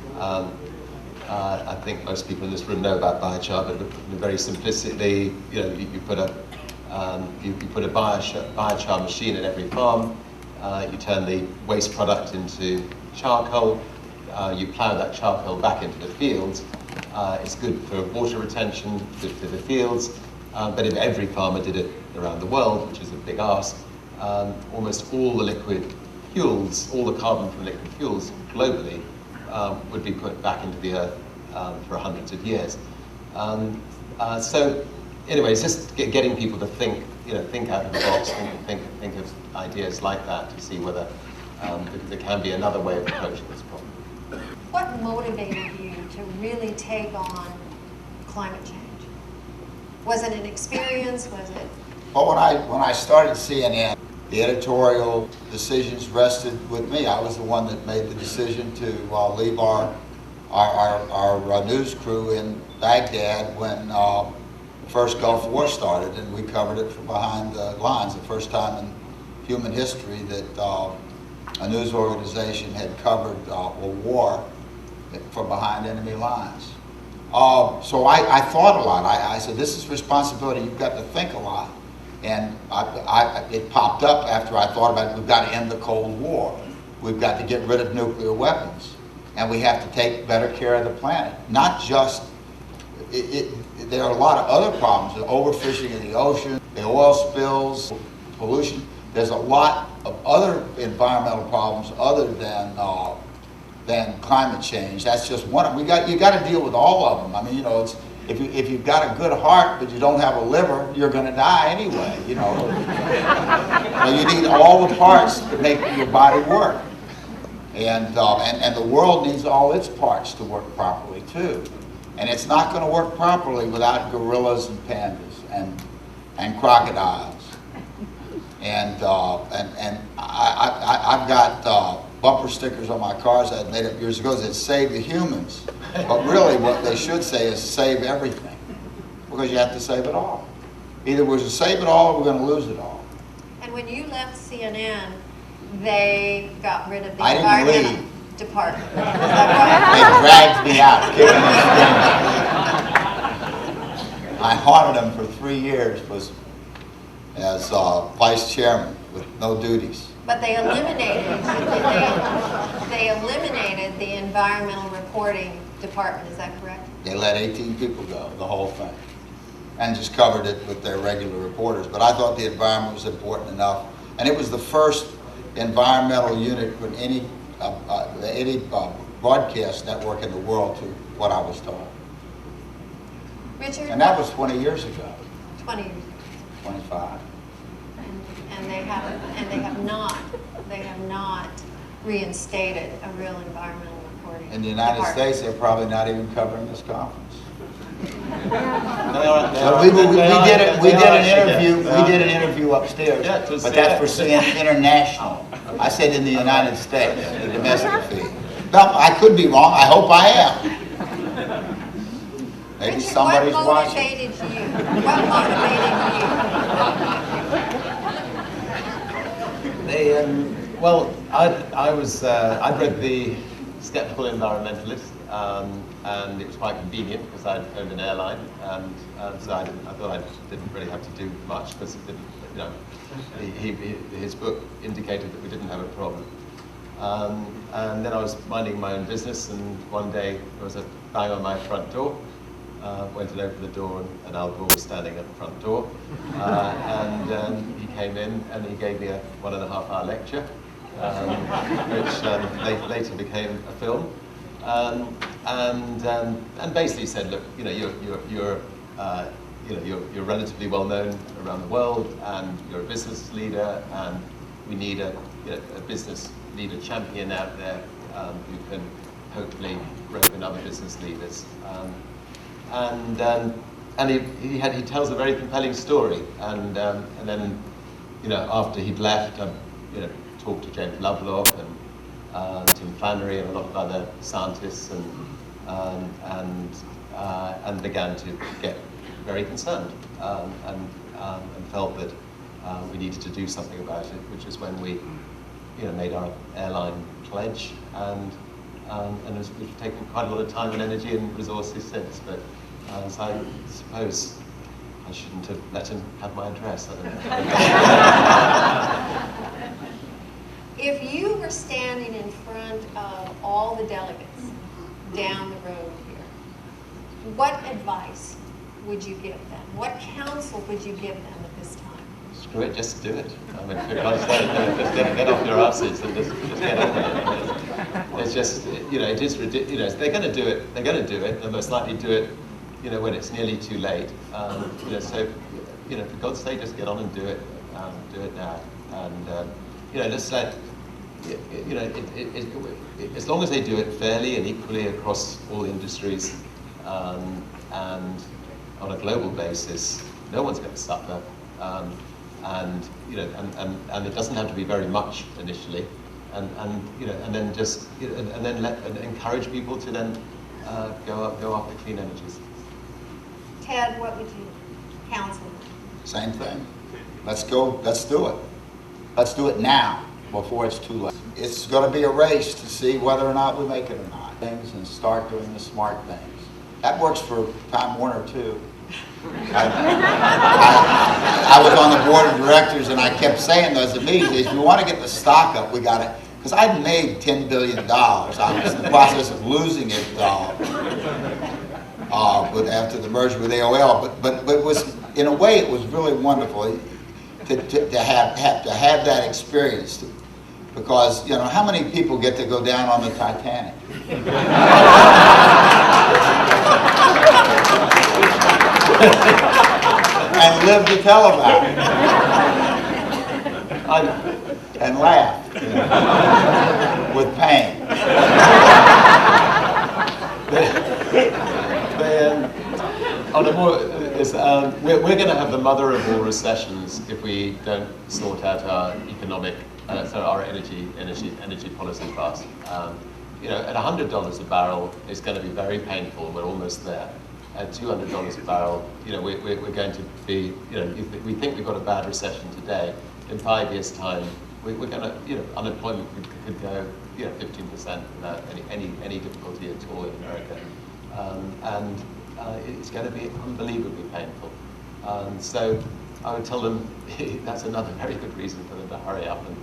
I think most people in this room know about biochar, but very simplistically, you put a biochar machine in every farm. You turn the waste product into charcoal. You plough that charcoal back into the fields. It's good for water retention, good for the fields. But if every farmer did it around the world, which is a big ask, almost all the liquid fuels, all the carbon from liquid fuels globally would be put back into the earth for hundreds of years. So anyway, it's just getting people to think out of the box, think of ideas like that to see whether there can be another way of approaching this problem. What motivated you to really take on climate change? Was it an experience? Was it? Well, when I started CNN, the editorial decisions rested with me. I was the one that made the decision to leave our news crew in Baghdad when the first Gulf War started, and we covered it from behind the lines. The first time in human history that a news organization had covered a war from behind enemy lines. So I thought a lot. I said, this is responsibility. You've got to think a lot. And it popped up after I thought about it. We've got to end the Cold War. We've got to get rid of nuclear weapons. And we have to take better care of the planet. Not just, there are a lot of other problems. The overfishing in the ocean, the oil spills, pollution. There's a lot of other environmental problems other than climate change. That's just one. You got to deal with all of them. I mean, it's, if you've got a good heart but you don't have a liver, you're going to die anyway. You need all the parts to make your body work, and the world needs all its parts to work properly too. And it's not going to work properly without gorillas and pandas and crocodiles. And I've got bumper stickers on my cars I had made up years ago that save the humans. But really what they should say is save everything, because you have to save it all. Either we're going to save it all or we're going to lose it all. And when you left CNN, they got rid of the I didn't environmental leave. department. Is They that dragged me out, kicked me in. I haunted them for 3 years as vice chairman with no duties. But they eliminated the environmental reporting department. Is that correct? They let 18 people go, the whole thing, and just covered it with their regular reporters. But I thought the environment was important enough, and it was the first environmental unit with any broadcast network in the world, to what I was told. Richard? And that was 20 years ago. 20 years. 25. And they have not reinstated a real environmental reporting In the United department. States, they're probably not even covering this conference. They did an interview upstairs, but that's for CNN International. I said in the United States, the domestic feed. No, I could be wrong. I hope I am. Maybe Richard, somebody's what watching. motivated you? What motivated you? I'd read The Skeptical Environmentalist, and it was quite convenient because I'd owned an airline, and so I thought I didn't really have to do much because it didn't, his book indicated that we didn't have a problem. And then I was minding my own business, and one day there was a bang on my front door. Went and opened the door, and Al Gore was standing at the front door. And he came in and he gave me a 1.5-hour lecture, which later became a film. And basically said, look, you're relatively well known around the world, and you're a business leader, and we need a business leader champion out there who can hopefully rope in other business leaders. And he tells a very compelling story. And then, after he'd left, talked to James Lovelock and Tim Flannery and a lot of other scientists, and began to get very concerned and felt that we needed to do something about it, which is when we made our airline pledge, and we've taken quite a lot of time and energy and resources since. But so I suppose I shouldn't have let him have my address. I don't know. If you were standing in front of all the delegates down the road here, what advice would you give them? What counsel would you give them at this time? Screw it, just do it. I mean, for God's sake, just get off your asses and just get on with it. It's just, it is ridiculous. They're going to do it. They're going to do it. They'll most likely do it, when it's nearly too late. So, for God's sake, just get on and do it. Do it now. And, just let, as long as they do it fairly and equally across all industries, and on a global basis, no one's going to suffer. And it doesn't have to be very much initially, and then just and then encourage people to then go after clean energies. Ted, what would you counsel? Same thing. Let's go. Let's do it. Let's do it now before it's too late. It's going to be a race to see whether or not we make it or not. Things and start doing the smart things. That works for Time Warner too. I was on the board of directors, and I kept saying those at meetings, if you want to get the stock up, we got to, because I'd made $10 billion. I was in the process of losing it after the merger with AOL. But it was, in a way, it was really wonderful to have that experience. Because, how many people get to go down on the Titanic? And live to tell about it. And laugh. With pain. We're going to have the mother of all recessions if we don't sort out our economic, our energy policy fast. At $100 a barrel, it's going to be very painful. We're almost there. At $200 a barrel, we're going to be, if we think we've got a bad recession today, in 5 years' time, we're going to, unemployment could go, 15% without any difficulty at all in America, and it's going to be unbelievably painful. So I would tell them that's another very good reason for them to hurry up and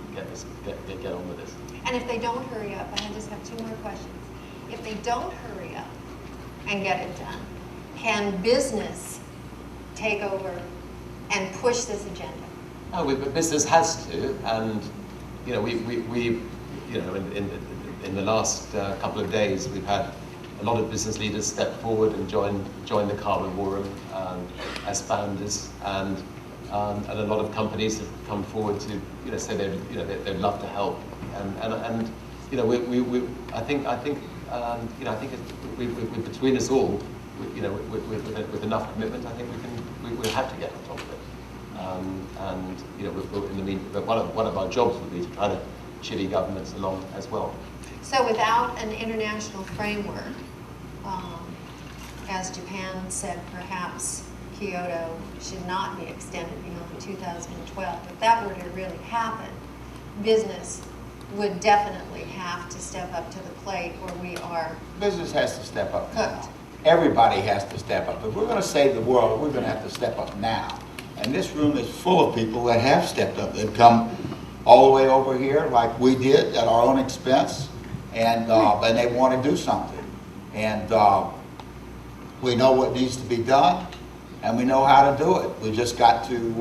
get on with this. And if they don't hurry up, I just have 2 more questions. If they don't hurry up and get it done, can business take over and push this agenda? Oh, business has to, and we in the last couple of days we've had a lot of business leaders step forward and join the Carbon War Room as founders, and a lot of companies have come forward to say they'd love to help, and I think between us all, with enough commitment, I think we'll have to get on top of it. One of our jobs would be to try to chivvy governments along as well. So without an international framework, as Japan said, perhaps Kyoto should not be extended beyond 2012. If that were to really happen, business would definitely have to step up to the plate, or we are... Business has to step up now. Everybody has to step up. If we're going to save the world, we're going to have to step up now. And this room is full of people that have stepped up. They've come all the way over here, like we did, at our own expense, and they want to do something. And we know what needs to be done, and we know how to do it. We just got to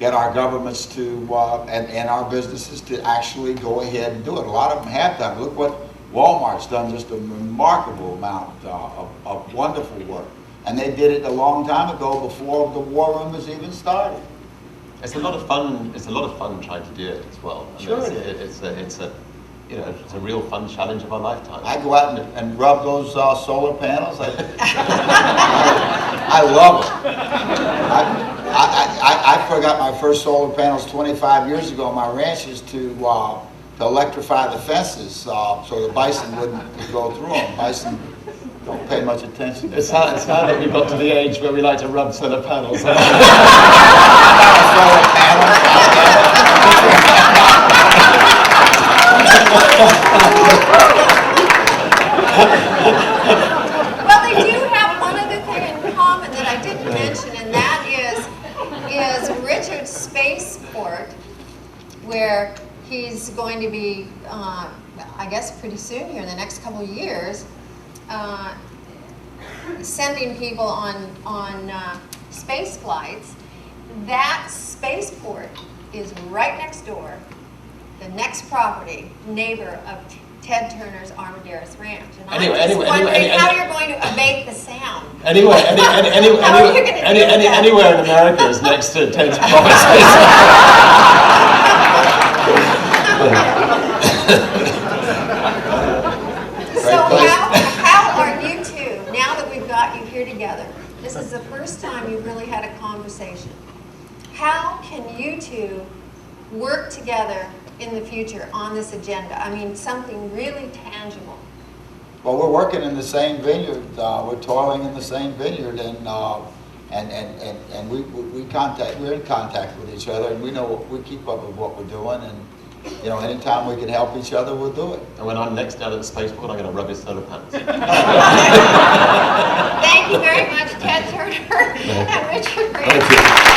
get our governments to and our businesses to actually go ahead and do it. A lot of them have done. Look what Walmart's done, just a remarkable amount of wonderful work. And they did it a long time ago, before the war room was even started. It's a lot of fun. It's a lot of fun trying to do it as well. Sure, it's a real fun challenge of our lifetime. I go out and rub those solar panels. I love it. I forgot my first solar panels 25 years ago on my ranches to electrify the fences so the bison wouldn't go through them. Bison don't pay much attention. It's hard that we've got to the age where we like to rub solar panels. Solar panels. where he's going to be, I guess pretty soon here in the next couple of years, sending people on space flights. That spaceport is right next door, the next property, neighbor of Ted Turner's Armadeus Ranch. And I'm just wondering how you're going to abate the sound. Anywhere in America is next to Ted's property. So how are you two, now that we've got you here together, this is the first time you've really had a conversation, how can you two work together in the future on this agenda? I mean, something really tangible. Well, we're working in the same vineyard. We're toiling in the same vineyard, and we're in contact with each other, and we keep up with what we're doing, and you know, anytime we can help each other, we'll do it. And when I'm next down at the spaceport, I'm going to rub his solar panels. Thank you very much, Ted Turner and Richard Grant. Thank you.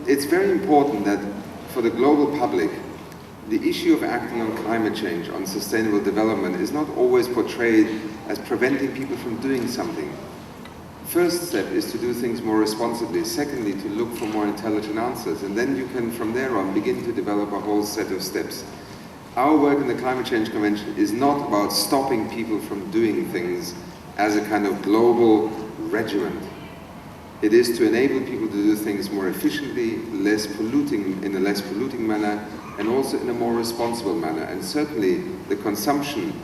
It's very important that for the global public, the issue of acting on climate change, on sustainable development, is not always portrayed as preventing people from doing something. First step is to do things more responsibly. Secondly, to look for more intelligent answers. And then you can, from there on, begin to develop a whole set of steps. Our work in the Climate Change Convention is not about stopping people from doing things as a kind of global regiment. It is to enable people to do things more efficiently, in a less polluting manner, and also in a more responsible manner. And certainly the consumption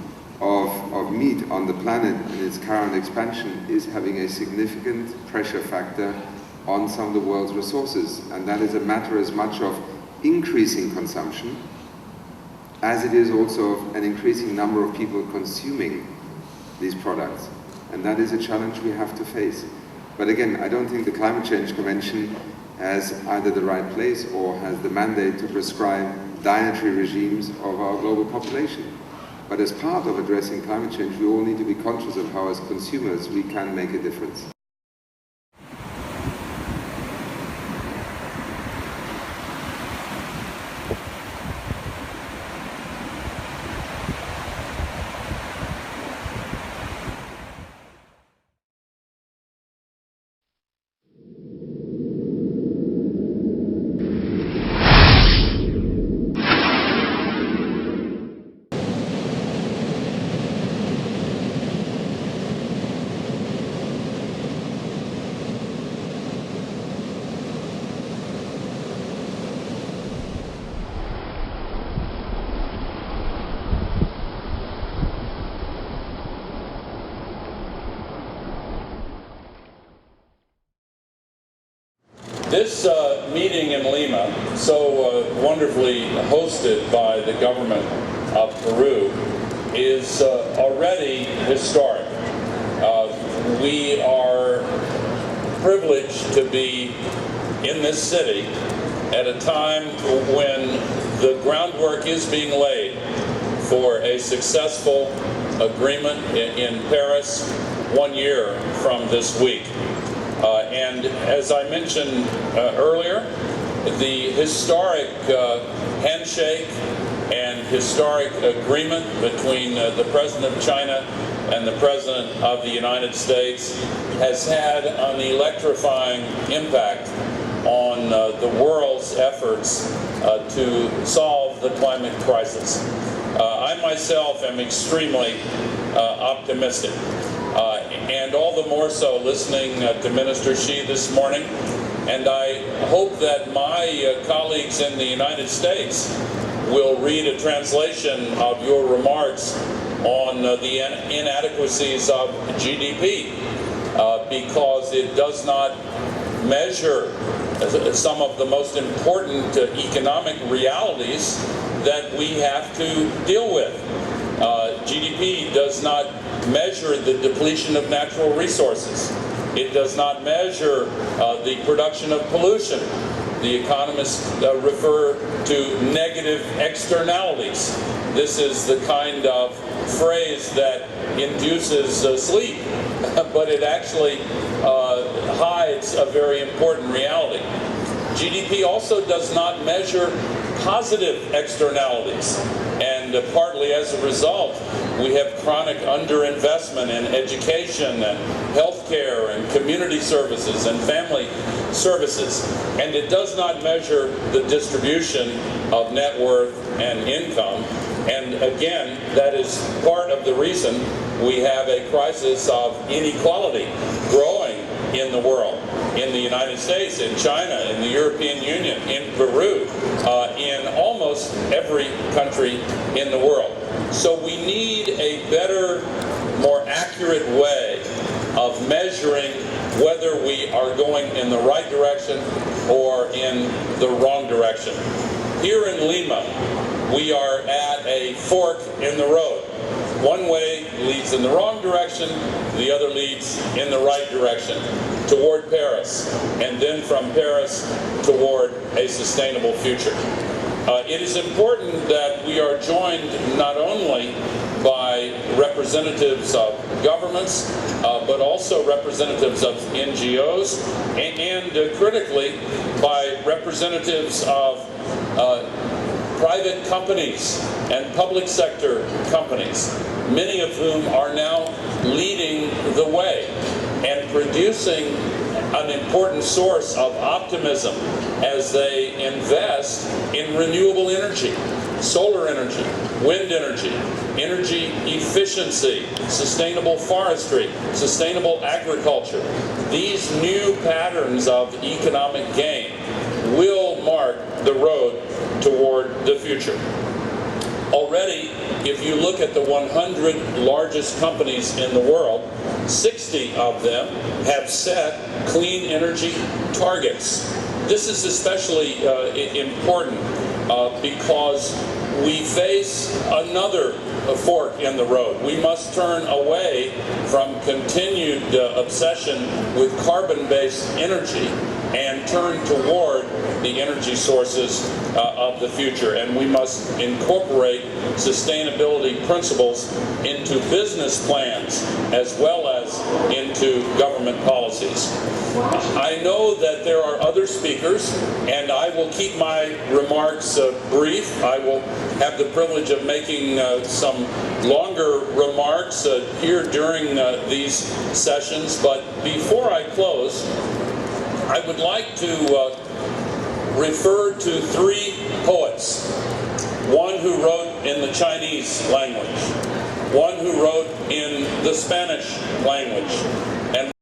of meat on the planet in its current expansion is having a significant pressure factor on some of the world's resources. And that is a matter as much of increasing consumption as it is also of an increasing number of people consuming these products. And that is a challenge we have to face. But again, I don't think the Climate Change Convention has either the right place or has the mandate to prescribe dietary regimes of our global population. But as part of addressing climate change, we all need to be conscious of how as consumers we can make a difference. This meeting in Lima, so wonderfully hosted by the government of Peru, is already historic. We are privileged to be in this city at a time when the groundwork is being laid for a successful agreement in Paris 1 year from this week. And as I mentioned earlier, the historic handshake and historic agreement between the President of China and the President of the United States has had an electrifying impact on on the world's efforts to solve the climate crisis. I myself am extremely optimistic, and all the more so listening to Minister Xi this morning. And I hope that my colleagues in the United States will read a translation of your remarks on the inadequacies of GDP, because it does not measure some of the most important economic realities that we have to deal with. GDP does not measure the depletion of natural resources. It does not measure the production of pollution. The economists refer to negative externalities. This is the kind of phrase that induces sleep, but it actually hides a very important reality. GDP also does not measure positive externalities, and partly as a result, we have chronic underinvestment in education and healthcare and community services and family services, and it does not measure the distribution of net worth and income. And again, that is part of the reason we have a crisis of inequality growing in the world, in the United States, in China, in the European Union, in Peru, in almost every country in the world. So we need a better, more accurate way of measuring whether we are going in the right direction or in the wrong direction. Here in Lima, we are at a fork in the road. One way leads in the wrong direction, the other leads in the right direction, toward Paris, and then from Paris toward a sustainable future. It is important that we are joined not only by representatives of governments, but also representatives of NGOs, and critically by representatives of private companies and public sector companies, many of whom are now leading the way and producing an important source of optimism as they invest in renewable energy, solar energy, wind energy, energy efficiency, sustainable forestry, sustainable agriculture. These new patterns of economic gain will mark the road toward the future. Already, if you look at the 100 largest companies in the world, 60 of them have set clean energy targets. This is especially important because we face another fork in the road. We must turn away from continued obsession with carbon-based energy and turn toward the energy sources of the future. And we must incorporate sustainability principles into business plans as well as into government policies. I know that there are other speakers, and I will keep my remarks brief. I will have the privilege of making some longer remarks here during these sessions, but before I close, I would like to refer to three poets. One who wrote in the Chinese language, one who wrote in the Spanish language, and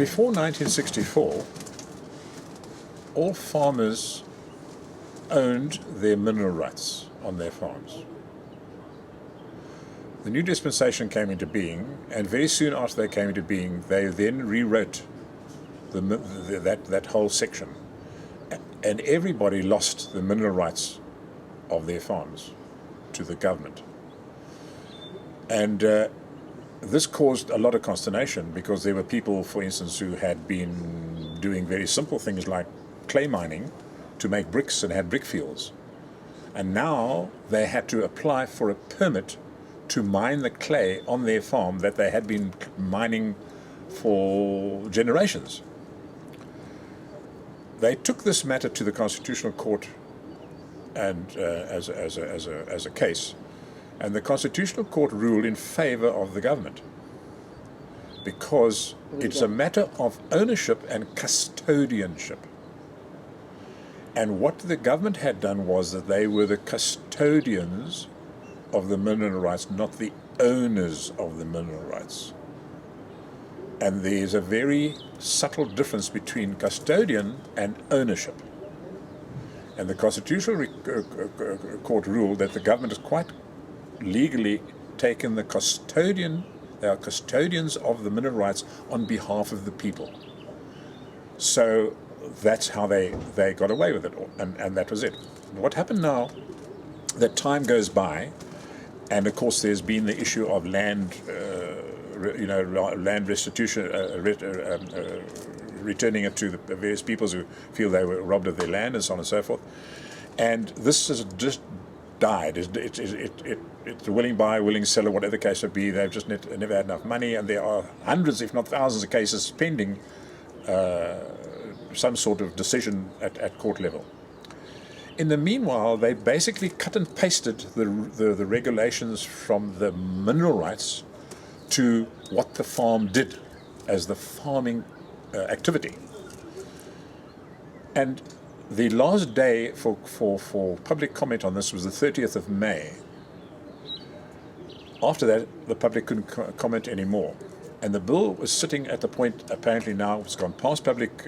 before 1964, all farmers owned their mineral rights on their farms. The new dispensation came into being, and very soon after they came into being, they then rewrote that whole section, and everybody lost the mineral rights of their farms to the government. And this caused a lot of consternation, because there were people, for instance, who had been doing very simple things like clay mining to make bricks and had brick fields. And now they had to apply for a permit to mine the clay on their farm that they had been mining for generations. They took this matter to the Constitutional Court and as a case, and the Constitutional Court ruled in favor of the government, because it's a matter of ownership and custodianship. And what the government had done was that they were the custodians of the mineral rights, not the owners of the mineral rights. And there's a very subtle difference between custodian and ownership. And the Constitutional Court ruled that the government has quite legally taken the custodian, they are custodians of the mineral rights on behalf of the people. So that's how they got away with it, and that was it. What happened now, that time goes by, and of course there's been the issue of land, land restitution, returning it to the various peoples who feel they were robbed of their land, and so on and so forth. And this has just died. It's a willing buyer, willing seller, whatever the case may be. They've just never had enough money, and there are hundreds, if not thousands, of cases pending some sort of decision at court level. In the meanwhile, they basically cut and pasted the regulations from the mineral rights to what the farm did as the farming activity. And the last day for public comment on this was the 30th of May. After that, the public couldn't comment anymore. And the bill was sitting at the point, apparently now it's gone past public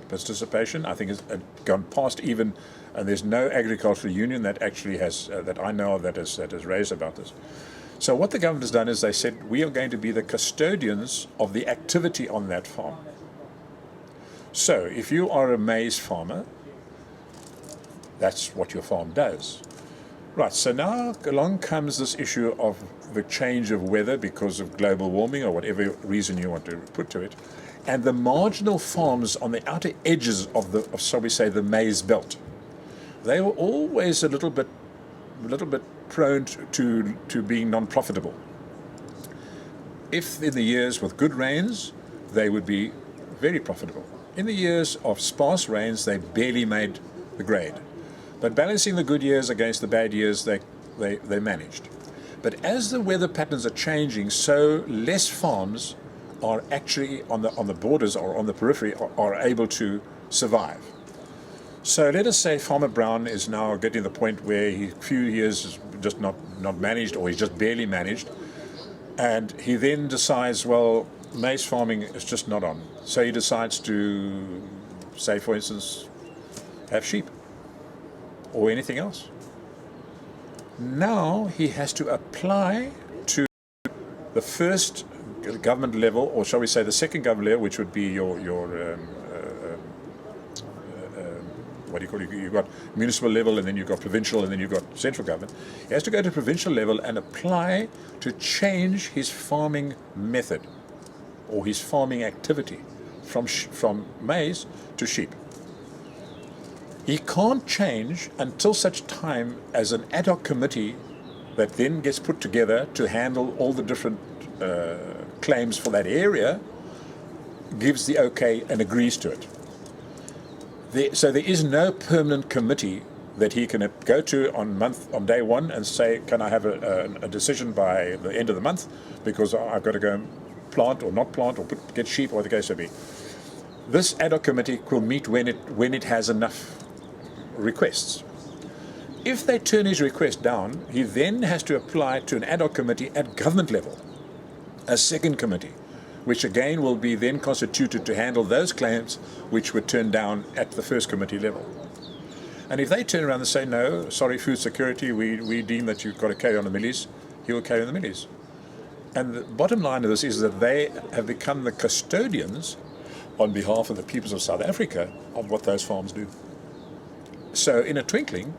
participation. I think it's gone past even, and there's no agricultural union that actually has, that I know of, that has raised about this. So what the government has done is they said, we are going to be the custodians of the activity on that farm. So if you are a maize farmer, that's what your farm does. Right, so now along comes this issue of the change of weather because of global warming or whatever reason you want to put to it, and the marginal farms on the outer edges of shall we say, the maize belt. They were always a little bit prone to being non-profitable. If in the years with good rains, they would be very profitable. In the years of sparse rains, they barely made the grade. But balancing the good years against the bad years, they managed. But as the weather patterns are changing, so less farms are actually on the borders or on the periphery are able to survive. So let us say Farmer Brown is now getting to the point where a few years is just not managed, or he's just barely managed, and he then decides, well, maize farming is just not on. So he decides to, say for instance, have sheep or anything else. Now he has to apply to the first government level, or shall we say the second government level, which would be your what do you call it? You've got municipal level, and then you've got provincial, and then you've got central government. He has to go to provincial level and apply to change his farming method or his farming activity from maize to sheep. He can't change until such time as an ad hoc committee that then gets put together to handle all the different claims for that area gives the okay and agrees to it. So there is no permanent committee that he can go to on day one and say, can I have a decision by the end of the month, because I've got to go and plant or not plant or get sheep, or what the case may be. This ad hoc committee will meet when it has enough requests. If they turn his request down, he then has to apply to an ad hoc committee at government level, a second committee, which again will be then constituted to handle those claims which were turned down at the first committee level. And if they turn around and say, no, sorry, food security, we deem that you've got to carry on the millies, he will carry on the millies. And the bottom line of this is that they have become the custodians on behalf of the peoples of South Africa of what those farms do. So in a twinkling,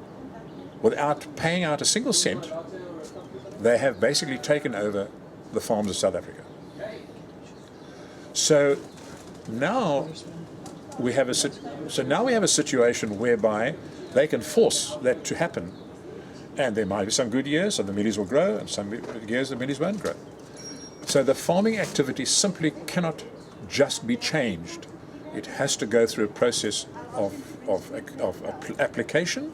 without paying out a single cent, they have basically taken over the farms of South Africa. So now we have a situation whereby they can force that to happen, and there might be some good years and the millies will grow, and some years the millies won't grow. So the farming activity simply cannot just be changed. It has to go through a process of application.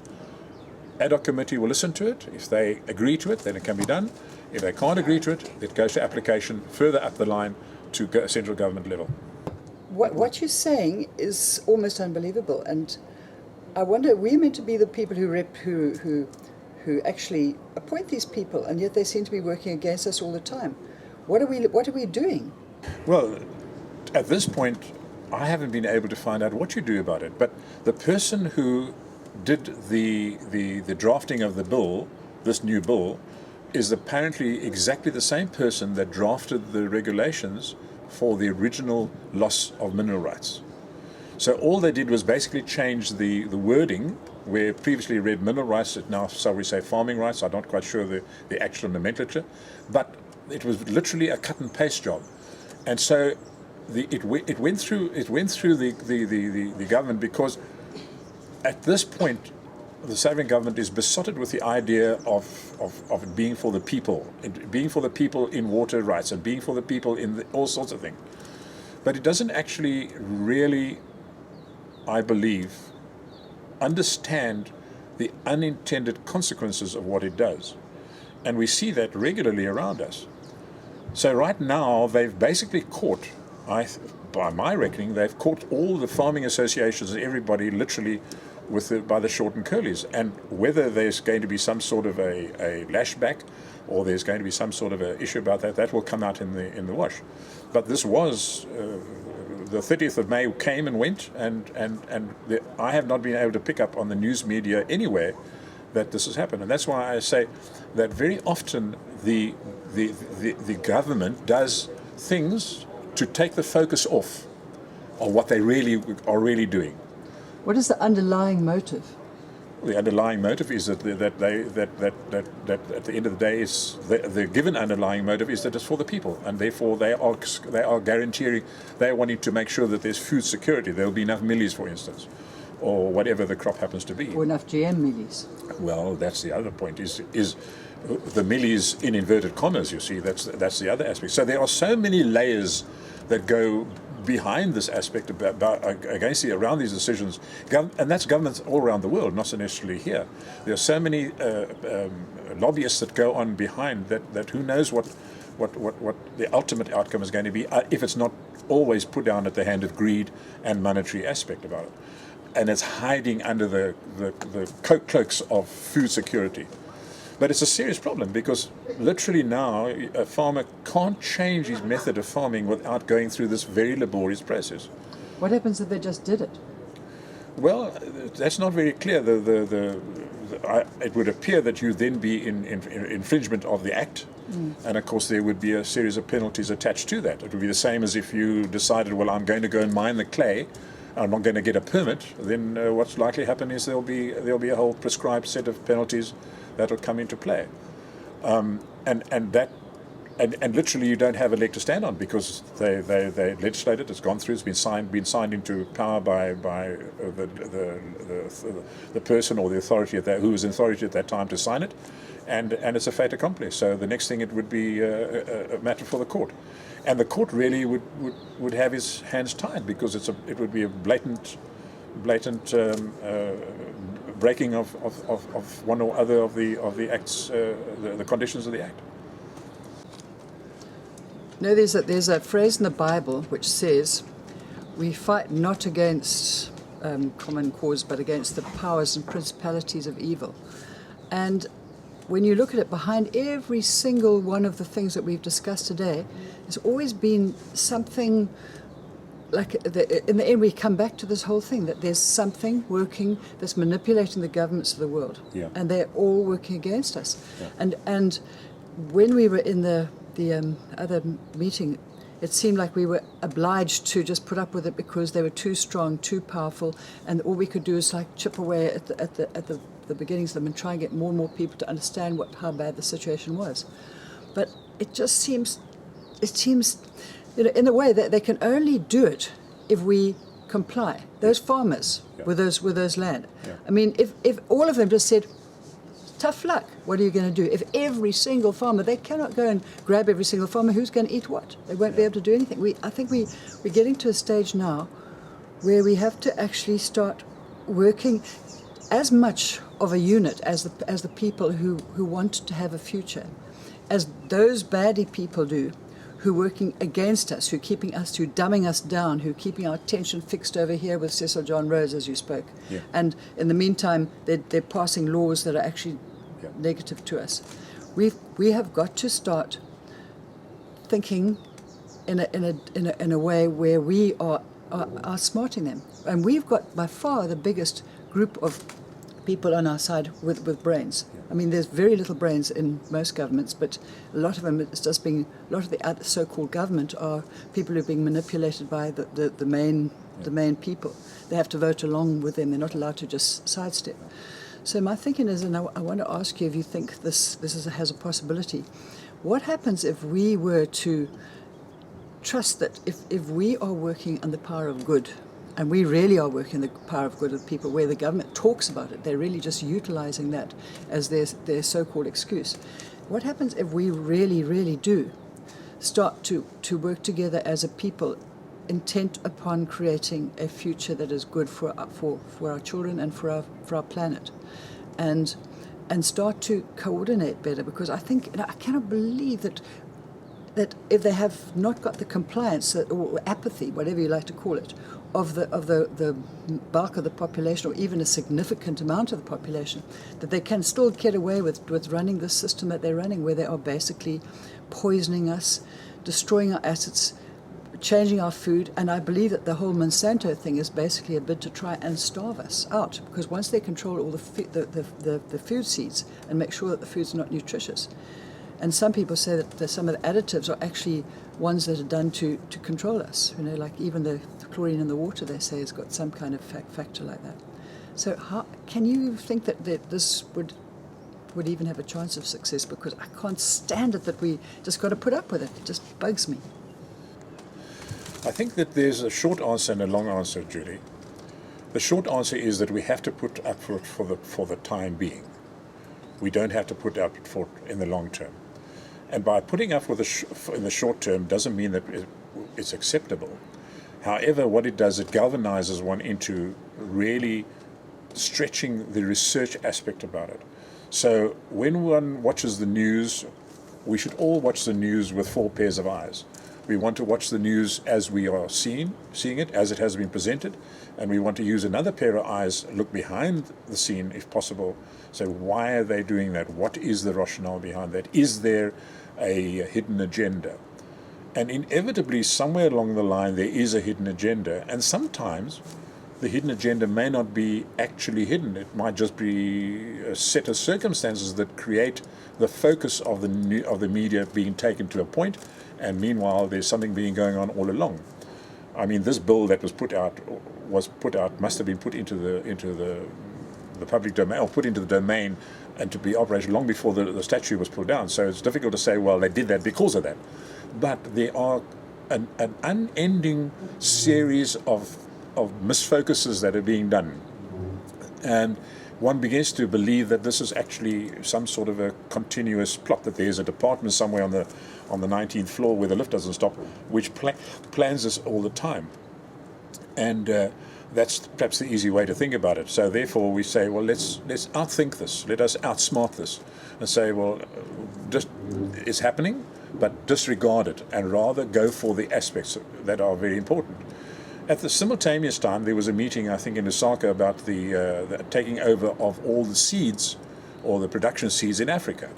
Ad hoc committee will listen to it. If they agree to it, then it can be done. If they can't agree to it, it goes to application further up the line to central government level. What you're saying is almost unbelievable, and I wonder, we're meant to be the people who actually appoint these people, and yet they seem to be working against us all the time. What are we doing? Well, at this point, I haven't been able to find out what you do about it. But the person who did the drafting of the bill, this new bill, is apparently exactly the same person that drafted the regulations for the original loss of mineral rights. So all they did was basically change the wording, where previously read mineral rights, it now shall we say farming rights. I'm not quite sure the actual nomenclature, but it was literally a cut and paste job. And so it went through the government, because at this point the South African government is besotted with the idea of it being for the people, being for the people in water rights, and being for the people in all sorts of things. But it doesn't actually really, I believe, understand the unintended consequences of what it does. And we see that regularly around us. So right now they've basically caught, by my reckoning, they've caught all the farming associations and everybody literally by the short and curlies. And whether there's going to be some sort of a lashback, or there's going to be some sort of an issue about that will come out in the wash. But this was the 30th of May came and went, and I have not been able to pick up on the news media anywhere that this has happened. And that's why I say that very often the government does things to take the focus off of what they really are really doing. What is the underlying motive? The underlying motive is that at the end of the day is the given underlying motive is that it's for the people, and therefore they are guaranteeing, they are wanting to make sure that there's food security. There will be enough millies, for instance, or whatever the crop happens to be. Or enough GM millies. Well, that's the other point. Is the millies in inverted commas? You see, that's the other aspect. So there are so many layers that go behind this aspect around these decisions, and that's governments all around the world, not so necessarily here. There are so many lobbyists that go on behind that who knows what the ultimate outcome is going to be if it's not always put down at the hand of greed and monetary aspect about it, and it's hiding under the cloaks of food security. But it's a serious problem, because literally now a farmer can't change his method of farming without going through this very laborious process. What happens if they just did it? Well, that's not very clear. It would appear that you then be in infringement of the Act, and of course there would be a series of penalties attached to that. It would be the same as if you decided, well, I'm going to go and mine the clay, I'm not going to get a permit. Then what's likely to happen is there'll be a whole prescribed set of penalties that will come into play, and literally you don't have a leg to stand on, because they legislated, it's gone through, it's been signed into power by the person or the authority who was in authority at that time to sign it, and it's a fait accompli. So the next thing, it would be a matter for the court, and the court really would have his hands tied, because it would be a blatant breaking of one or other of the acts, the conditions of the Act. No, there's a phrase in the Bible which says, "We fight not against common cause, but against the powers and principalities of evil." And when you look at it, behind every single one of the things that we've discussed today, there's always been something like, in the end we come back to this whole thing, that there's something working that's manipulating the governments of the world. Yeah. And they're all working against us. Yeah. And when we were in the other meeting, it seemed like we were obliged to just put up with it because they were too strong, too powerful, and all we could do is like chip away at the beginnings of them and try and get more and more people to understand how bad the situation was. But it just seems, in a way that they can only do it if we comply. Those farmers with those land. Yeah. I mean, if all of them just said, tough luck, what are you going to do? If every single farmer, they cannot go and grab every single farmer, who's going to eat what? They won't be able to do anything. I think we're getting to a stage now where we have to actually start working as much of a unit as the people who want to have a future, as those baddie people do, who are working against us, who are keeping us, who are dumbing us down, who are keeping our attention fixed over here with Cecil John Rose, as you spoke. Yeah. And in the meantime, they're passing laws that are actually negative to us. We have got to start thinking in a way where we are smarting them. And we've got by far the biggest group of people on our side with brains. I mean, there's very little brains in most governments, but a lot of them, it's just being, a lot of the other so-called government are people who are being manipulated by the main people. They have to vote along with them. They're not allowed to just sidestep. So my thinking is, and I want to ask you if you think this has a possibility. What happens if we were to trust that if we are working on the power of good, and we really are working the power of good of people, where the government talks about it, they're really just utilizing that as their so-called excuse. What happens if we really, really do start to work together as a people, intent upon creating a future that is good for our children and for our planet, and start to coordinate better? Because I think, I cannot believe that if they have not got the compliance or apathy, whatever you like to call it, of the bulk of the population, or even a significant amount of the population, that they can still get away with running the system that they're running, where they are basically poisoning us, destroying our assets, changing our food. And I believe that the whole Monsanto thing is basically a bid to try and starve us out, because once they control all the food seeds and make sure that the food's not nutritious. And some people say that some of the additives are actually ones that are done to control us. Like even the chlorine in the water, they say, has got some kind of factor like that. So how can you think that this would even have a chance of success? Because I can't stand it that we just got to put up with it. It just bugs me. I think that there's a short answer and a long answer, Julie. The short answer is that we have to put up for it for the time being. We don't have to put up for it in the long term. And by putting up in the short term doesn't mean that it's acceptable. However, what it does, it galvanizes one into really stretching the research aspect about it. So when one watches the news, we should all watch the news with 4 pairs of eyes. We want to watch the news as we are seeing it, as it has been presented, and we want to use another pair of eyes, look behind the scene if possible. So why are they doing that? What is the rationale behind that? Is there a hidden agenda? And inevitably, somewhere along the line, there is a hidden agenda. And sometimes the hidden agenda may not be actually hidden. It might just be a set of circumstances that create the focus of the media being taken to a point, and meanwhile there's something being going on all along. I mean, this bill that was put out must have been put into the public domain, or put into the domain and to be operated long before the statute was put down. So it's difficult to say, well, they did that because of that. But there are an unending series of misfocuses that are being done. And one begins to believe that this is actually some sort of a continuous plot, that there's a department somewhere on the 19th floor where the lift doesn't stop, which plans this all the time. And that's perhaps the easy way to think about it. So therefore we say, well, let's outthink this, let us outsmart this, and say, well, just it's happening, but disregard it, and rather go for the aspects that are very important. At the simultaneous time, there was a meeting, I think, in Lusaka about the taking over of all the seeds or the production seeds in Africa.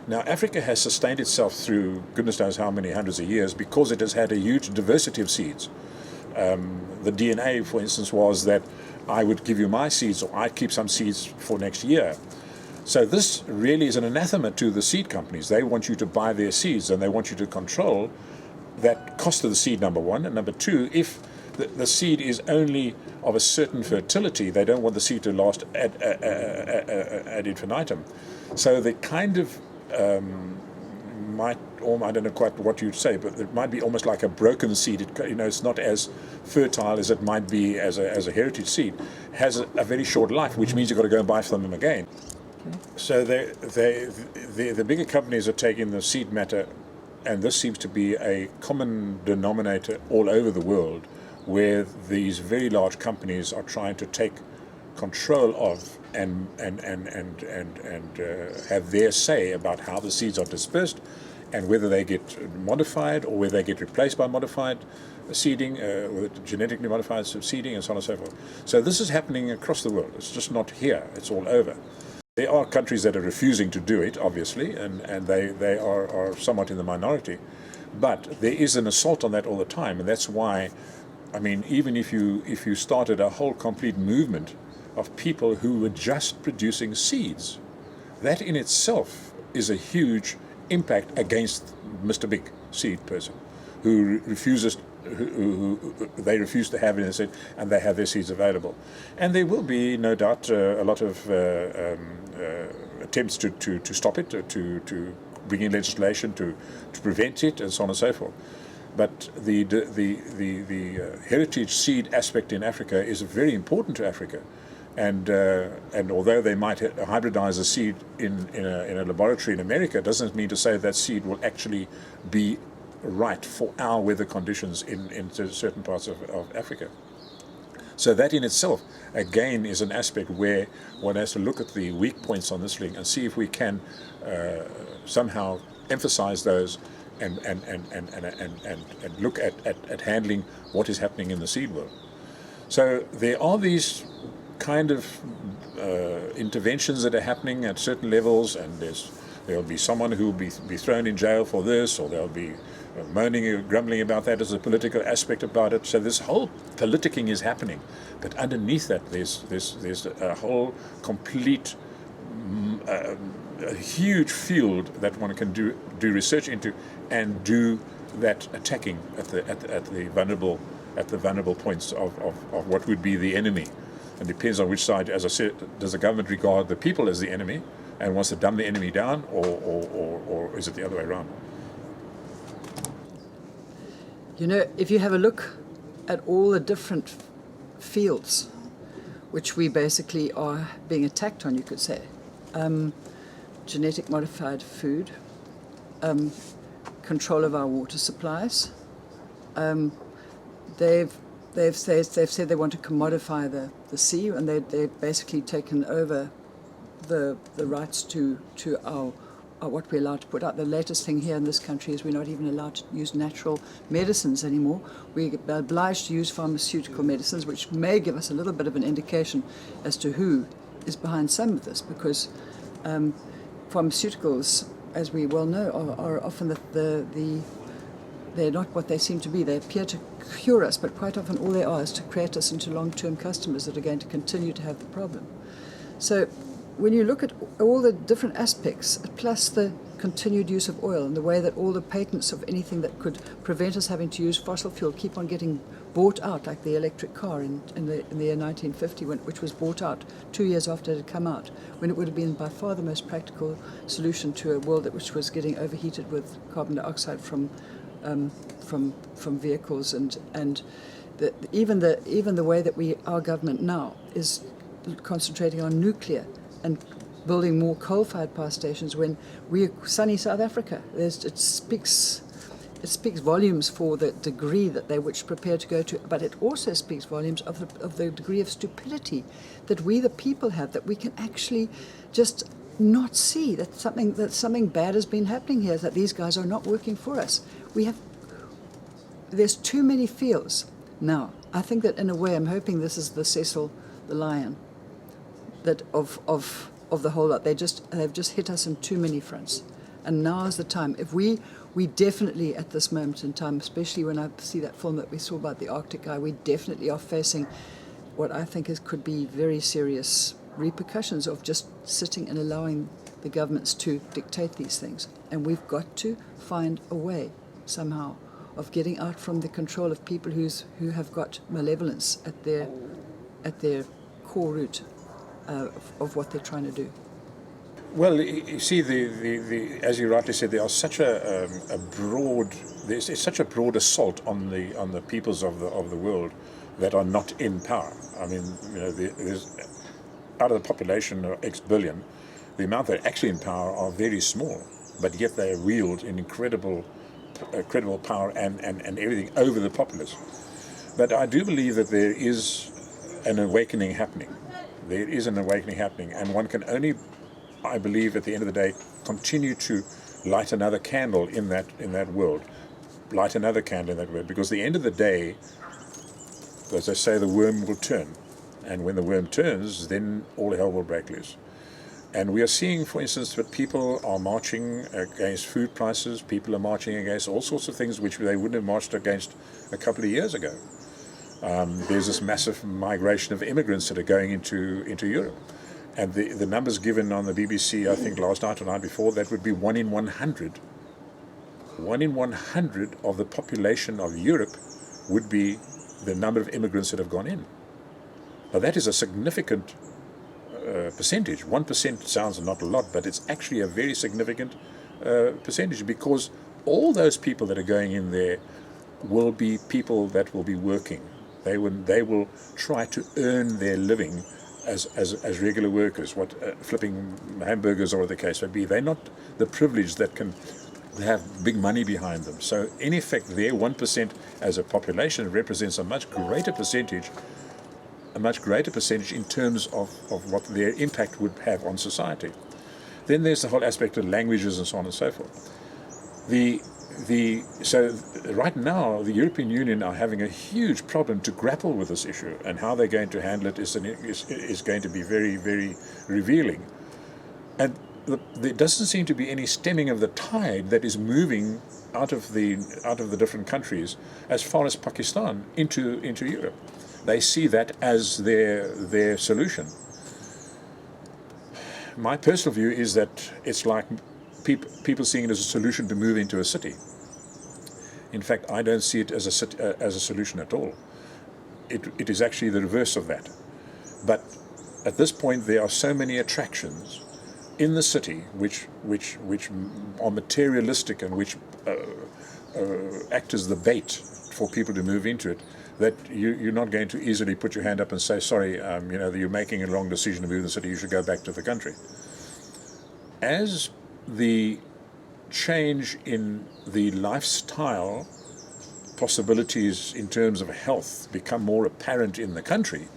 Now, Africa has sustained itself through goodness knows how many hundreds of years because it has had a huge diversity of seeds. The DNA, for instance, was that I would give you my seeds, or I'd keep some seeds for next year. So this really is an anathema to the seed companies. They want you to buy their seeds, and they want you to control that cost of the seed, number one. And number two, if the seed is only of a certain fertility, they don't want the seed to last ad infinitum. So they kind of might, or I don't know quite what you'd say, but it might be almost like a broken seed. It's not as fertile as it might be as a heritage seed. It has a very short life, which means you've got to go and buy from them again. Okay. So the bigger companies are taking the seed matter, and this seems to be a common denominator all over the world, where these very large companies are trying to take control of and have their say about how the seeds are dispersed and whether they get modified or whether they get replaced by modified seeding, with genetically modified seeding, and so on and so forth. So this is happening across the world. It's just not here. It's all over. There are countries that are refusing to do it, obviously, and they are somewhat in the minority. But there is an assault on that all the time, and that's why, I mean, even if you started a whole complete movement of people who were just producing seeds, that in itself is a huge impact against Mr. Big seed person, who refuses, who they refuse to have it in their seed, and they have their seeds available. And there will be, no doubt, a lot of attempts to stop it, to bring in legislation to prevent it, and so on and so forth. But the heritage seed aspect in Africa is very important to Africa. And although they might hybridize a seed in a laboratory in America, doesn't mean to say that seed will actually be right for our weather conditions in certain parts of Africa. So that in itself, again, is an aspect where one has to look at the weak points on this ring and see if we can somehow emphasize those and look at handling what is happening in the seed world. So there are these kind of interventions that are happening at certain levels, and there'll be someone who will be thrown in jail for this, or there'll be moaning or grumbling about that as a political aspect about it. So this whole politicking is happening, but underneath that there's a whole complete a huge field that one can do research into and do that attacking at the vulnerable points of what would be the enemy. It depends on which side, as I said, does the government regard the people as the enemy and wants to dumb the enemy down, or is it the other way around? You know, if you have a look at all the different fields which we basically are being attacked on, you could say, genetic modified food, control of our water supplies, they've said they want to commodify the sea, and they've basically taken over the rights to our what we're allowed to put out. The latest thing here in this country is we're not even allowed to use natural medicines anymore. We're obliged to use pharmaceutical medicines, which may give us a little bit of an indication as to who is behind some of this, because pharmaceuticals, as we well know, are often they're not what they seem to be. They appear to cure us, but quite often all they are is to create us into long-term customers that are going to continue to have the problem. So when you look at all the different aspects, plus the continued use of oil and the way that all the patents of anything that could prevent us having to use fossil fuel keep on getting bought out, like the electric car in the year 1950, which was bought out 2 years after it had come out, when it would have been by far the most practical solution to a world which was getting overheated with carbon dioxide from vehicles, and even the way that our government now is concentrating on nuclear and building more coal-fired power stations when we're sunny South Africa. It speaks volumes for the degree that they're prepared to go to, but it also speaks volumes of the degree of stupidity that we the people have, that we can actually just not see that something bad has been happening here, that these guys are not working for us. There's too many fields. Now, I think that in a way, I'm hoping this is the Cecil the lion, that of of the whole lot. They've just hit us on too many fronts. And now is the time. If we definitely at this moment in time, especially when I see that film that we saw about the Arctic guy, we definitely are facing what I think could be very serious repercussions of just sitting and allowing the governments to dictate these things. And we've got to find a way somehow of getting out from the control of people who have got malevolence at their core root of what they're trying to do. Well, you see, as you rightly said, there are such there's such a broad assault on the peoples of the world that are not in power. I mean, there's out of the population of X billion, the amount that are actually in power are very small, but yet they wield an incredible power and everything over the populace. But I do believe that there is an awakening happening. There is an awakening happening, and one can only, I believe, at the end of the day, continue to light another candle in that world, light another candle in that world, because at the end of the day, as they say, the worm will turn, and when the worm turns, then all hell will break loose. And we are seeing, for instance, that people are marching against food prices, people are marching against all sorts of things which they wouldn't have marched against a couple of years ago. There's this massive migration of immigrants that are going into Europe. And the numbers given on the BBC, I think last night or night before, that would be 1 in 100. 1 in 100 of the population of Europe would be the number of immigrants that have gone in. Now that is a significant percentage. 1% sounds not a lot, but it's actually a very significant percentage, because all those people that are going in there will be people that will be working. They will try to earn their living as regular workers, flipping hamburgers or whatever the case may be. They're not the privileged that can have big money behind them. So in effect, their 1% as a population represents a much greater percentage in terms of what their impact would have on society. Then there's the whole aspect of languages and so on and so forth. So right now, the European Union are having a huge problem to grapple with this issue, and how they're going to handle it is going to be very, very revealing. And there doesn't seem to be any stemming of the tide that is moving out of the different countries as far as Pakistan into Europe. They see that as their solution. My personal view is that it's like people seeing it as a solution to move into a city. In fact, I don't see it as a solution at all. It is actually the reverse of that. But at this point, there are so many attractions in the city which are materialistic and which act as the bait for people to move into it, that you're not going to easily put your hand up and say, sorry, you're making a wrong decision to move in the city, you should go back to the country. As the change in the lifestyle possibilities in terms of health become more apparent in the country,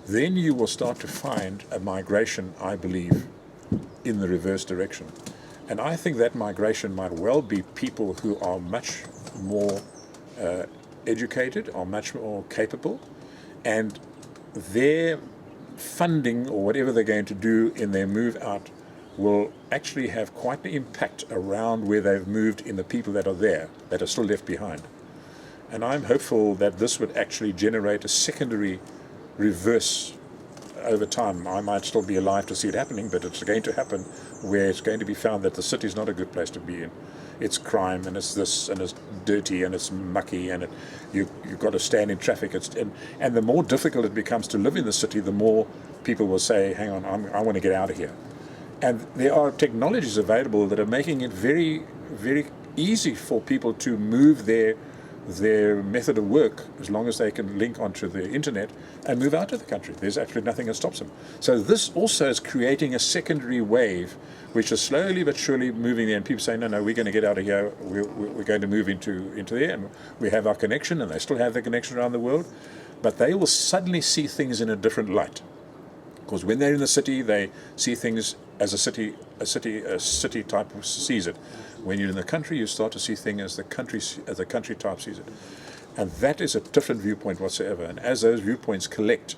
then you will start to find a migration, I believe, in the reverse direction. And I think that migration might well be people who are much more educated, are much more capable, and their funding or whatever they're going to do in their move out will actually have quite an impact around where they've moved in the people that are there, that are still left behind. And I'm hopeful that this would actually generate a secondary reverse over time. I might still be alive to see it happening, but it's going to happen where it's going to be found that the city is not a good place to be in. It's crime, and it's this, and it's dirty, and it's mucky, and you've got to stand in traffic. And the more difficult it becomes to live in the city, the more people will say, hang on, I want to get out of here. And there are technologies available that are making it very, very easy for people to move their method of work, as long as they can link onto the internet, and move out of the country. There's actually nothing that stops them. So this also is creating a secondary wave, which is slowly but surely moving there, and people say, no, we're going to get out of here, we're going to move into there, and we have our connection, and they still have their connection around the world, but they will suddenly see things in a different light. Because when they're in the city, they see things as a city type sees it. When you're in the country, you start to see things as the country type sees it. And that is a different viewpoint whatsoever. And as those viewpoints collect,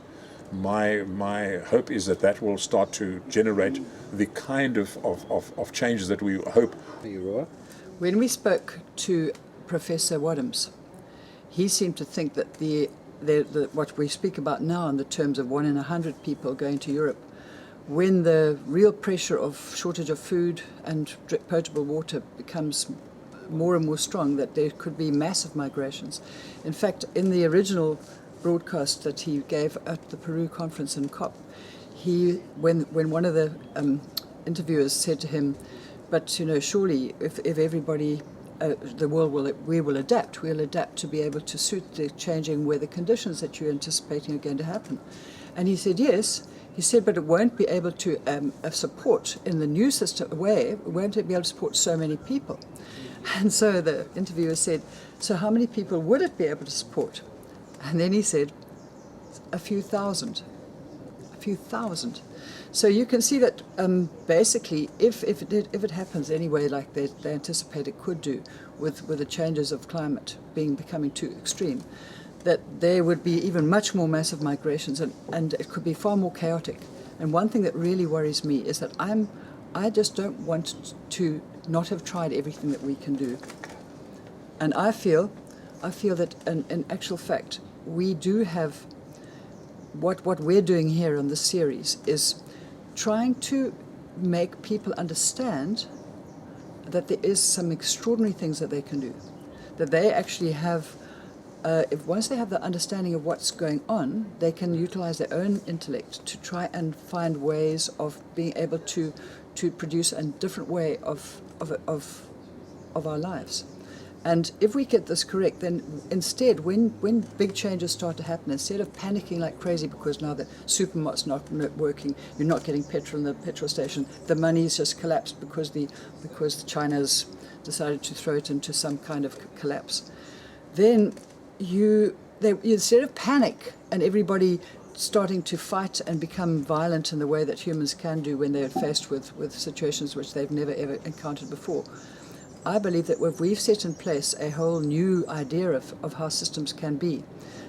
my hope is that will start to generate the kind of changes that we hope. When we spoke to Professor Wadhams, he seemed to think that what we speak about now in the terms of 1 in 100 people going to Europe, when the real pressure of shortage of food and potable water becomes more and more strong, that there could be massive migrations. In fact, in the original broadcast that he gave at the Peru conference in COP, when one of the interviewers said to him, but you know, surely if everybody, the world we'll adapt to be able to suit the changing weather conditions that you're anticipating are going to happen. And he said, yes. He said, but it won't be able to support in the new system way, it won't be able to support so many people. And so the interviewer said, so how many people would it be able to support? And then he said, a few thousand. So you can see that basically, if it happens anyway, like they anticipate it could do, with the changes of climate becoming too extreme, that there would be even much more massive migrations, and it could be far more chaotic. And one thing that really worries me is that I just don't want to not have tried everything that we can do. And I feel that in actual fact, we do have what we're doing here on this series is trying to make people understand that there is some extraordinary things that they can do, that they actually have. Once they have the understanding of what's going on, they can utilize their own intellect to try and find ways of being able to produce a different way of our lives. And if we get this correct, then instead, when big changes start to happen, instead of panicking like crazy because now the supermarket's not working, you're not getting petrol in the petrol station, the money's just collapsed because China's decided to throw it into some kind of collapse, then instead of panic and everybody starting to fight and become violent in the way that humans can do when they're faced with situations which they've never ever encountered before, I believe that if we've set in place a whole new idea of how systems can be,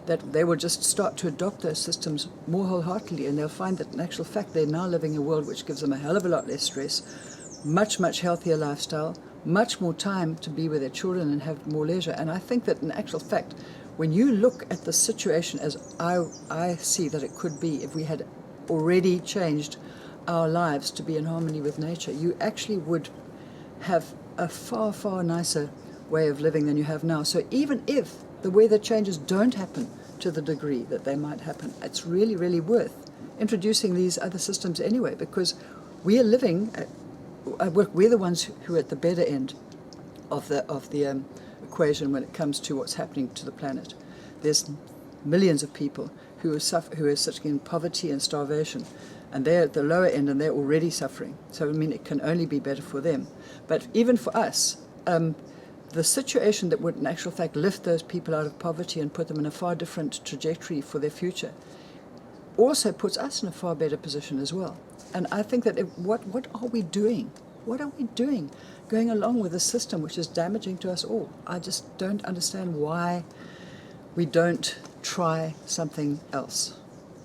that they will just start to adopt those systems more wholeheartedly, and they'll find that in actual fact they're now living in a world which gives them a hell of a lot less stress, much healthier lifestyle, much more time to be with their children and have more leisure. And I think that in actual fact, when you look at the situation as I see that it could be if we had already changed our lives to be in harmony with nature, you actually would have a far, far nicer way of living than you have now. So even if the weather changes don't happen to the degree that they might happen, it's really, really worth introducing these other systems anyway, because we are living, we're the ones who are at the better end of the equation when it comes to what's happening to the planet. There's millions of people who are suffering in poverty and starvation, and they're at the lower end and they're already suffering. So I mean, it can only be better for them. But even for us, the situation that would in actual fact lift those people out of poverty and put them in a far different trajectory for their future also puts us in a far better position as well. And I think that what are we doing? What are we doing going along with a system which is damaging to us all? I just don't understand why we don't try something else.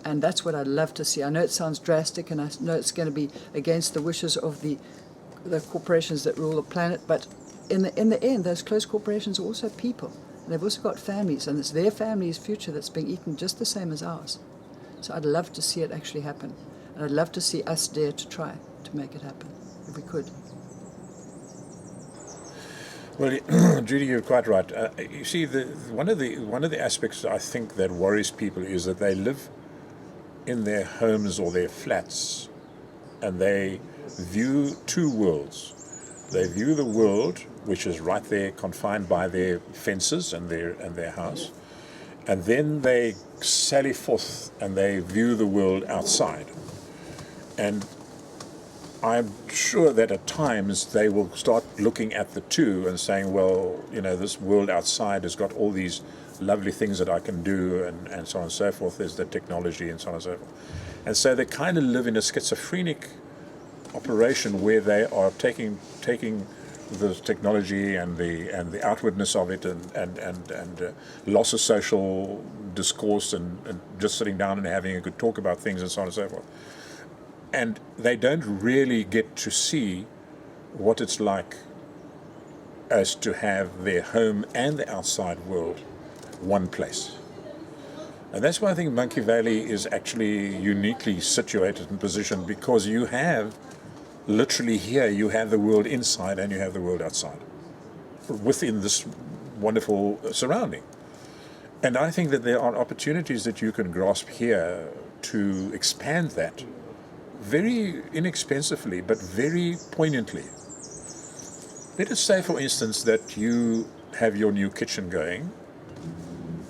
And that's what I'd love to see. I know it sounds drastic, and I know it's going to be against the wishes of the corporations that rule the planet, but in the end, those close corporations are also people. And they've also got families, and it's their family's future that's being eaten just the same as ours. So I'd love to see it actually happen. And I'd love to see us dare to try to make it happen, if we could. Well, Judy, you're quite right. You see, one of the aspects I think that worries people is that they live in their homes or their flats, and they view two worlds. They view the world, which is right there, confined by their fences and their house, and then they sally forth and they view the world outside. And I'm sure that at times they will start looking at the two and saying, well, you know, this world outside has got all these lovely things that I can do, and so on and so forth. There's the technology and so on and so forth. And so they kind of live in a schizophrenic operation where they are taking the technology and the outwardness of it, and loss of social discourse, and just sitting down and having a good talk about things and so on and so forth. And they don't really get to see what it's like as to have their home and the outside world one place. And that's why I think Monkey Valley is actually uniquely situated and positioned, because you have, literally here, you have the world inside and you have the world outside within this wonderful surrounding. And I think that there are opportunities that you can grasp here to expand that very inexpensively, but very poignantly. Let us say, for instance, that you have your new kitchen going,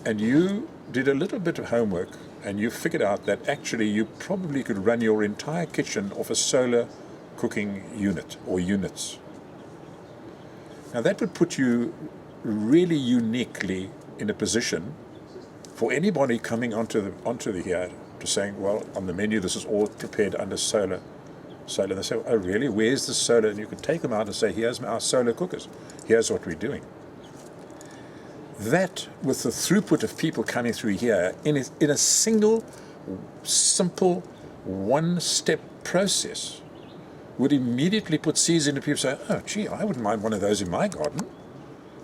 and you did a little bit of homework, and you figured out that actually you probably could run your entire kitchen off a solar cooking unit or units. Now that would put you really uniquely in a position for anybody coming onto the here to saying, well, on the menu this is all prepared under solar. They say, oh really, where's the solar? And you could take them out and say, here's our solar cookers, here's what we're doing. That, with the throughput of people coming through here in a single, simple, one-step process, would immediately put seeds into people saying, oh gee, I wouldn't mind one of those in my garden.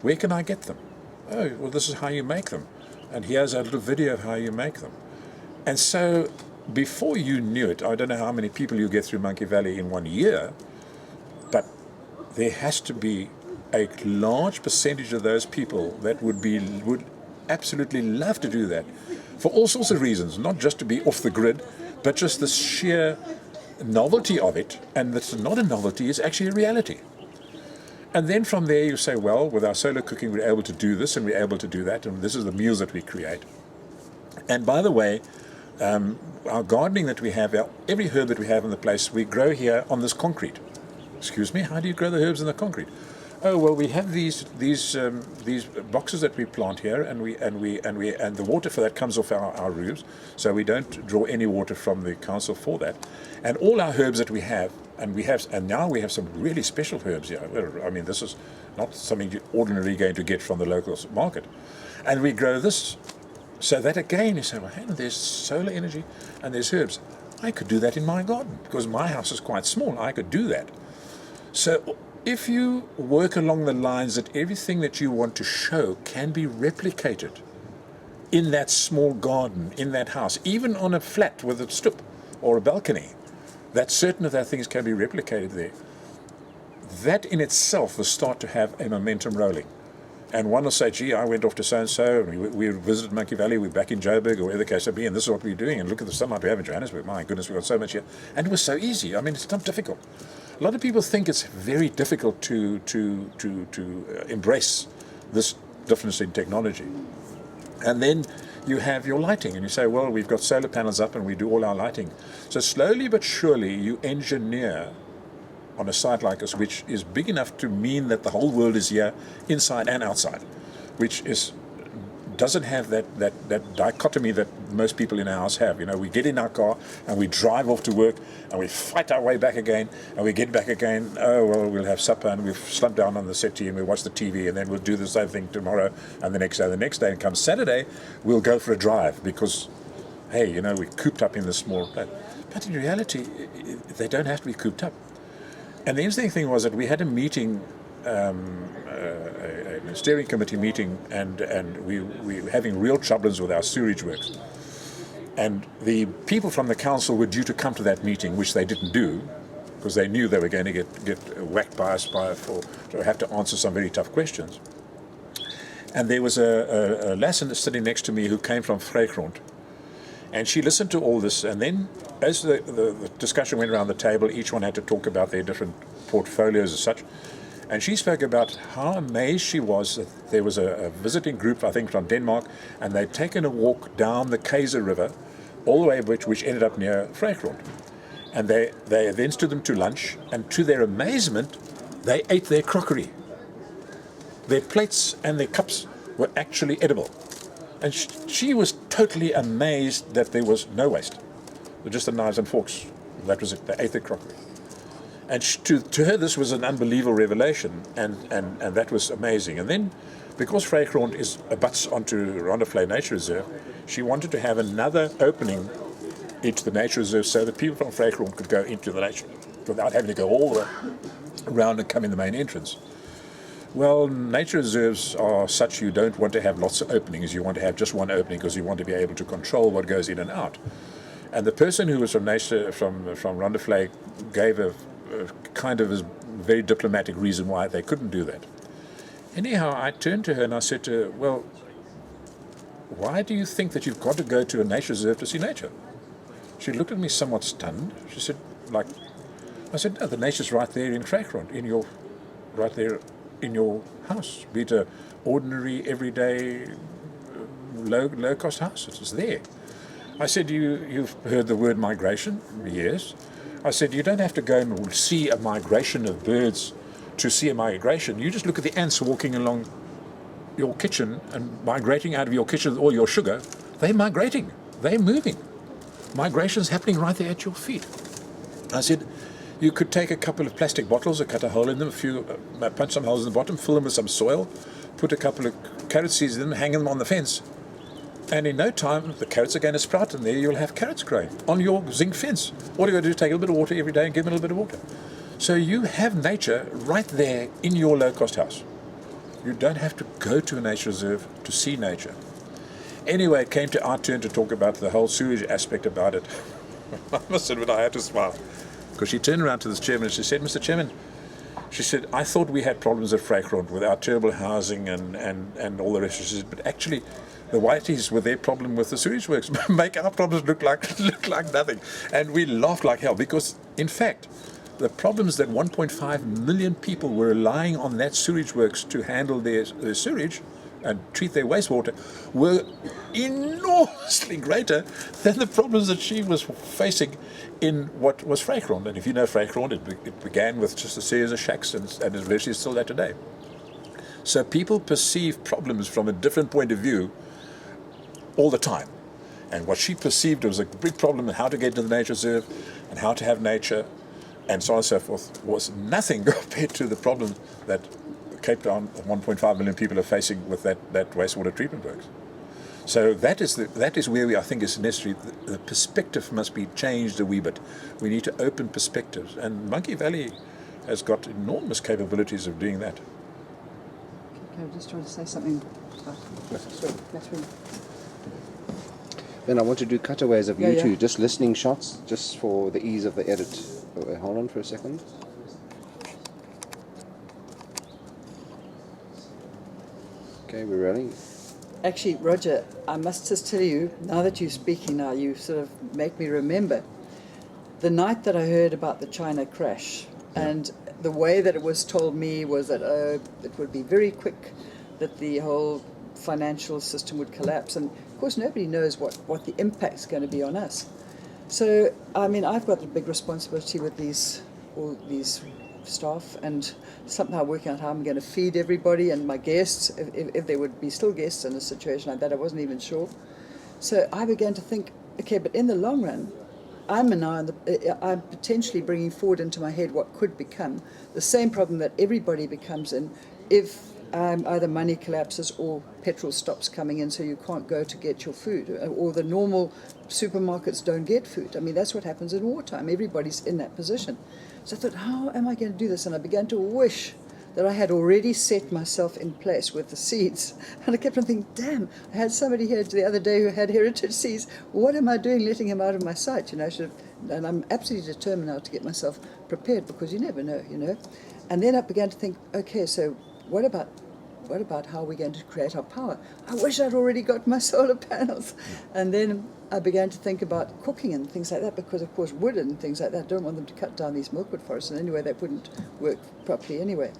Where can I get them? Oh, well, this is how you make them. And here's a little video of how you make them. And so, before you knew it, I don't know how many people you get through Monkey Valley in 1 year, but there has to be a large percentage of those people that would absolutely love to do that for all sorts of reasons, not just to be off the grid, but just the sheer novelty of it, and that's not a novelty, it's actually a reality. And then from there you say, well, with our solar cooking we're able to do this and we're able to do that, and this is the meals that we create. And by the way, our gardening that we have, every herb that we have in the place, we grow here on this concrete. Excuse me, how do you grow the herbs in the concrete? Oh well, we have these boxes that we plant here, and the water for that comes off our roofs, so we don't draw any water from the council for that. And all our herbs that we have, and now we have some really special herbs here. I mean, this is not something you're ordinarily going to get from the local market. And we grow this, so that again you say, well, hey, there's solar energy and there's herbs. I could do that in my garden because my house is quite small. I could do that. So if you work along the lines that everything that you want to show can be replicated in that small garden, in that house, even on a flat with a stoep or a balcony, that certain of those things can be replicated there, that in itself will start to have a momentum rolling. And one will say, gee, I went off to so-and-so, and we visited Monkey Valley, we're back in Joburg, or whatever the case may be, and this is what we're doing, and look at the sunlight we have in Johannesburg. My goodness, we've got so much here. And it was so easy. I mean, it's not difficult. A lot of people think it's very difficult to embrace this difference in technology. And then you have your lighting, and you say, well, we've got solar panels up, and we do all our lighting. So slowly but surely, you engineer on a site like this, which is big enough to mean that the whole world is here, inside and outside, which doesn't have that dichotomy that most people in our house have. You know, we get in our car and we drive off to work and we fight our way back again, and we get back again, oh well, we'll have supper and we've slumped down on the settee and we watch the TV, and then we'll do the same thing tomorrow and the next day, and come Saturday we'll go for a drive because, hey, you know, we're cooped up in this small place. But in reality, they don't have to be cooped up. And the interesting thing was that we had a meeting, a steering committee meeting, and we were having real troubles with our sewage works. And the people from the council were due to come to that meeting, which they didn't do, because they knew they were going to get whacked by us to have to answer some very tough questions. And there was a lass sitting next to me who came from Vrygrond. And she listened to all this, and then as the discussion went around the table, each one had to talk about their different portfolios as such. And she spoke about how amazed she was that there was a visiting group, I think from Denmark, and they'd taken a walk down the Kaiser River, all the way which ended up near Vrygrond. And they then stood them to lunch, and to their amazement, they ate their crockery. Their plates and their cups were actually edible. And she was totally amazed that there was no waste. Just the knives and forks. That was it. They ate their crockery. And to her, this was an unbelievable revelation, and that was amazing. And then, because Vrygrond abuts onto Rondevlei Nature Reserve, she wanted to have another opening into the nature reserve so that people from Vrygrond could go into the nature without having to go all the way around and come in the main entrance. Well, nature reserves are such you don't want to have lots of openings. You want to have just one opening because you want to be able to control what goes in and out. And the person who was from Rondevlei gave a kind of a very diplomatic reason why they couldn't do that. Anyhow, I turned to her and I said to her, well, why do you think that you've got to go to a nature reserve to see nature? She looked at me somewhat stunned. She said, I said, no, the nature's right there in Vrygrond, right there in your house. Be it an ordinary, everyday, low-cost house. It's there. I said, you've heard the word migration? Yes. I said, you don't have to go and see a migration of birds to see a migration. You just look at the ants walking along your kitchen and migrating out of your kitchen with all your sugar. They're migrating. They're moving. Migration's happening right there at your feet. I said, you could take a couple of plastic bottles and cut a hole in them, punch some holes in the bottom, fill them with some soil, put a couple of carrot seeds in them, hang them on the fence. And in no time, the carrots are going to sprout, and there you'll have carrots growing on your zinc fence. All you got to do is take a little bit of water every day and give them a little bit of water. So you have nature right there in your low-cost house. You don't have to go to a nature reserve to see nature. Anyway, it came to our turn to talk about the whole sewage aspect about it. I must admit, I had to smile. Because she turned around to this chairman and she said, Mr. Chairman, she said, I thought we had problems at Vrygrond with our terrible housing and all the rest. She said, but actually, the Whiteys, with their problem with the sewage works, make our problems look like nothing. And we laughed like hell because, in fact, the problems that 1.5 million people were relying on that sewage works to handle their sewage and treat their wastewater were enormously greater than the problems that she was facing in what was Vrygrond. And if you know Vrygrond, it began with just a series of shacks and is virtually still there today. So people perceive problems from a different point of view all the time. And what she perceived was a big problem in how to get to the nature reserve and how to have nature and so on and so forth was nothing compared to the problem that Cape Town, 1.5 million people are facing with that wastewater treatment works. So that is where I think is necessary. The perspective must be changed a wee bit. We need to open perspectives. And Monkey Valley has got enormous capabilities of doing that. Okay, I'm just trying to say something. Catherine. Then I want to do cutaways of you two, yeah. just listening shots, just for the ease of the edit. Hold on for a second. Okay, we're rolling. Actually, Roger, I must just tell you, now that you're speaking now, you sort of make me remember the night that I heard about the China crash, and the way that it was told me was that it would be very quick, that the whole financial system would collapse, and of course nobody knows what the impact's going to be on us. So, I mean, I've got a big responsibility with all these staff, and somehow working out how I'm going to feed everybody and my guests, if there would be still guests in a situation like that. I wasn't even sure. So I began to think, okay, but in the long run, I'm potentially bringing forward into my head what could become the same problem that everybody becomes in if either money collapses or petrol stops coming in, so you can't go to get your food, or the normal supermarkets don't get food. I mean, that's what happens in wartime. Everybody's in that position. So I thought, how am I going to do this? And I began to wish that I had already set myself in place with the seeds. And I kept on thinking, damn, I had somebody here the other day who had heritage seeds. What am I doing letting him out of my sight? You know, and I'm absolutely determined now to get myself prepared, because you never know, you know. And then I began to think, okay, so what about how we're going to create our power? I wish I'd already got my solar panels. And then I began to think about cooking and things like that, because of course wood and things like that, I don't want them to cut down these milkwood forests, and anyway that wouldn't work properly anyway.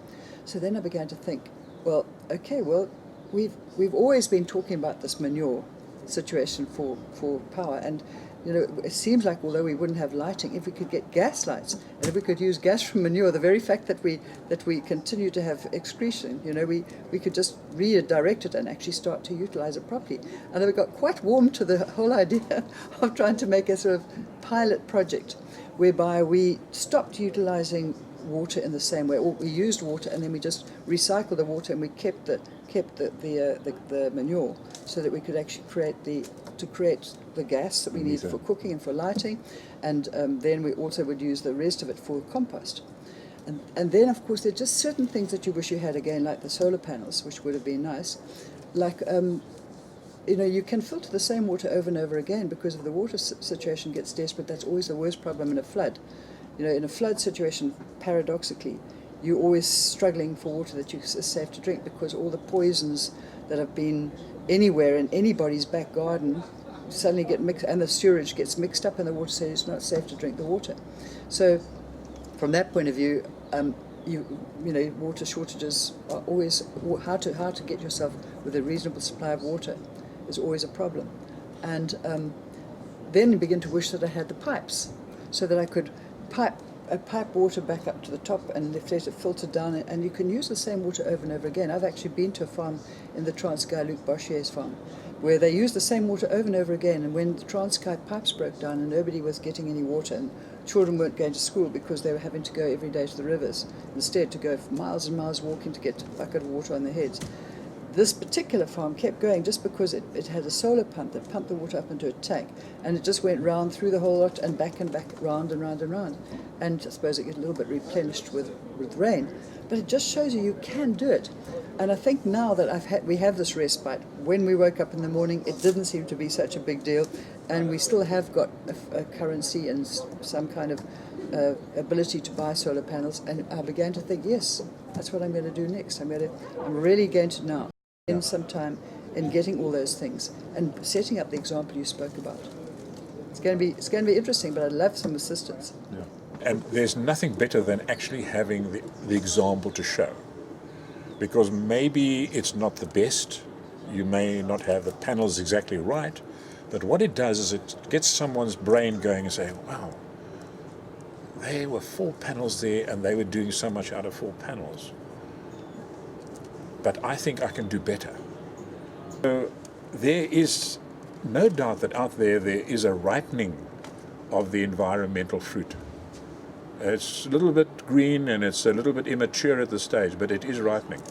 So then I began to think, well, okay, well, we've always been talking about this manure, situation for power. And you know, it seems like although we wouldn't have lighting, if we could get gas lights and if we could use gas from manure, the very fact that we continue to have excretion, you know, we could just redirect it and actually start to utilize it properly. And we got quite warm to the whole idea of trying to make a sort of pilot project whereby we stopped utilizing water in the same way, or we used water and then we just recycled the water and we kept the manure, so that we could actually create the gas that we need for cooking and for lighting, and then we also would use the rest of it for compost. And then of course there are just certain things that you wish you had again, like the solar panels, which would have been nice, like you know, you can filter the same water over and over again, because if the water situation gets desperate, that's always the worst problem in a flood. You know, in a flood situation, paradoxically, you're always struggling for water that is safe to drink, because all the poisons that have been anywhere in anybody's back garden suddenly get mixed, and the sewage gets mixed up in the water, so it's not safe to drink the water. So from that point of view, you know, water shortages are always, how to get yourself with a reasonable supply of water is always a problem. And then you begin to wish that I had the pipes, so that I could pipe water back up to the top and let it filter down, and you can use the same water over and over again. I've actually been to a farm in the Transkei, Luc Boschier's farm, where they used the same water over and over again, and when the Transkei pipes broke down and nobody was getting any water, and children weren't going to school because they were having to go every day to the rivers, instead to go miles and miles walking to get a bucket of water on their heads. This particular farm kept going just because it had a solar pump that pumped the water up into a tank, and it just went round through the whole lot and back, round and round and round. And I suppose it gets a little bit replenished with rain. But it just shows you can do it. And I think now that we have this respite, when we woke up in the morning, it didn't seem to be such a big deal, and we still have got a currency and some kind of ability to buy solar panels. And I began to think, yes, that's what I'm going to do next. I'm really going to now spend some time in getting all those things and setting up the example you spoke about. It's going to be interesting, but I'd love some assistance. Yeah. And there's nothing better than actually having the example to show, because maybe it's not the best, you may not have the panels exactly right, but what it does is it gets someone's brain going and saying, wow, there were 4 panels there and they were doing so much out of 4 panels. But I think I can do better. So there is no doubt that out there is a ripening of the environmental fruit. It's a little bit green and it's a little bit immature at this stage, but it is ripening.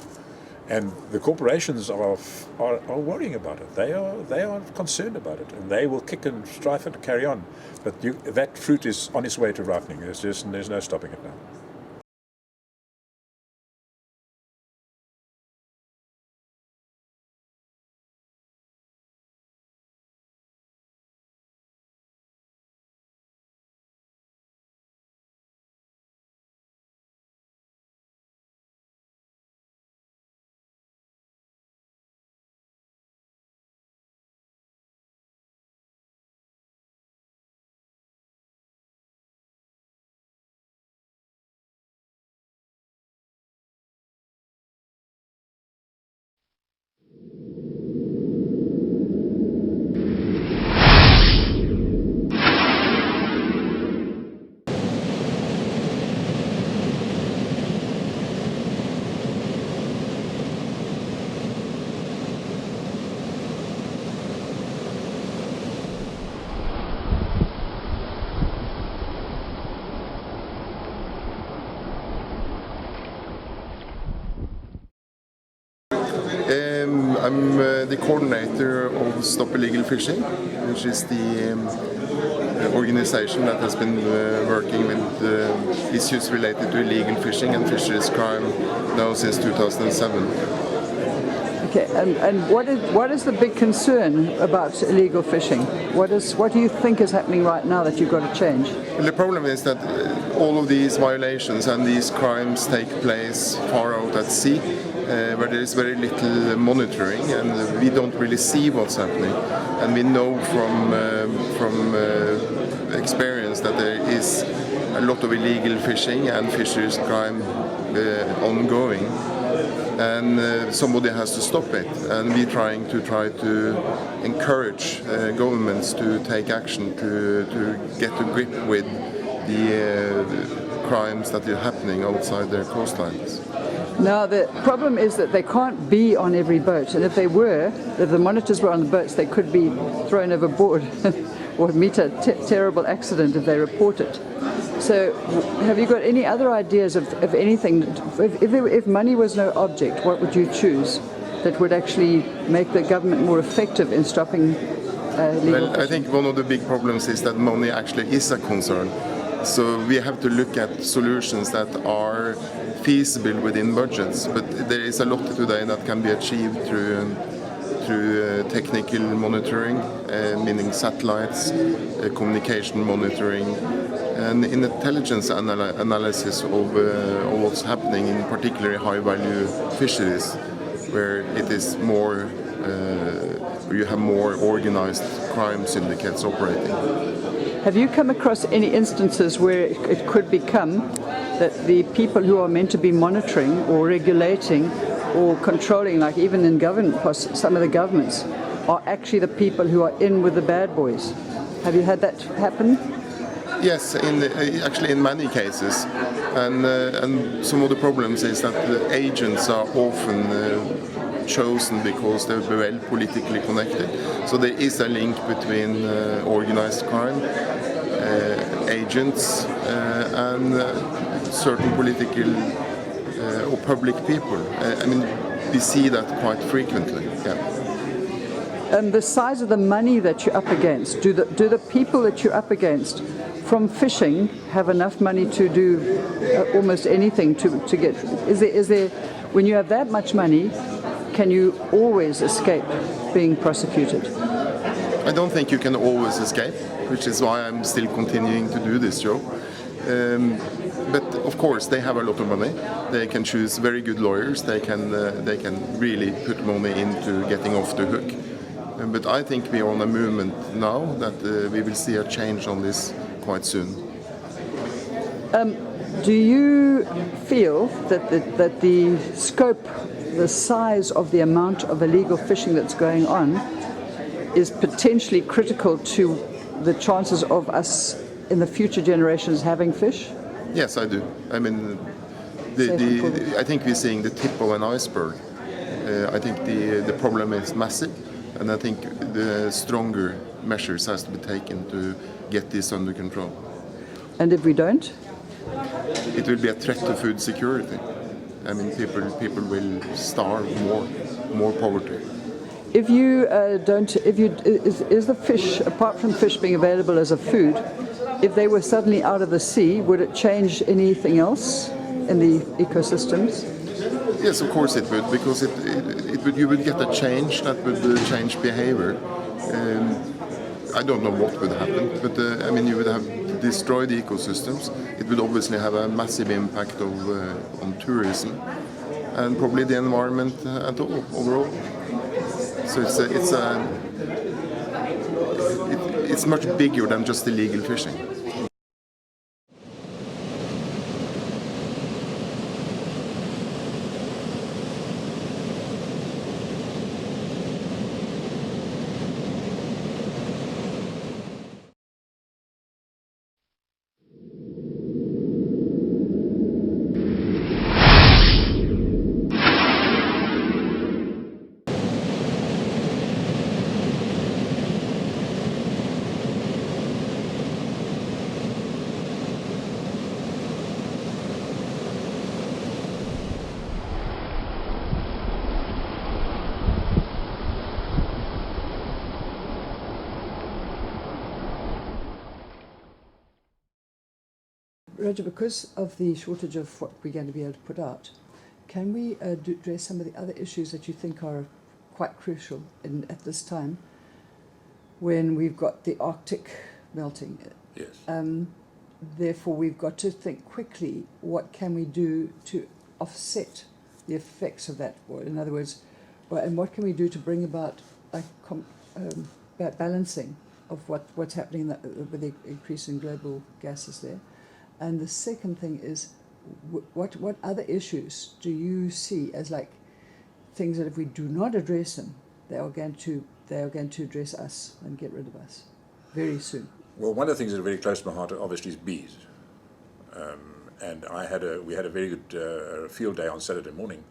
And the corporations are worrying about it. They are concerned about it, and they will kick and strive and carry on. But that fruit is on its way to ripening. There's no stopping it now. I'm the coordinator of Stop Illegal Fishing, which is the organization that has been working with issues related to illegal fishing and fisheries crime now since 2007. Okay, and what is the big concern about illegal fishing? What do you think is happening right now that you've got to change? Well, the problem is that all of these violations and these crimes take place far out at sea, where there is very little monitoring, and we don't really see what's happening. And we know from experience that there is a lot of illegal fishing and fisheries crime ongoing. and somebody has to stop it. And we're trying to encourage governments to take action to get to grip with the crimes that are happening outside their coastlines. Now, the problem is that they can't be on every boat, and if they were, if the monitors were on the boats, they could be thrown overboard or meet a terrible accident if they report it. So, have you got any other ideas of anything? If money was no object, what would you choose that would actually make the government more effective in stopping illegal Well, I think one of the big problems is that money actually is a concern. So we have to look at solutions that are feasible within budgets, but there is a lot today that can be achieved through technical monitoring, meaning satellites, communication monitoring, and intelligence analysis of what's happening in particularly high-value fisheries, where it is more, where you have more organized crime syndicates operating. Have you come across any instances where it could become that the people who are meant to be monitoring or regulating or controlling, like even in government, some of the governments, are actually the people who are in with the bad boys? Have you had that happen? Yes, actually in many cases, and some of the problems is that the agents are often chosen because they're well politically connected. So there is a link between organized crime, agents, and certain political or public people. I mean, we see that quite frequently. Yeah. And the size of the money that you're up against, do the people that you're up against from fishing have enough money to do almost anything to get? Is there, when you have that much money, can you always escape being prosecuted? I don't think you can always escape, which is why I'm still continuing to do this job. But of course, they have a lot of money. They can choose very good lawyers. They can really put money into getting off the hook. But I think we are on a movement now that we will see a change on this quite soon. Do you feel that the scope, the size of the amount of illegal fishing that's going on is potentially critical to the chances of us in the future generations having fish? Yes, I do. I mean, I think we're seeing the tip of an iceberg. I think the problem is massive, and I think the stronger measures has to be taken to get this under control. And if we don't? It will be a threat to food security. I mean, people will starve more poverty. If you is the fish, apart from fish being available as a food, if they were suddenly out of the sea, would it change anything else in the ecosystems? Yes, of course it would, because you would get a change that would change behavior. I don't know what would happen, but I mean, you would have destroyed the ecosystems. It would obviously have a massive impact on tourism and probably the environment at all overall. So it's much bigger than just illegal fishing. Roger, because of the shortage of what we're going to be able to put out, can we address some of the other issues that you think are quite crucial at this time when we've got the Arctic melting? Yes. Therefore, we've got to think quickly, what can we do to offset the effects of that? Or in other words, and what can we do to bring about balancing of what's happening with the increase in global gases there? And the second thing is, what other issues do you see as like things that if we do not address them, they are going to address us and get rid of us very soon. Well, one of the things that are very close to my heart, obviously, is bees. And we had a very good field day on Saturday morning,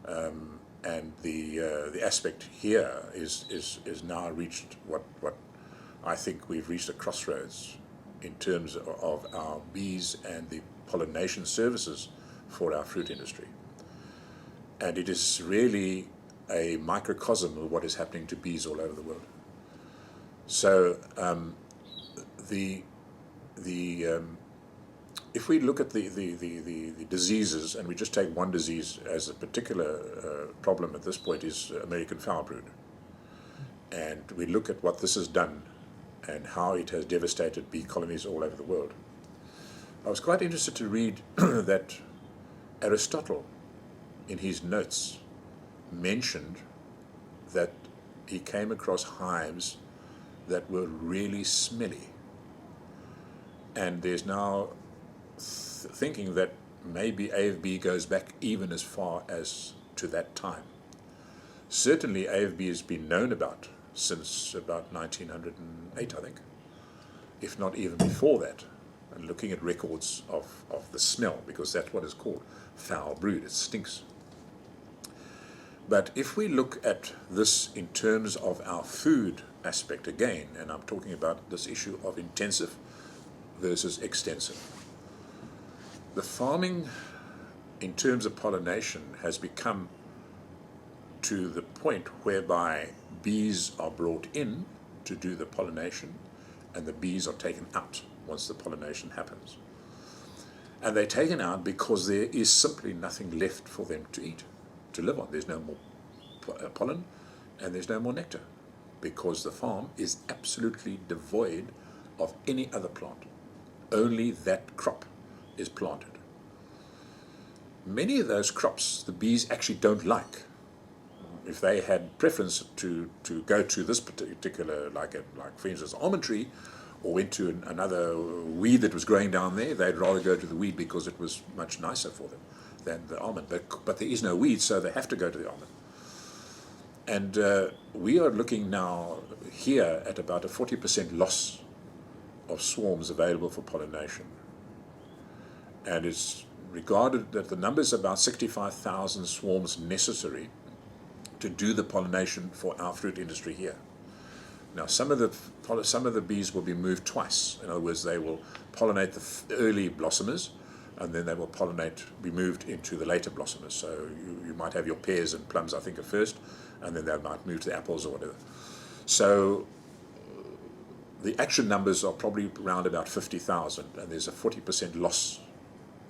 and the aspect here is now reached what I think we've reached a crossroads in terms of our bees and the pollination services for our fruit industry. And it is really a microcosm of what is happening to bees all over the world. So if we look at the diseases, and we just take one disease as a particular problem at this point, is American foul brood. And we look at what this has done and how it has devastated bee colonies all over the world. I was quite interested to read that Aristotle, in his notes, mentioned that he came across hives that were really smelly. And there's now thinking that maybe AFB goes back even as far as to that time. Certainly AFB has been known about since about 1908, I think, if not even before that, and looking at records of the smell, because that's what is called foul brood, it stinks. But if we look at this in terms of our food aspect again, and I'm talking about this issue of intensive versus extensive, the farming in terms of pollination has become to the point whereby bees are brought in to do the pollination and the bees are taken out once the pollination happens. And they're taken out because there is simply nothing left for them to eat, to live on. There's no more pollen and there's no more nectar, because the farm is absolutely devoid of any other plant. Only that crop is planted. Many of those crops the bees actually don't like. If they had preference to go to this particular, like for instance, almond tree, or went to another weed that was growing down there, they'd rather go to the weed because it was much nicer for them than the almond. But there is no weed, so they have to go to the almond. And we are looking now here at about a 40% loss of swarms available for pollination. And it's regarded that the number is about 65,000 swarms necessary to do the pollination for our fruit industry here. Now, some of the bees will be moved twice. In other words, they will pollinate the early blossomers, and then they will be moved into the later blossomers. So you might have your pears and plums, I think, at first, and then they might move to the apples or whatever. So the actual numbers are probably around about 50,000, and there's a 40% loss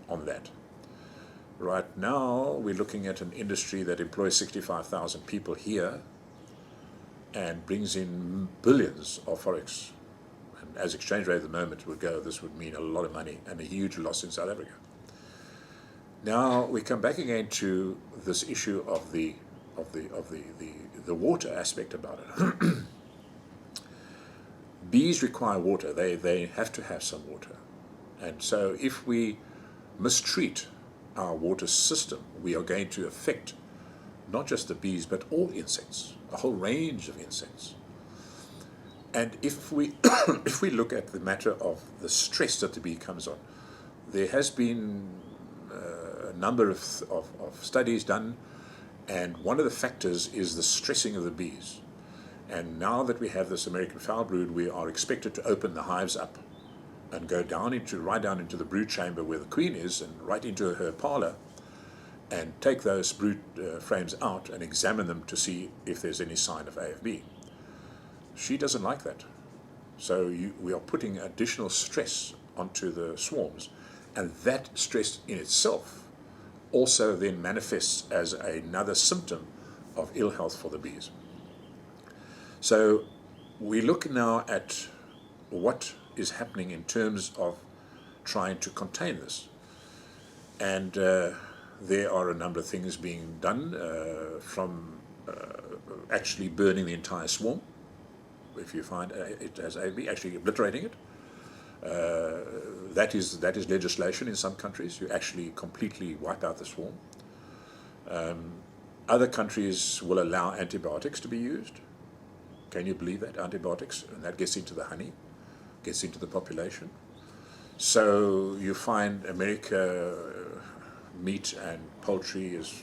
on that. Right now, we're looking at an industry that employs 65,000 people here and brings in billions of forex. And as exchange rate at the moment would go, this would mean a lot of money and a huge loss in South Africa. Now we come back again to this issue of the water aspect about it. Bees require water. They have to have some water. And so if we mistreat our water system, we are going to affect not just the bees, but all insects, a whole range of insects. And if we if we look at the matter of the stress that the bee comes on, there has been a number of studies done, and one of the factors is the stressing of the bees. And now that we have this American foul brood, we are expected to open the hives up and go right down into the brood chamber where the queen is, and right into her parlor, and take those brood frames out and examine them to see if there's any sign of AFB. She doesn't like that. So we are putting additional stress onto the swarms, and that stress in itself also then manifests as another symptom of ill health for the bees. So we look now at what is happening in terms of trying to contain this. And there are a number of things being done, from actually burning the entire swarm, if you find it has AFB, actually obliterating it. That is legislation in some countries. You actually completely wipe out the swarm. Other countries will allow antibiotics to be used. Can you believe that? Antibiotics, and that gets into the honey, gets into the population. So you find America, meat and poultry is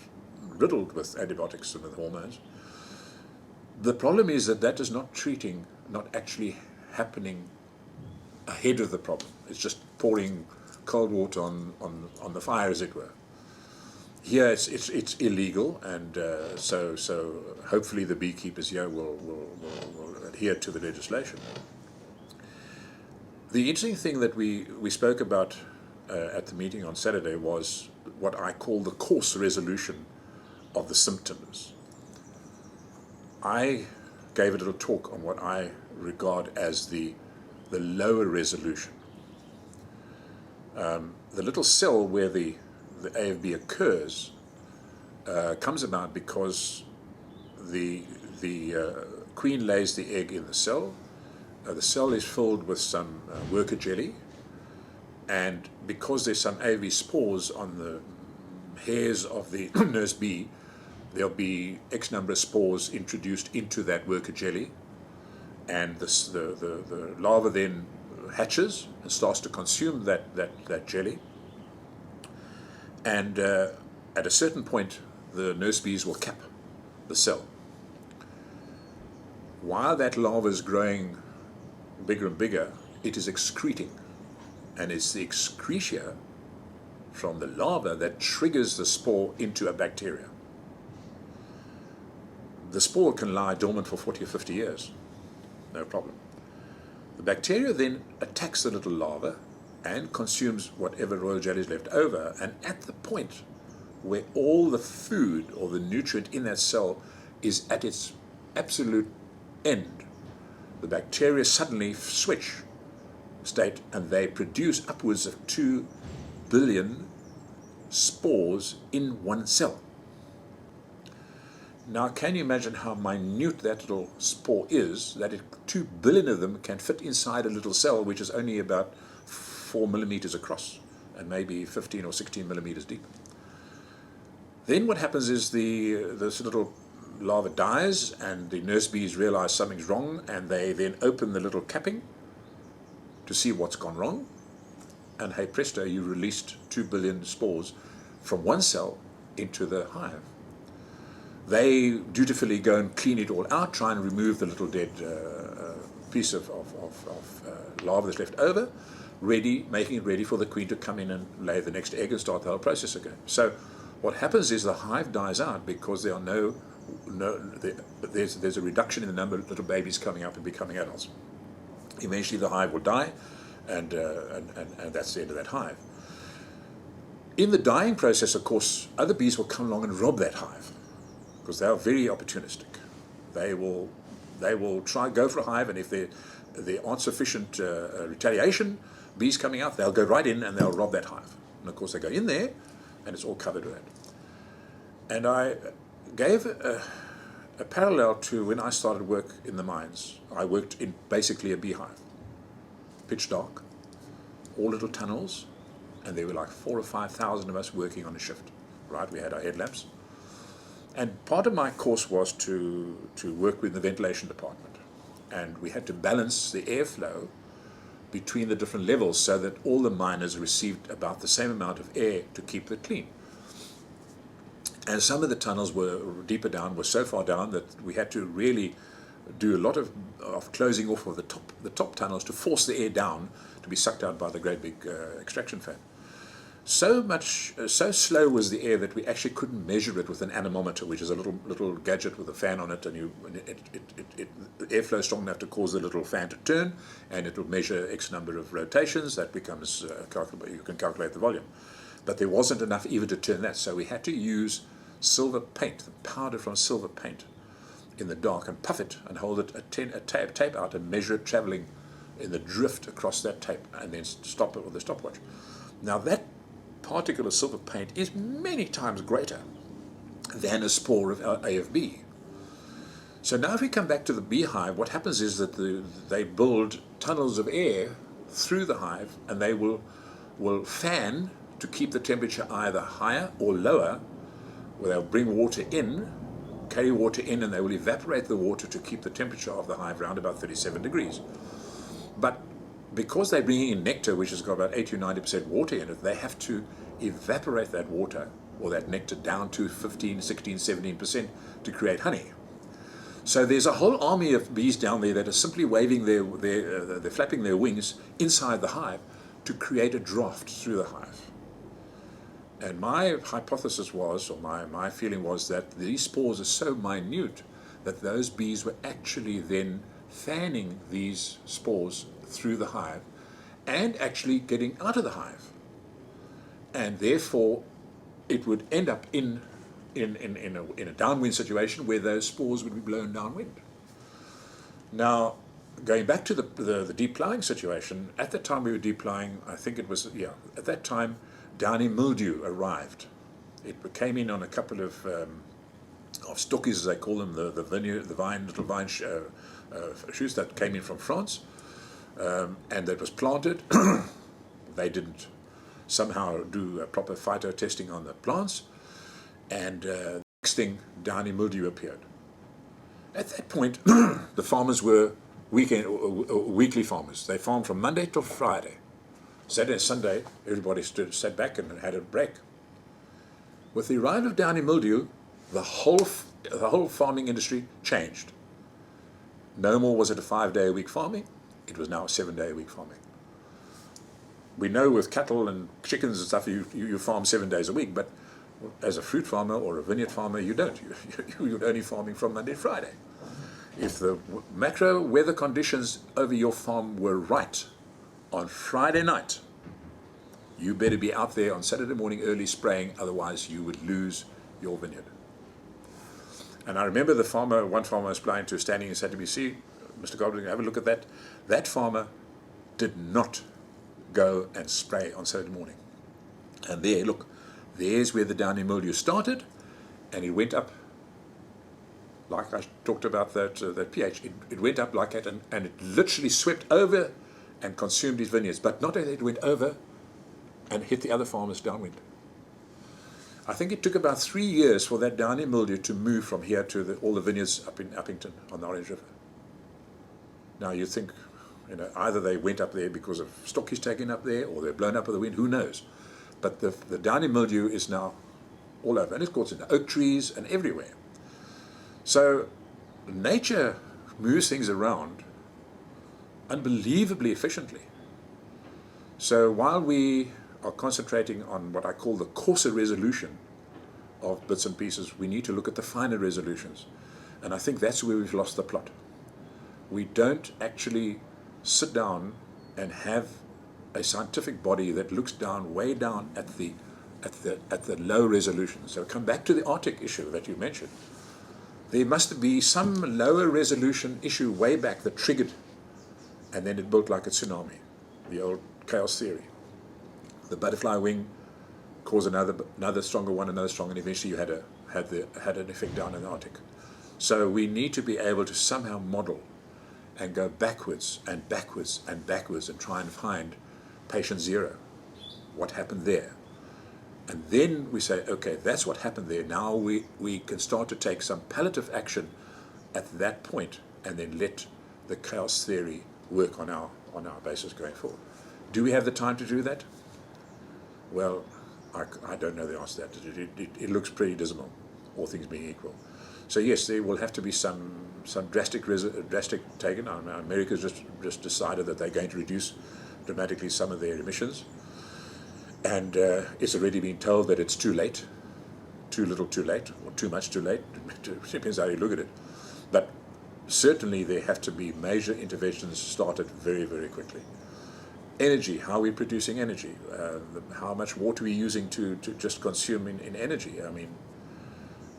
riddled with antibiotics and with hormones. The problem is that that is not actually happening ahead of the problem. It's just pouring cold water on the fire, as it were. Here it's illegal, and so hopefully the beekeepers here will adhere to the legislation. The interesting thing that we spoke about at the meeting on Saturday was what I call the course resolution of the symptoms. I gave a little talk on what I regard as the lower resolution. The little cell where the AFB occurs comes about because the queen lays the egg in the cell. The cell is filled with some worker jelly, and because there's some AFB spores on the hairs of the nurse bee, there'll be X number of spores introduced into that worker jelly, and the larva then hatches and starts to consume that jelly. And at a certain point, the nurse bees will cap the cell. While that larva is growing bigger and bigger, it is excreting. And it's the excretia from the larva that triggers the spore into a bacteria. The spore can lie dormant for 40 or 50 years, no problem. The bacteria then attacks the little larva and consumes whatever royal jelly is left over, and at the point where all the food or the nutrient in that cell is at its absolute end, the bacteria suddenly switch state and they produce upwards of 2 billion spores in one cell. Now, can you imagine how minute that little spore is, that 2 billion of them can fit inside a little cell which is only about 4 millimeters across and maybe 15 or 16 millimeters deep. Then what happens is this little larva dies, and the nurse bees realize something's wrong, and they then open the little capping to see what's gone wrong, and hey presto, you released 2 billion spores from one cell into the hive. They dutifully go and clean it all out, try and remove the little dead piece of larva that's left over, making it ready for the queen to come in and lay the next egg and start the whole process again. So what happens is the hive dies out because there are there's a reduction in the number of little babies coming up and becoming adults. Eventually the hive will die, and that's the end of that hive. In the dying process, of course, other bees will come along and rob that hive, because they are very opportunistic. They will go for a hive, and if there aren't sufficient retaliation, bees coming out, they'll go right in and they'll rob that hive. And of course they go in there, and it's all covered with that. And I gave a parallel to when I started work in the mines. I worked in basically a beehive, pitch dark, all little tunnels, and there were like 4,000 or 5,000 of us working on a shift. Right, we had our headlamps. And part of my course was to work with the ventilation department. And we had to balance the airflow between the different levels so that all the miners received about the same amount of air to keep it clean. And some of the tunnels were deeper down, were so far down that we had to really do a lot of closing off of the top tunnels to force the air down to be sucked out by the great big extraction fan. So slow was the air that we actually couldn't measure it with an anemometer, which is a little gadget with a fan on it, and the airflow is strong enough to cause the little fan to turn, and it will measure X number of rotations. That becomes calculable. You can calculate the volume, but there wasn't enough even to turn that, so we had to use silver paint, the powder from silver paint, in the dark, and puff it and hold it a tape out and measure it traveling in the drift across that tape, and then stop it with a stopwatch. Now that particle of silver paint is many times greater than a spore of AFB. So now if we come back to the beehive, what happens is that they build tunnels of air through the hive, and they will fan to keep the temperature either higher or lower where they'll bring water in, carry water in, and they will evaporate the water to keep the temperature of the hive around about 37 degrees. But because they're bringing in nectar, which has got about 80 or 90% water in it, they have to evaporate that water or that nectar down to 15, 16, 17% to create honey. So there's a whole army of bees down there that are simply waving they're flapping their wings inside the hive to create a draft through the hive. And my hypothesis was, or my feeling was, that these spores are so minute that those bees were actually then fanning these spores through the hive and actually getting out of the hive. And therefore, it would end up in a downwind situation where those spores would be blown downwind. Now, going back to the deep ploughing situation, at the time we were deep ploughing, I think it was, at that time, downy mildew arrived. It came in on a couple of stockies, as they call them, the little vine shoots that came in from France, and that was planted. They didn't somehow do proper phyto testing on the plants, and next thing, downy mildew appeared. At that point, the farmers were weekly farmers. They farmed from Monday to Friday. Saturday and Sunday, everybody sat back and had a break. With the arrival of downy mildew, the whole farming industry changed. No more was it a 5-day-a-week farming. It was now a 7-day-a-week farming. We know with cattle and chickens and stuff, you farm 7 days a week, but as a fruit farmer or a vineyard farmer, you don't. You're only farming from Monday to Friday. If the macro weather conditions over your farm were right on Friday night, you better be out there on Saturday morning early spraying, otherwise you would lose your vineyard. And I remember one farmer I was applying to, standing and said to me, "See, Mr. Golding, have a look at that." That farmer did not go and spray on Saturday morning. And there, look, there's where the downy mildew started, and it went up, like I talked about that pH, it went up like that, and it literally swept over and consumed his vineyards. But not only it went over and hit the other farmers downwind. I think it took about 3 years for that downy mildew to move from here to all the vineyards up in Uppington on the Orange River. Now you think, either they went up there because of stockies taken up there, or they're blown up with the wind, who knows? But the downy mildew is now all over, and it's caught in the oak trees and everywhere. So nature moves things around unbelievably efficiently. So while we are concentrating on what I call the coarser resolution of bits and pieces, we need to look at the finer resolutions. And I think that's where we've lost the plot. We don't actually sit down and have a scientific body that looks down, way down at the low resolution. So come back to the Arctic issue that you mentioned. There must be some lower resolution issue way back that triggered, and then it built like a tsunami, the old chaos theory. The butterfly wing caused another stronger one, another stronger, and eventually you had an effect down in the Arctic. So we need to be able to somehow model and go backwards and backwards and backwards and try and find patient zero. What happened there? And then we say, okay, that's what happened there. Now we can start to take some palliative action at that point, and then let the chaos theory work on our basis going forward. Do we have the time to do that? Well, I don't know the answer to that. It looks pretty dismal, all things being equal. So yes, there will have to be some drastic taken. America's just decided that they're going to reduce dramatically some of their emissions, and it's already been told that it's too late, too little too late, or too much too late. It depends how you look at it. But certainly there have to be major interventions started very, very quickly. Energy, how are we producing energy? How much water are we using to just consume in energy? I mean,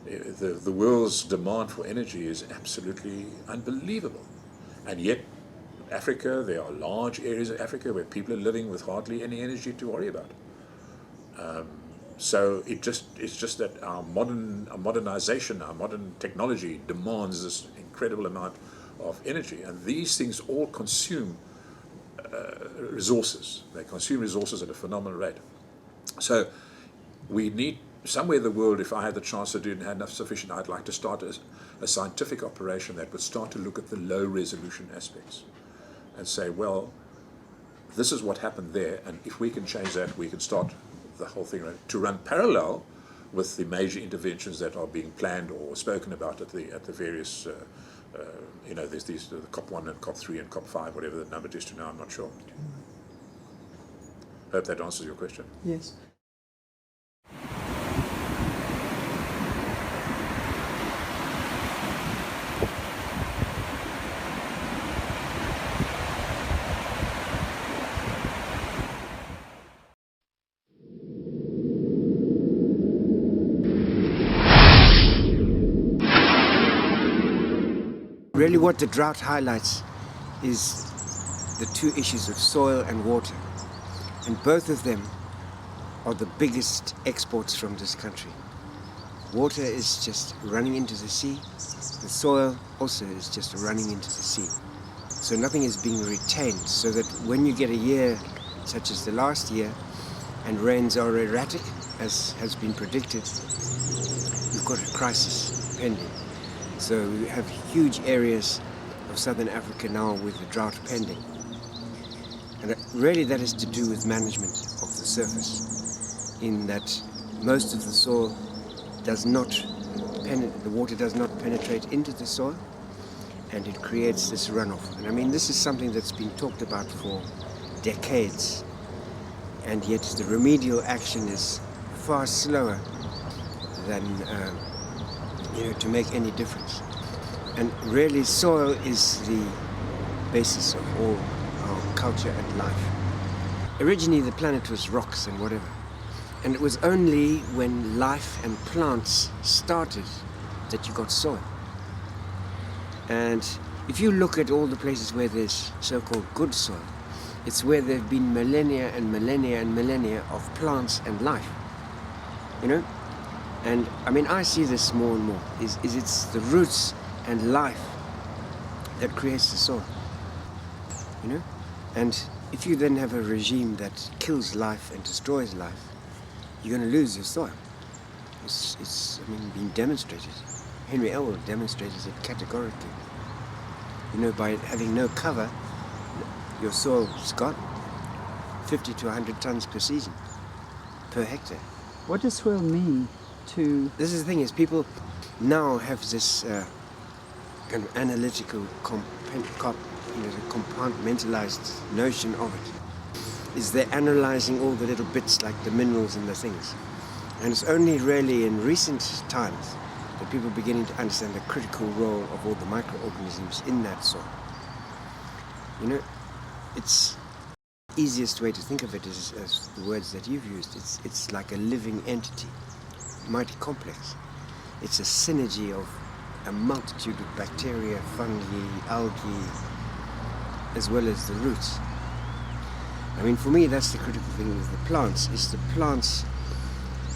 the world's demand for energy is absolutely unbelievable. And yet, Africa, there are large areas of Africa where people are living with hardly any energy to worry about. So it's just that our modernization, our modern technology demands this incredible amount of energy. And these things all consume resources. They consume resources at a phenomenal rate. So we need somewhere in the world, if I had the chance to do it and had enough sufficient, I'd like to start a scientific operation that would start to look at the low resolution aspects and say, well, this is what happened there, and if we can change that, we can start the whole thing to run parallel with the major interventions that are being planned or spoken about at the various, there's these the COP1 and COP3 and COP5, whatever the number is to now, I'm not sure. Hope that answers your question. Yes. Really what the drought highlights is the two issues of soil and water. And both of them are the biggest exports from this country. Water is just running into the sea. The soil also is just running into the sea. So nothing is being retained, so that when you get a year such as the last year and rains are erratic, as has been predicted, you've got a crisis pending. So we have huge areas of southern Africa now with the drought pending. And really that is to do with management of the surface, in that most of the soil does not, the water does not penetrate into the soil, and it creates this runoff. And I mean, this is something that's been talked about for decades, and yet the remedial action is far slower than to make any difference. And really soil is the basis of all our culture and life. Originally the planet was rocks and whatever, and it was only when life and plants started that you got soil. And if you look at all the places where there's so-called good soil, it's where there have been millennia and millennia and millennia of plants and life, And I mean, I see this more and more, is it's the roots and life that creates the soil, And if you then have a regime that kills life and destroys life, you're going to lose your soil. It's been demonstrated. Henry Elwood demonstrated it categorically. By having no cover, your soil's gone. 50 to 100 tons per season, per hectare. What does soil mean to... This is the thing, is people now have this kind of analytical, compartmentalized notion of it. Is they're analyzing all the little bits like the minerals and the things. And it's only really in recent times that people are beginning to understand the critical role of all the microorganisms in that soil. It's easiest way to think of it is as the words that you've used. It's like a living entity, mighty complex. It's a synergy of a multitude of bacteria, fungi, algae, as well as the roots. I mean, for me, that's the critical thing with the plants, is the plants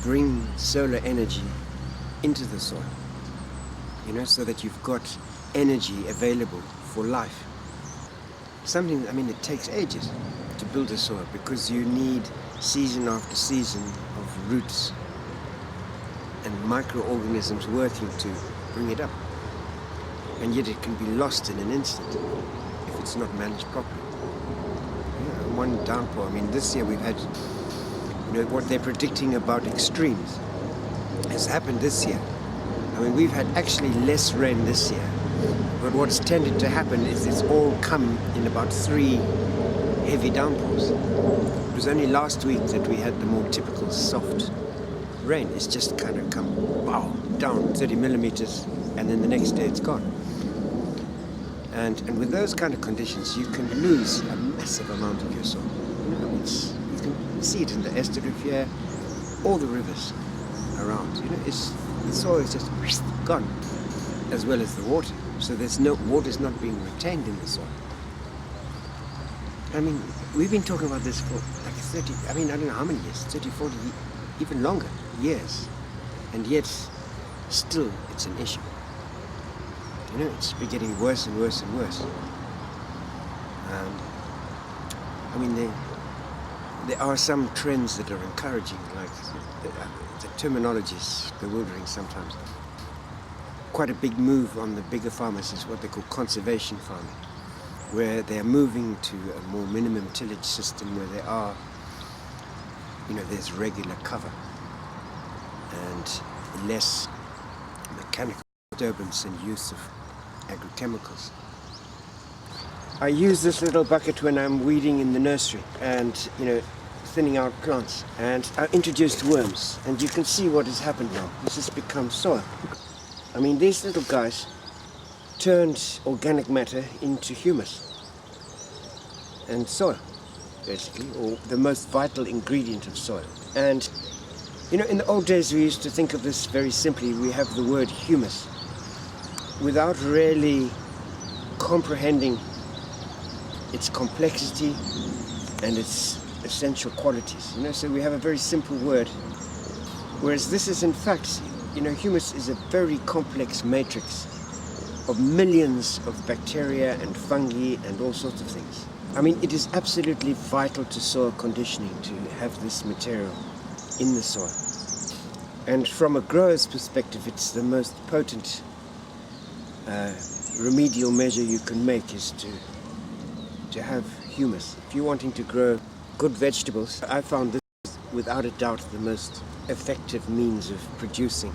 bring solar energy into the soil, so that you've got energy available for life. Something, it takes ages to build a soil because you need season after season of roots and microorganisms working to bring it up. And yet it can be lost in an instant if it's not managed properly. One downpour, this year we've had, what they're predicting about extremes has happened this year. We've had actually less rain this year, but what's tended to happen is it's all come in about 3 heavy downpours. It was only last week that we had the more typical soft rain. It's just kind of come, down 30 millimeters, and then the next day it's gone. And with those kind of conditions, you can lose a massive amount of your soil. You can see it in the Ester Riviere, all the rivers around. The soil is just gone, as well as the water. So water's not being retained in the soil. We've been talking about this for like 30, I don't know how many years, 30, 40, even longer years. And yet, still, it's an issue. It's been getting worse and worse and worse. there are some trends that are encouraging, like the terminology is bewildering sometimes. Quite a big move on the bigger farmers is what they call conservation farming, where they're moving to a more minimum tillage system where there are, there's regular cover and less mechanical disturbance and use of agrochemicals. I use this little bucket when I'm weeding in the nursery and, thinning out plants. And I introduced worms, and you can see what has happened now. This has become soil. I mean, these little guys turned organic matter into humus and soil, basically, or the most vital ingredient of soil. And, in the old days we used to think of this very simply. We have the word humus without really comprehending its complexity and its essential qualities. So we have a very simple word, whereas this is in fact, humus is a very complex matrix of millions of bacteria and fungi and all sorts of things. I mean, it is absolutely vital to soil conditioning to have this material in the soil. And from a grower's perspective, it's the most potent remedial measure you can make is to have humus. If you're wanting to grow good vegetables, I found this without a doubt the most effective means of producing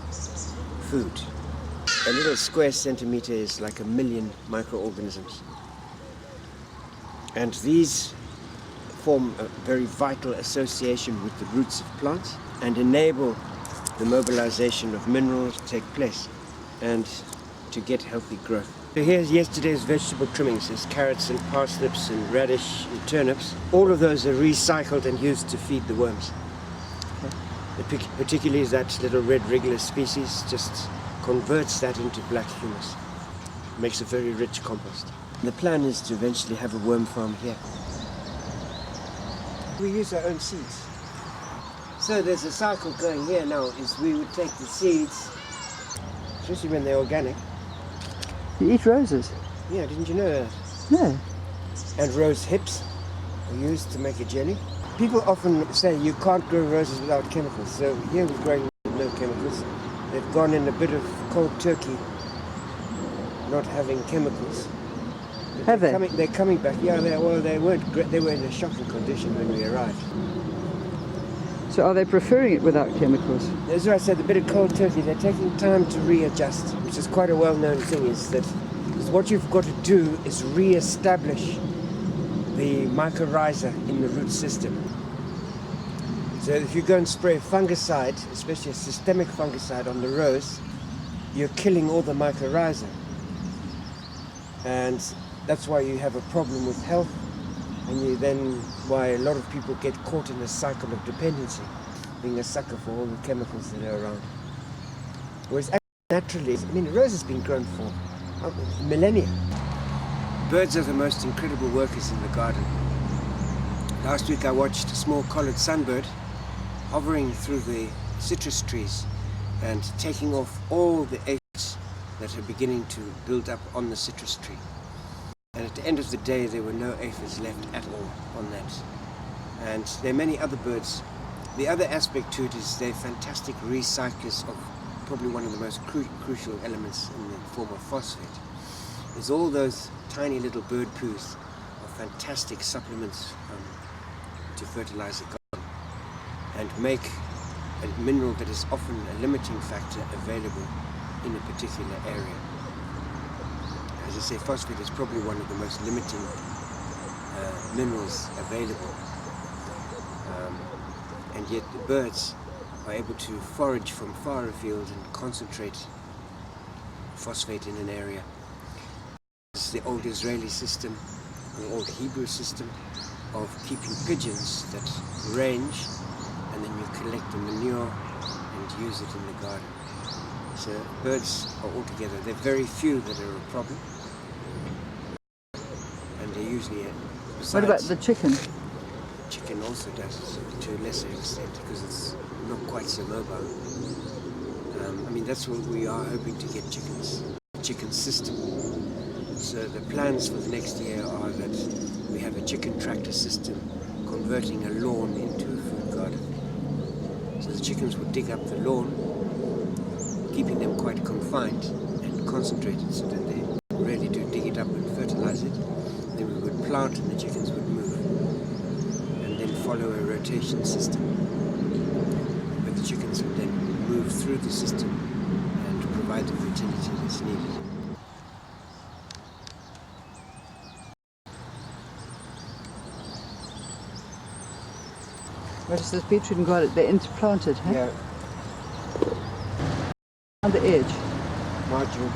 food. A little square centimeter is like 1 million microorganisms. And these form a very vital association with the roots of plants and enable the mobilization of minerals to take place and to get healthy growth. So here's yesterday's vegetable trimmings. There's carrots and parsnips and radish and turnips. All of those are recycled and used to feed the worms. Particularly that little red regular species just converts that into black humus. Makes a very rich compost. And the plan is to eventually have a worm farm here. We use our own seeds. So there's a cycle going here now, is we would take the seeds, especially when they're organic. You eat roses? Yeah, didn't you know that? No. And rose hips are used to make a jelly. People often say you can't grow roses without chemicals. So here we're growing with no chemicals. They've gone in a bit of cold turkey, not having chemicals. Have they? They're coming back. Yeah, they weren't. They were in a shocking condition when we arrived. So are they preferring it without chemicals? That's why I said a bit of cold turkey. They're taking time to readjust, which is quite a well-known thing. Is that what you've got to do is re-establish the mycorrhiza in the root system. So if you go and spray a fungicide, especially a systemic fungicide on the rose, you're killing all the mycorrhiza. And that's why you have a problem with health, and why a lot of people get caught in a cycle of dependency, being a sucker for all the chemicals that are around. Whereas naturally, the rose has been grown for millennia. Birds are the most incredible workers in the garden. Last week I watched a small collared sunbird hovering through the citrus trees and taking off all the aphids that are beginning to build up on the citrus tree. And at the end of the day, there were no aphids left at all on that. And there are many other birds. The other aspect to it is they're fantastic recyclers of probably one of the most crucial elements in the form of phosphate. Is all those tiny little bird poos are fantastic supplements to fertilize the garden and make a mineral that is often a limiting factor available in a particular area. As I say, phosphate is probably one of the most limiting minerals available. And yet the birds are able to forage from far afield and concentrate phosphate in an area. It's the old Israeli system, the old Hebrew system of keeping pigeons that range, and then you collect the manure and use it in the garden. So birds are all together. There are very few that are a problem, and they're usually What about the chicken? Chicken also does it to a lesser extent because it's not quite so mobile. That's what we are hoping to get chickens, a chicken system. So the plans for the next year are that we have a chicken tractor system converting a lawn into a food garden. So the chickens would dig up the lawn, keeping them quite confined and concentrated so that they really do dig it up and fertilize it. Then we would plant and the chickens would move, and then follow a rotation system. But the chickens would then move through the system and provide the fertility that's needed. What is this beetroot and garlic? They're interplanted, huh? Yeah. On the edge. Marginal.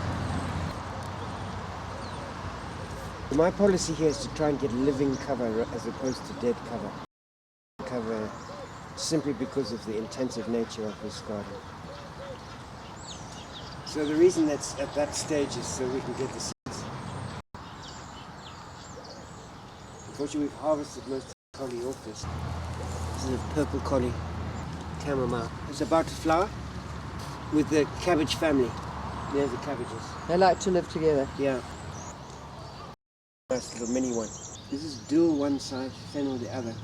My policy here is to try and get living cover as opposed to dead cover. Cover simply because of the intensive nature of this garden. So the reason that's at that stage is so we can get the seeds. Unfortunately, we've harvested most of the collie off this. This is a purple collie, chamomile. It's about to flower with the cabbage family. There's the cabbages. They like to live together. Yeah. Nice little mini one. This is dual one side, fennel the other.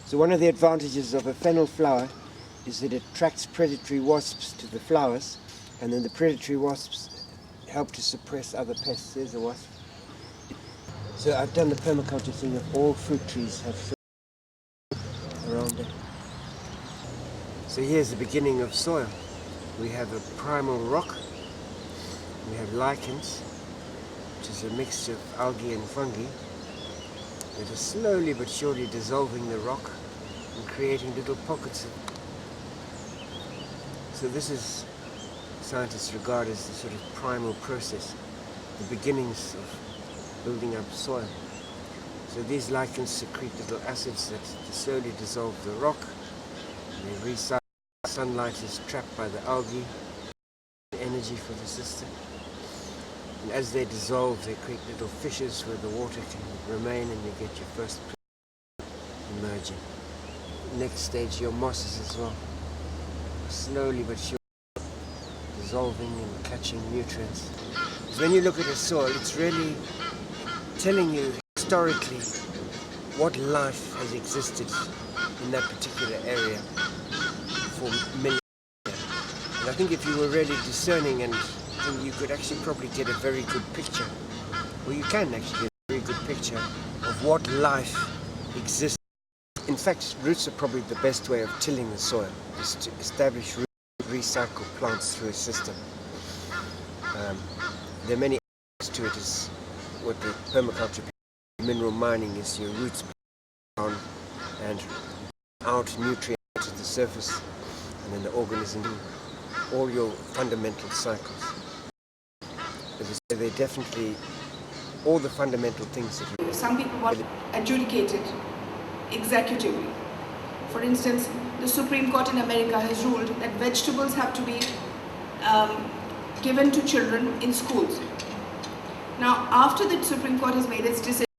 So one of the advantages of a fennel flower is that it attracts predatory wasps to the flowers, and then the predatory wasps help to suppress other pests. There's a wasp. So I've done the permaculture thing of all fruit trees have around it. So here's the beginning of soil. We have a primal rock, we have lichens, which is a mixture of algae and fungi that are slowly but surely dissolving the rock and creating little pockets of. So this is, scientists regard as the sort of primal process, the beginnings of building up soil. So these lichens secrete little acids that slowly dissolve the rock, and they recycle. Sunlight is trapped by the algae, energy for the system. And as they dissolve, they create little fissures where the water can remain, and you get your first emerging. Next stage, your mosses as well. Slowly but surely dissolving and catching nutrients. So when you look at a soil, it's really telling you historically what life has existed in that particular area for millions of years. And I think if you were really discerning, and you could actually probably get a very good picture, or you can actually get a very good picture of what life exists. In fact, roots are probably the best way of tilling the soil, is to establish roots, recycle plants through a system. There are many aspects to it, is what the permaculture mineral mining is. Your roots down and out nutrients to the surface, and then the organism do all your fundamental cycles. They're definitely all the fundamental things that you... Some people want adjudicated executively. For instance, the Supreme Court in America has ruled that vegetables have to be given to children in schools. Now, after the Supreme Court has made its decision,